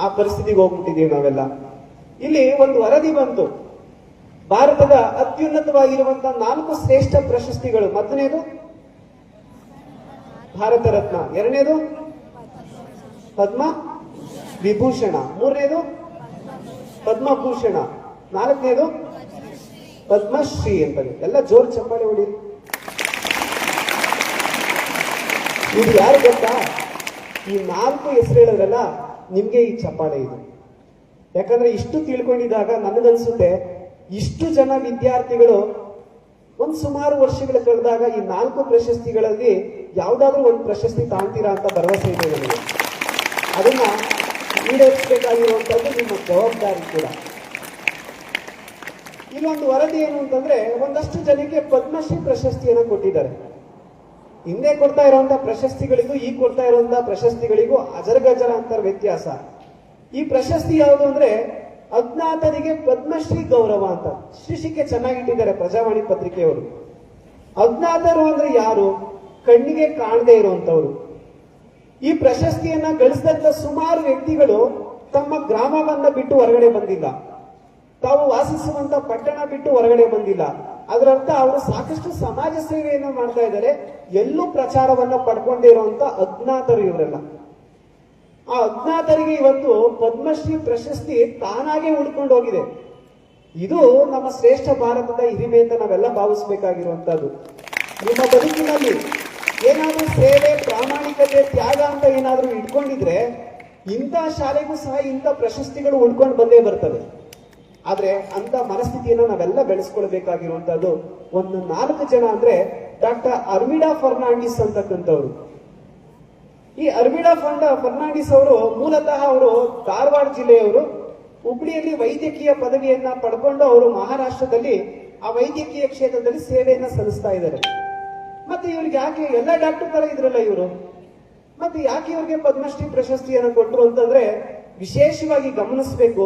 ಆ ಪರಿಸ್ಥಿತಿಗೆ ಹೋಗ್ಬಿಟ್ಟಿದೀವಿ ನಾವೆಲ್ಲ. ಇಲ್ಲಿ ಒಂದು ವರದಿ ಬಂತು, ಭಾರತದ ಅತ್ಯುನ್ನತವಾಗಿರುವಂತಹ 4 ಶ್ರೇಷ್ಠ ಪ್ರಶಸ್ತಿಗಳು. ಮೊದಲನೇದು ಭಾರತ ರತ್ನ, ಎರಡನೇದು ಪದ್ಮ ವಿಭೂಷಣ, ಮೂರನೇದು ಪದ್ಮಭೂಷಣ, 4ನೇದು ಪದ್ಮಶ್ರೀ ಅಂತ. ಎಲ್ಲ ಜೋರ್ ಚಪ್ಪಾಳೆ ಹೊಡೀರಿ. ಇದು ಯಾರು ಗೊತ್ತಾ? ಈ 4 ಹೆಸರು ಹೇಳಿದ್ರಲ್ಲ, ನಿಮ್ಗೆ ಈ ಚಪ್ಪಾಳೆ ಇದು. ಯಾಕಂದ್ರೆ ಇಷ್ಟು ತಿಳ್ಕೊಂಡಿದ್ದಾಗ ನನಗನ್ಸುತ್ತೆ ಇಷ್ಟು ಜನ ವಿದ್ಯಾರ್ಥಿಗಳು ಒಂದ್ ಸುಮಾರು ವರ್ಷಗಳ ಕಳೆದಾಗ ಈ 4 ಪ್ರಶಸ್ತಿಗಳಲ್ಲಿ ಯಾವ್ದಾದ್ರು ಒಂದು ಪ್ರಶಸ್ತಿ ತಾಣ್ತೀರಾ ಅಂತ ಭರವಸೆ ಇದೆ ನನಗೆ. ಅದನ್ನ ಈಡೇರಿಸಬೇಕಾಗಿರುವಂತದ್ದು ನಿಮ್ಮ ಜವಾಬ್ದಾರಿ ಕೂಡ. ಇಲ್ಲೊಂದು ವರದಿ ಏನು ಅಂತಂದ್ರೆ ಒಂದಷ್ಟು ಜನಕ್ಕೆ ಪದ್ಮಶ್ರೀ ಪ್ರಶಸ್ತಿಯನ್ನ ಕೊಟ್ಟಿದ್ದಾರೆ. ಹಿಂದೆ ಕೊಡ್ತಾ ಇರುವಂತಹ ಪ್ರಶಸ್ತಿಗಳಿಗೂ ಈಗ ಕೊಡ್ತಾ ಇರುವಂತಹ ಪ್ರಶಸ್ತಿಗಳಿಗೂ ಅಜರಗಜರ ಅಂತ ವ್ಯತ್ಯಾಸ. ಈ ಪ್ರಶಸ್ತಿ ಯಾವುದು ಅಂದ್ರೆ ಅಜ್ಞಾತರಿಗೆ ಪದ್ಮಶ್ರೀ ಗೌರವ ಅಂತ ಶೀರ್ಷಿಕೆ ಚೆನ್ನಾಗಿಟ್ಟಿದ್ದಾರೆ ಪ್ರಜಾವಾಣಿ ಪತ್ರಿಕೆಯವರು. ಅಜ್ಞಾತರು ಅಂದ್ರೆ ಯಾರು? ಕಣ್ಣಿಗೆ ಕಾಣದೇ ಇರುವಂತವ್ರು. ಈ ಪ್ರಶಸ್ತಿಯನ್ನ ಗಳಿಸಿದಂತ ಸುಮಾರು ವ್ಯಕ್ತಿಗಳು ತಮ್ಮ ಗ್ರಾಮವನ್ನ ಬಿಟ್ಟು ಹೊರಗಡೆ ಬಂದಿಲ್ಲ, ತಾವು ವಾಸಿಸುವಂತ ಪಟ್ಟಣ ಬಿಟ್ಟು ಹೊರಗಡೆ ಬಂದಿಲ್ಲ. ಅದರರ್ಥ ಅವರು ಸಾಕಷ್ಟು ಸಮಾಜ ಸೇವೆಯನ್ನು ಮಾಡ್ತಾ ಇದ್ದಾರೆ. ಎಲ್ಲೂ ಪ್ರಚಾರವನ್ನ ಪಡ್ಕೊಂಡೇ ಇರುವಂತ ಅಜ್ಞಾತರು ಇವರೆಲ್ಲ. ಆ ಅಜ್ಞಾತರಿಗೆ ಇವತ್ತು ಪದ್ಮಶ್ರೀ ಪ್ರಶಸ್ತಿ ತಾನಾಗೆ ಉಳ್ಕೊಂಡು ಹೋಗಿದೆ. ಇದು ನಮ್ಮ ಶ್ರೇಷ್ಠ ಭಾರತದ ಹಿರಿಮೆ ಅಂತ ನಾವೆಲ್ಲ ಭಾವಿಸಬೇಕಾಗಿರುವಂತದ್ದು. ನಿಮ್ಮ ಬದುಕಿನಲ್ಲಿ ಏನಾದ್ರೂ ಸೇವೆ, ಪ್ರಾಮಾಣಿಕತೆ, ತ್ಯಾಗ ಅಂತ ಏನಾದ್ರೂ ಇಟ್ಕೊಂಡಿದ್ರೆ ಇಂಥ ಶಾಲೆಗೂ ಸಹ ಇಂಥ ಪ್ರಶಸ್ತಿಗಳು ಉಳ್ಕೊಂಡು ಬಂದೇ ಬರ್ತವೆ. ಆದ್ರೆ ಅಂತ ಮನಸ್ಥಿತಿಯನ್ನು ನಾವೆಲ್ಲ ಬೆಳೆಸ್ಕೊಳ್ಬೇಕಾಗಿರುವಂತದ್ದು. ಒಂದು 4 ಜನ ಅಂದ್ರೆ ಡಾಕ್ಟರ್ ಅರ್ಮಿಡಾ ಫರ್ನಾಂಡಿಸ್ ಅಂತಕ್ಕಂಥವ್ರು. ಈ ಅರ್ಮಿಡಾ ಫರ್ನಾಂಡಿಸ್ ಅವರು ಮೂಲತಃ ಅವರು ಧಾರವಾಡ ಜಿಲ್ಲೆಯವರು. ಹುಬ್ಳಿಯಲ್ಲಿ ವೈದ್ಯಕೀಯ ಪದವಿಯನ್ನ ಪಡ್ಕೊಂಡು ಅವರು ಮಹಾರಾಷ್ಟ್ರದಲ್ಲಿ ಆ ವೈದ್ಯಕೀಯ ಕ್ಷೇತ್ರದಲ್ಲಿ ಸೇವೆಯನ್ನ ಸಲ್ಲಿಸ್ತಾ ಇದ್ದಾರೆ. ಮತ್ತೆ ಇವ್ರಿಗೆ ಯಾಕೆ ಎಲ್ಲ ಡಾಕ್ಟರ್ ತರ ಇದ್ರಲ್ಲ ಇವರು, ಮತ್ತೆ ಯಾಕೆ ಇವ್ರಿಗೆ ಪದ್ಮಶ್ರೀ ಪ್ರಶಸ್ತಿಯನ್ನು ಕೊಟ್ಟರು ಅಂತಂದ್ರೆ ವಿಶೇಷವಾಗಿ ಗಮನಿಸಬೇಕು.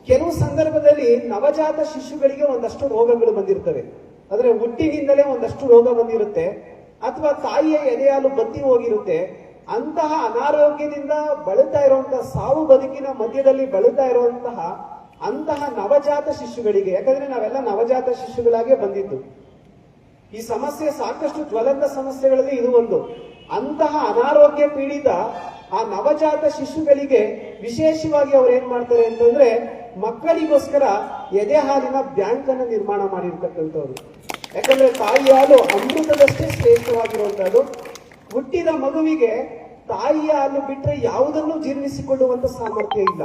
ಕೆಲವು ಸಂದರ್ಭದಲ್ಲಿ ನವಜಾತ ಶಿಶುಗಳಿಗೆ ಒಂದಷ್ಟು ರೋಗಗಳು ಬಂದಿರ್ತವೆ. ಅಂದ್ರೆ ಹುಟ್ಟಿನಿಂದಲೇ ಒಂದಷ್ಟು ರೋಗ ಬಂದಿರುತ್ತೆ, ಅಥವಾ ತಾಯಿಯ ಎದೆಹಾಲು ಬತ್ತಿ ಹೋಗಿರುತ್ತೆ. ಅಂತಹ ಅನಾರೋಗ್ಯದಿಂದ ಬಳಲ್ತಾ ಇರುವಂತಹ, ಸಾವು ಬದುಕಿನ ಮಧ್ಯದಲ್ಲಿ ಬಳಲ್ತಾ ಇರುವಂತಹ ಅಂತಹ ನವಜಾತ ಶಿಶುಗಳಿಗೆ, ಯಾಕಂದ್ರೆ ನಾವೆಲ್ಲ ನವಜಾತ ಶಿಶುಗಳಾಗೆ ಬಂದಿದ್ದು, ಈ ಸಮಸ್ಯೆ ಸಾಕಷ್ಟು ಜ್ವಲಂತ ಸಮಸ್ಯೆಗಳಲ್ಲಿ ಇದು ಒಂದು. ಅಂತಹ ಅನಾರೋಗ್ಯ ಪೀಡಿತ ಆ ನವಜಾತ ಶಿಶುಗಳಿಗೆ ವಿಶೇಷವಾಗಿ ಅವ್ರು ಏನ್ ಮಾಡ್ತಾರೆ ಅಂತಂದ್ರೆ ಮಕ್ಕಳಿಗೋಸ್ಕರ ಎದೆ ಹಾಲಿನ ಬ್ಯಾಂಕ್ ಅನ್ನು ನಿರ್ಮಾಣ ಮಾಡಿರ್ತಕ್ಕಂಥವ್ರು. ಯಾಕಂದ್ರೆ ತಾಯಿ ಹಾಲು ಅಮೃತದಷ್ಟೇ ಶ್ರೇಷ್ಠವಾಗಿರುವಂತಹದ್ದು. ಹುಟ್ಟಿದ ಮಗುವಿಗೆ ತಾಯಿಯ ಹಾಲು ಬಿಟ್ಟರೆ ಯಾವುದನ್ನು ಜೀರ್ಣಿಸಿಕೊಳ್ಳುವಂತ ಸಾಮರ್ಥ್ಯ ಇಲ್ಲ.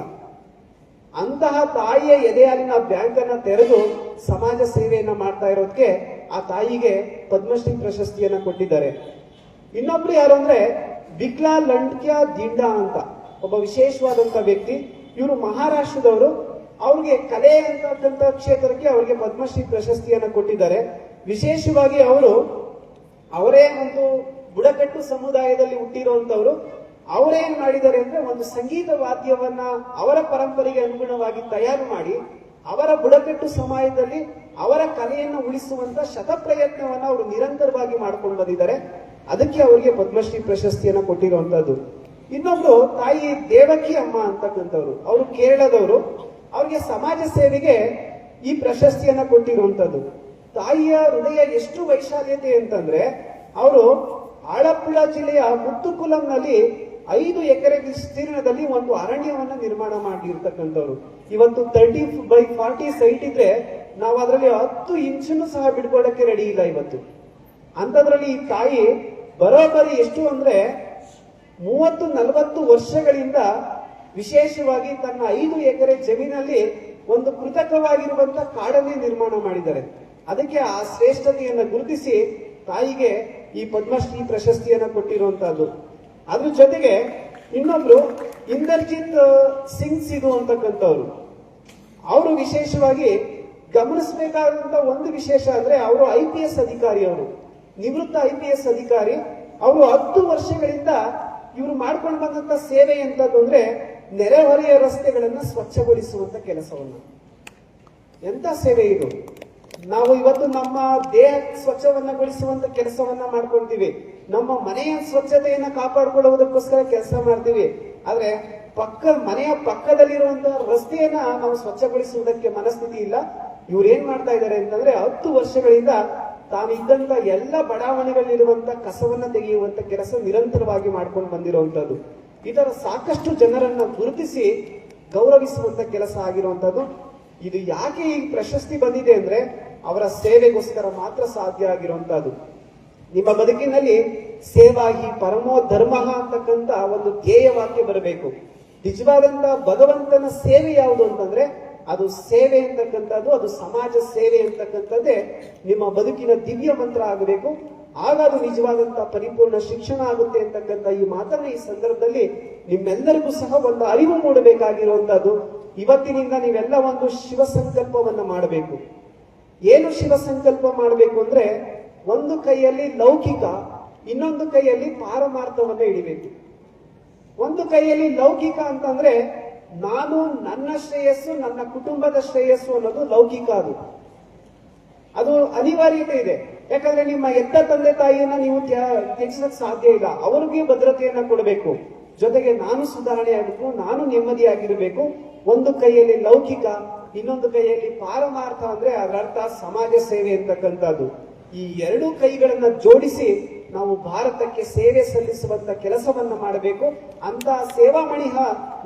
ಅಂತಹ ತಾಯಿಯ ಎದೆ ಹಾಲಿನ ಬ್ಯಾಂಕ್ ಅನ್ನ ತೆರೆದು ಸಮಾಜ ಸೇವೆಯನ್ನ ಮಾಡ್ತಾ ಇರೋದಕ್ಕೆ ಆ ತಾಯಿಗೆ ಪದ್ಮಶ್ರೀ ಪ್ರಶಸ್ತಿಯನ್ನ ಕೊಟ್ಟಿದ್ದಾರೆ. ಇನ್ನೊಬ್ರು ಯಾರು ಅಂದ್ರೆ ಬಿಕ್ಲಾ ಲಂಡ್ಕ್ಯ ದಿಂಡಾ ಅಂತ ಒಬ್ಬ ವಿಶೇಷವಾದಂತ ವ್ಯಕ್ತಿ. ಇವರು ಮಹಾರಾಷ್ಟ್ರದವರು. ಅವ್ರಿಗೆ ಕಲೆ ಅಂತಕ್ಕಂಥ ಕ್ಷೇತ್ರಕ್ಕೆ ಅವರಿಗೆ ಪದ್ಮಶ್ರೀ ಪ್ರಶಸ್ತಿಯನ್ನ ಕೊಟ್ಟಿದ್ದಾರೆ. ವಿಶೇಷವಾಗಿ ಅವರೇ ಒಂದು ಬುಡಕಟ್ಟು ಸಮುದಾಯದಲ್ಲಿ ಹುಟ್ಟಿರುವಂತವ್ರು. ಅವರೇನ್ ಮಾಡಿದ್ದಾರೆ ಅಂದ್ರೆ ಒಂದು ಸಂಗೀತ ವಾದ್ಯವನ್ನ ಅವರ ಪರಂಪರೆಗೆ ಅನುಗುಣವಾಗಿ ತಯಾರು ಮಾಡಿ ಅವರ ಬುಡಕಟ್ಟು ಸಮಾಜದಲ್ಲಿ ಅವರ ಕಲೆಯನ್ನು ಉಳಿಸುವಂತ ಶತಪ್ರಯತ್ನವನ್ನ ಅವರು ನಿರಂತರವಾಗಿ ಮಾಡ್ಕೊಂಡು ಬಂದಿದ್ದಾರೆ. ಅದಕ್ಕೆ ಅವರಿಗೆ ಪದ್ಮಶ್ರೀ ಪ್ರಶಸ್ತಿಯನ್ನ ಕೊಟ್ಟಿರುವಂತದ್ದು. ಇನ್ನೊಬ್ರು ತಾಯಿ ದೇವಕಿ ಅಮ್ಮ ಅಂತಕ್ಕಂಥವ್ರು, ಅವರು ಕೇರಳದವರು. ಅವ್ರಿಗೆ ಸಮಾಜ ಸೇವೆಗೆ ಈ ಪ್ರಶಸ್ತಿಯನ್ನ ಕೊಟ್ಟಿರುವಂತದ್ದು. ತಾಯಿಯ ಹೃದಯ ಎಷ್ಟು ವೈಶಾಲ್ಯತೆ ಅಂತಂದ್ರೆ ಅವರು ಆಳಪ್ಪುಳ ಜಿಲ್ಲೆಯ ಮುತ್ತುಕುಲಂನಲ್ಲಿ 5 ಎಕರೆ ವಿಸ್ತೀರ್ಣದಲ್ಲಿ ಒಂದು ಅರಣ್ಯವನ್ನ ನಿರ್ಮಾಣ ಮಾಡಿರ್ತಕ್ಕಂಥವ್ರು. ಇವತ್ತು 30x40 ಸೈಟ್ ಇದ್ರೆ ನಾವು ಅದರಲ್ಲಿ 10 ಇಂಚನ್ನು ಸಹ ಬಿಡ್ಕೊಳ್ಳಕ್ಕೆ ರೆಡಿ ಇಲ್ಲ ಇವತ್ತು. ಅಂತದ್ರಲ್ಲಿ ಈ ತಾಯಿ ಬರೋಬ್ಬರಿ ಎಷ್ಟು ಅಂದ್ರೆ 30-40 ವರ್ಷಗಳಿಂದ ವಿಶೇಷವಾಗಿ ತನ್ನ 5 ಎಕರೆ ಜಮೀನಲ್ಲಿ ಒಂದು ಕೃತಕವಾಗಿರುವಂತಹ ಕಾಡನ್ನೇ ನಿರ್ಮಾಣ ಮಾಡಿದ್ದಾರೆ. ಅದಕ್ಕೆ ಆ ಶ್ರೇಷ್ಠತೆಯನ್ನ ಗುರುತಿಸಿ ತಾಯಿಗೆ ಈ ಪದ್ಮಶ್ರೀ ಪ್ರಶಸ್ತಿಯನ್ನ ಕೊಟ್ಟಿರುವಂತಹದ್ದು. ಅದ್ರ ಜೊತೆಗೆ ಇನ್ನೊಬ್ರು ಇಂದರ್ಜಿತ್ ಸಿಂಗ್ ಸಿಧು ಅಂತಕ್ಕಂಥವ್ರು. ಅವರು ವಿಶೇಷವಾಗಿ ಗಮನಿಸಬೇಕಾದಂತ ಒಂದು ವಿಶೇಷ ಅಂದ್ರೆ ಅವರು IPS ಅಧಿಕಾರಿ. ಅವರು ನಿವೃತ್ತ IPS ಅಧಿಕಾರಿ. ಅವರು 10 ವರ್ಷಗಳಿಂದ ಇವರು ಮಾಡ್ಕೊಂಡು ಬಂದಂತ ಸೇವೆ ಎಂತದ್ದು ಅಂದ್ರೆ ನೆರೆಹೊರೆಯ ರಸ್ತೆಗಳನ್ನ ಸ್ವಚ್ಛಗೊಳಿಸುವಂತ ಕೆಲಸವನ್ನ. ಎಂತ ಸೇವೆ ಇದು! ನಾವು ಇವತ್ತು ನಮ್ಮ ದೇಹ ಸ್ವಚ್ಛವನ್ನಗೊಳಿಸುವಂತ ಕೆಲಸವನ್ನ ಮಾಡ್ಕೊಂತೀವಿ, ನಮ್ಮ ಮನೆಯ ಸ್ವಚ್ಛತೆಯನ್ನ ಕಾಪಾಡಿಕೊಳ್ಳುವುದಕ್ಕೋಸ್ಕರ ಕೆಲಸ ಮಾಡ್ತೀವಿ. ಆದ್ರೆ ಮನೆಯ ಪಕ್ಕದಲ್ಲಿರುವಂತಹ ರಸ್ತೆಯನ್ನ ನಾವು ಸ್ವಚ್ಛಗೊಳಿಸುವುದಕ್ಕೆ ಮನಸ್ಥಿತಿ ಇಲ್ಲ. ಇವ್ರು ಏನ್ ಮಾಡ್ತಾ ಇದ್ದಾರೆ ಅಂತಂದ್ರೆ 10 ವರ್ಷಗಳಿಂದ ತಾವಿದ್ದಂತ ಎಲ್ಲ ಬಡಾವಣೆಗಳಲ್ಲಿರುವಂತ ಕಸವನ್ನ ತೆಗೆಯುವಂತ ಕೆಲಸ ನಿರಂತರವಾಗಿ ಮಾಡ್ಕೊಂಡು ಬಂದಿರುವಂತದ್ದು. ಇದರ ಸಾಕಷ್ಟು ಜನರನ್ನ ಗುರುತಿಸಿ ಗೌರವಿಸುವಂತ ಕೆಲಸ ಆಗಿರುವಂತದ್ದು. ಇದು ಯಾಕೆ ಈ ಪ್ರಶಸ್ತಿ ಬಂದಿದೆ ಅಂದ್ರೆ ಅವರ ಸೇವೆಗೋಸ್ಕರ ಮಾತ್ರ ಸಾಧ್ಯ ಆಗಿರುವಂತದ್ದು. ನಿಮ್ಮ ಬದುಕಿನಲ್ಲಿ ಸೇವಾಗಿ ಪರಮೋ ಧರ್ಮ ಅಂತಕ್ಕಂಥ ಒಂದು ಧ್ಯೇಯ ವಾಕ್ಯ ಬರಬೇಕು. ನಿಜವಾದಂತ ಭಗವಂತನ ಸೇವೆ ಯಾವುದು ಅಂತಂದ್ರೆ ಅದು ಸೇವೆ ಅಂತಕ್ಕಂಥದ್ದು, ಅದು ಸಮಾಜ ಸೇವೆ ಅಂತಕ್ಕಂಥದ್ದೇ ನಿಮ್ಮ ಬದುಕಿನ ದಿವ್ಯ ಮಂತ್ರ ಆಗಬೇಕು. ಆಗ ಅದು ನಿಜವಾದಂತ ಪರಿಪೂರ್ಣ ಶಿಕ್ಷಣ ಆಗುತ್ತೆ ಅಂತಕ್ಕಂಥ ಈ ಮಾತನ್ನ ಈ ಸಂದರ್ಭದಲ್ಲಿ ನಿಮ್ಮೆಲ್ಲರಿಗೂ ಸಹ ಒಂದು ಅರಿವು ಮೂಡಬೇಕಾಗಿರುವಂತದ್ದು. ಇವತ್ತಿನಿಂದ ನೀವೆಲ್ಲ ಒಂದು ಶಿವ ಸಂಕಲ್ಪವನ್ನ ಮಾಡಬೇಕು. ಏನು ಶಿವ ಸಂಕಲ್ಪ ಮಾಡಬೇಕು ಅಂದ್ರೆ ಒಂದು ಕೈಯಲ್ಲಿ ಲೌಕಿಕ, ಇನ್ನೊಂದು ಕೈಯಲ್ಲಿ ಪಾರಮಾರ್ಥವನ್ನ ಹಿಡಿಬೇಕು. ಒಂದು ಕೈಯಲ್ಲಿ ಲೌಕಿಕ ಅಂತಂದ್ರೆ ನಾನು ನನ್ನ ಶ್ರೇಯಸ್ಸು, ನನ್ನ ಕುಟುಂಬದ ಶ್ರೇಯಸ್ಸು ಅನ್ನೋದು ಲೌಕಿಕ. ಅದು ಅನಿವಾರ್ಯತೆ ಇದೆ. ಯಾಕಂದ್ರೆ ನಿಮ್ಮ ಎತ್ತ ತಂದೆ ತಾಯಿಯನ್ನ ನೀವು ತ್ಯಜಿಸಕ್ ಸಾಧ್ಯ ಇಲ್ಲ. ಅವ್ರಿಗೆ ಭದ್ರತೆಯನ್ನ ಕೊಡಬೇಕು. ಜೊತೆಗೆ ನಾನು ಸುಧಾರಣೆ ಆಗಬೇಕು, ನಾನು ನೆಮ್ಮದಿಯಾಗಿರ್ಬೇಕು. ಒಂದು ಕೈಯಲ್ಲಿ ಲೌಕಿಕ, ಇನ್ನೊಂದು ಕೈಯಲ್ಲಿ ಪಾರಮಾರ್ಥ ಅಂದ್ರೆ ಅದರ ಅರ್ಥ ಸಮಾಜ ಸೇವೆ ಅಂತಕ್ಕಂಥದ್ದು. ಈ 2 ಕೈಗಳನ್ನ ಜೋಡಿಸಿ ನಾವು ಭಾರತಕ್ಕೆ ಸೇವೆ ಸಲ್ಲಿಸುವಂತ ಕೆಲಸವನ್ನ ಮಾಡಬೇಕು. ಅಂತ ಸೇವಾ ಮಣಿಹ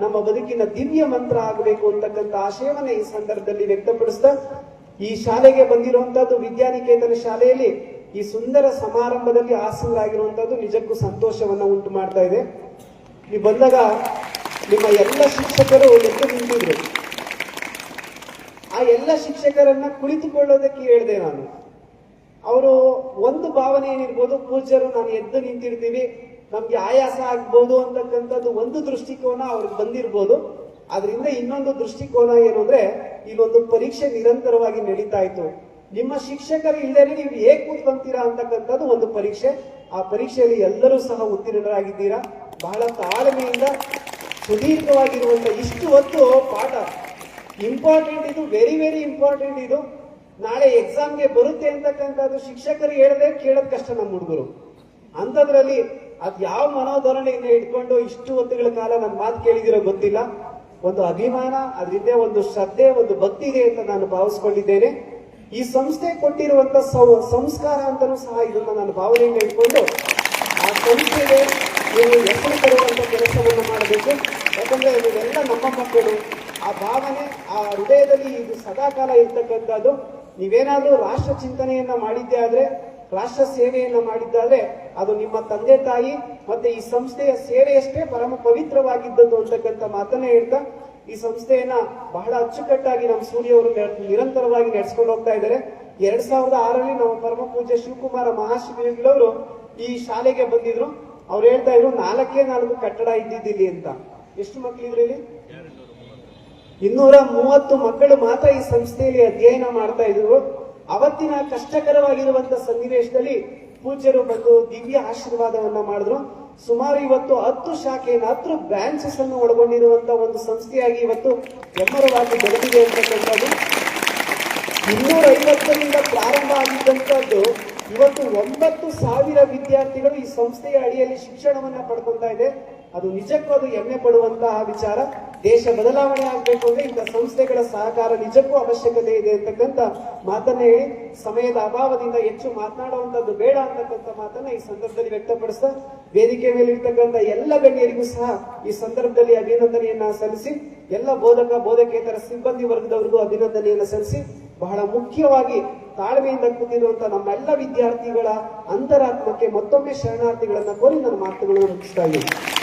ನಮ್ಮ ಬದುಕಿನ ದಿವ್ಯ ಮಂತ್ರ ಆಗಬೇಕು ಅಂತಕ್ಕಂಥ ಆಶಯವನ್ನ ಈ ಸಂದರ್ಭದಲ್ಲಿ ವ್ಯಕ್ತಪಡಿಸ್ತಾ, ಈ ಶಾಲೆಗೆ ಬಂದಿರುವಂತದ್ದು ವಿದ್ಯಾನಿಕೇತನ ಶಾಲೆಯಲ್ಲಿ ಈ ಸುಂದರ ಸಮಾರಂಭದಲ್ಲಿ ಆಸೀನರಾಗಿರುವಂತದ್ದು ನಿಜಕ್ಕೂ ಸಂತೋಷವನ್ನ ಉಂಟು ಮಾಡ್ತಾ ಇದೆ. ನೀವು ಬಂದಾಗ ನಿಮ್ಮ ಎಲ್ಲ ಶಿಕ್ಷಕರು ಎದ್ದು ನಿಂತಿದ್ರು. ಆ ಎಲ್ಲ ಶಿಕ್ಷಕರನ್ನ ಕುಳಿತುಕೊಳ್ಳೋದಕ್ಕೆ ಹೇಳಿದೆ ನಾನು. ಅವರು ಒಂದು ಭಾವನೆ ಏನಿರ್ಬೋದು, ಪೂಜ್ಯರು ನಾನು ಎದ್ದು ನಿಂತಿರ್ತೀವಿ, ನಮ್ಗೆ ಆಯಾಸ ಆಗ್ಬೋದು ಅಂತಕ್ಕಂಥದ್ದು ಒಂದು ದೃಷ್ಟಿಕೋನ ಅವ್ರಿಗೆ ಬಂದಿರ್ಬೋದು. ಆದ್ರಿಂದ ಇನ್ನೊಂದು ದೃಷ್ಟಿಕೋನ ಏನು ಅಂದ್ರೆ ಇಲ್ಲೊಂದು ಪರೀಕ್ಷೆ ನಿರಂತರವಾಗಿ ನಡೀತಾ ಇತ್ತು. ನಿಮ್ಮ ಶಿಕ್ಷಕರು ಇಲ್ಲದೇ ನೀವು ಹೇಗೆ ಕೂತ್ಕೊಂತೀರಾ ಅಂತಕ್ಕಂಥದ್ದು ಒಂದು ಪರೀಕ್ಷೆ. ಆ ಪರೀಕ್ಷೆಯಲ್ಲಿ ಎಲ್ಲರೂ ಸಹ ಉತ್ತೀರ್ಣರಾಗಿದ್ದೀರಾ. ಬಹಳ ತಾಳ್ಮೆಯಿಂದ ಸುದೀರ್ಘವಾಗಿರುವಂತ ಇಷ್ಟು ಹೊತ್ತು ಪಾಠ ಇಂಪಾರ್ಟೆಂಟ್. ಇದು ವೆರಿ ವೆರಿ ಇಂಪಾರ್ಟೆಂಟ್. ಇದು ನಾಳೆ ಎಕ್ಸಾಮ್ಗೆ ಬರುತ್ತೆ ಅಂತಕ್ಕಂಥದ್ದು ಶಿಕ್ಷಕರು ಹೇಳದೆ ಕೇಳೋದ್ ಕಷ್ಟ ನಮ್ಮ ಹುಡುಗರು. ಅಂಥದ್ರಲ್ಲಿ ಅದ್ ಯಾವ ಮನೋಧರಣೆಯಿಂದ ಇಟ್ಕೊಂಡು ಇಷ್ಟು ಹೊತ್ತುಗಳ ಕಾಲ ನನ್ನ ಮಾತು ಕೇಳಿದಿರೋ ಗೊತ್ತಿಲ್ಲ. ಒಂದು ಅಭಿಮಾನ, ಅದರಿಂದ ಒಂದು ಶ್ರದ್ಧೆ, ಒಂದು ಭಕ್ತಿ ಇದೆ ಅಂತ ನಾನು ಭಾವಿಸ್ಕೊಂಡಿದ್ದೇನೆ. ಈ ಸಂಸ್ಥೆ ಕೊಟ್ಟಿರುವಂತ ಸಂಸ್ಕಾರ ಅಂತಲೂ ಸಹ ಇದನ್ನ ನಾನು ಭಾವನೆಯಿಂದ ಇಟ್ಕೊಂಡು ಆ ಸಂಸ್ಥೆಗೆ ನೀವು ಹೆಸರು ತರುವಂತ ಕೆಲಸವನ್ನು ಮಾಡಬೇಕು. ಯಾಕಂದ್ರೆ ನೀವೆಲ್ಲ ನಮ್ಮ ಮಕ್ಕಳು. ಆ ಭಾವನೆ ಆ ಹೃದಯದಲ್ಲಿ ಇದು ಸದಾಕಾಲ ಇರ್ತಕ್ಕಂಥದ್ದು. ನೀವೇನಾದ್ರೂ ರಾಷ್ಟ್ರ ಚಿಂತನೆಯನ್ನ ಮಾಡಿದ್ದೇ ಆದ್ರೆ, ರಾಷ್ಟ್ರ ಸೇವೆಯನ್ನ ಮಾಡಿದ್ದಾದ್ರೆ ಅದು ನಿಮ್ಮ ತಂದೆ ತಾಯಿ ಮತ್ತೆ ಈ ಸಂಸ್ಥೆಯ ಸೇವೆಯಷ್ಟೇ ಪರಮ ಪವಿತ್ರವಾಗಿದ್ದದ್ದು ಅಂತಕ್ಕಂಥ ಮಾತನ್ನ ಹೇಳ್ತಾ, ಈ ಸಂಸ್ಥೆಯನ್ನ ಬಹಳ ಅಚ್ಚುಕಟ್ಟಾಗಿ ನಮ್ಮ ಸೂರ್ಯವರು ನಿರಂತರವಾಗಿ ನಡೆಸ್ಕೊಂಡು ಹೋಗ್ತಾ ಇದ್ದಾರೆ. 2006ರಲ್ಲಿ ನಮ್ಮ ಪರಮ ಪೂಜ್ಯ ಶಿವಕುಮಾರ ಮಹಾಶಿವಯೋಗಿಗಳವರು ಈ ಶಾಲೆಗೆ ಬಂದಿದ್ರು. ಅವ್ರು ಹೇಳ್ತಾ ಇದ್ರು 4 ಕಟ್ಟಡ ಇದ್ದಿದ್ದಿಲ್ಲಿ ಅಂತ. ಎಷ್ಟು ಮಕ್ಕಳಿದ್ರು ಇಲ್ಲಿ? 230 ಮಕ್ಕಳು ಮಾತ್ರ ಈ ಸಂಸ್ಥೆಯಲ್ಲಿ ಅಧ್ಯಯನ ಮಾಡ್ತಾ ಇದ್ರು. ಅವತ್ತಿನ ಕಷ್ಟಕರವಾಗಿರುವಂತಹ ಸನ್ನಿವೇಶದಲ್ಲಿ ಪೂಜ್ಯರು ಬಂದು ದಿವ್ಯ ಆಶೀರ್ವಾದವನ್ನ ಮಾಡಿದ್ರು. ಸುಮಾರು ಇವತ್ತು 10 ಶಾಖೆಯನ್ನು 10 ಬ್ರಾಂಚಸ್ ಅನ್ನು ಒಳಗೊಂಡಿರುವಂತಹ ಒಂದು ಸಂಸ್ಥೆಯಾಗಿ ಇವತ್ತು ಹೆಮ್ಮರವಾಗಿ ಬೆಳೆದಿದೆ ಅಂತಕ್ಕಂಥದ್ದು. 250ರಿಂದ ಪ್ರಾರಂಭ ಆಗಿದ್ದಂಥದ್ದು ಇವತ್ತು 9,000 ವಿದ್ಯಾರ್ಥಿಗಳು ಈ ಸಂಸ್ಥೆಯ ಅಡಿಯಲ್ಲಿ ಶಿಕ್ಷಣವನ್ನ ಪಡ್ಕೊತಾ ಇದೆ. ಅದು ನಿಜಕ್ಕೂ ಅದು ಹೆಮ್ಮೆ ಪಡುವಂತಹ ವಿಚಾರ. ದೇಶ ಬದಲಾವಣೆ ಆಗ್ಬೇಕು ಅಂದ್ರೆ ಇಂಥ ಸಂಸ್ಥೆಗಳ ಸಹಕಾರ ನಿಜಕ್ಕೂ ಅವಶ್ಯಕತೆ ಇದೆ ಅಂತಕ್ಕಂಥ ಮಾತನ್ನ ಹೇಳಿ, ಸಮಯದ ಅಭಾವದಿಂದ ಹೆಚ್ಚು ಮಾತನಾಡುವಂತದ್ದು ಬೇಡ ಅಂತಕ್ಕಂಥ ಮಾತನ್ನ ಈ ಸಂದರ್ಭದಲ್ಲಿ ವ್ಯಕ್ತಪಡಿಸ್ತಾ, ವೇದಿಕೆ ಮೇಲೆ ಇರ್ತಕ್ಕಂಥ ಎಲ್ಲ ಗಣ್ಯರಿಗೂ ಸಹ ಈ ಸಂದರ್ಭದಲ್ಲಿ ಅಭಿನಂದನೆಯನ್ನ ಸಲ್ಲಿಸಿ, ಎಲ್ಲ ಬೋಧಕೇತರ ಸಿಬ್ಬಂದಿ ವರ್ಗದವರಿಗೂ ಅಭಿನಂದನೆಯನ್ನ ಸಲ್ಲಿಸಿ, ಬಹಳ ಮುಖ್ಯವಾಗಿ ತಾಳ್ಮೆಯಿಂದ ಕೂತಿರುವಂತಹ ನಮ್ಮೆಲ್ಲ ವಿದ್ಯಾರ್ಥಿಗಳ ಅಂತರಾತ್ಮಕ್ಕೆ ಮತ್ತೊಮ್ಮೆ ಶರಣಾರ್ಥಿಗಳನ್ನ ಕೋರಿ ನನ್ನ ಮಾತುಗಳನ್ನು ಮುಗಿಸ್ತಾ ಇದ್ದೀನಿ.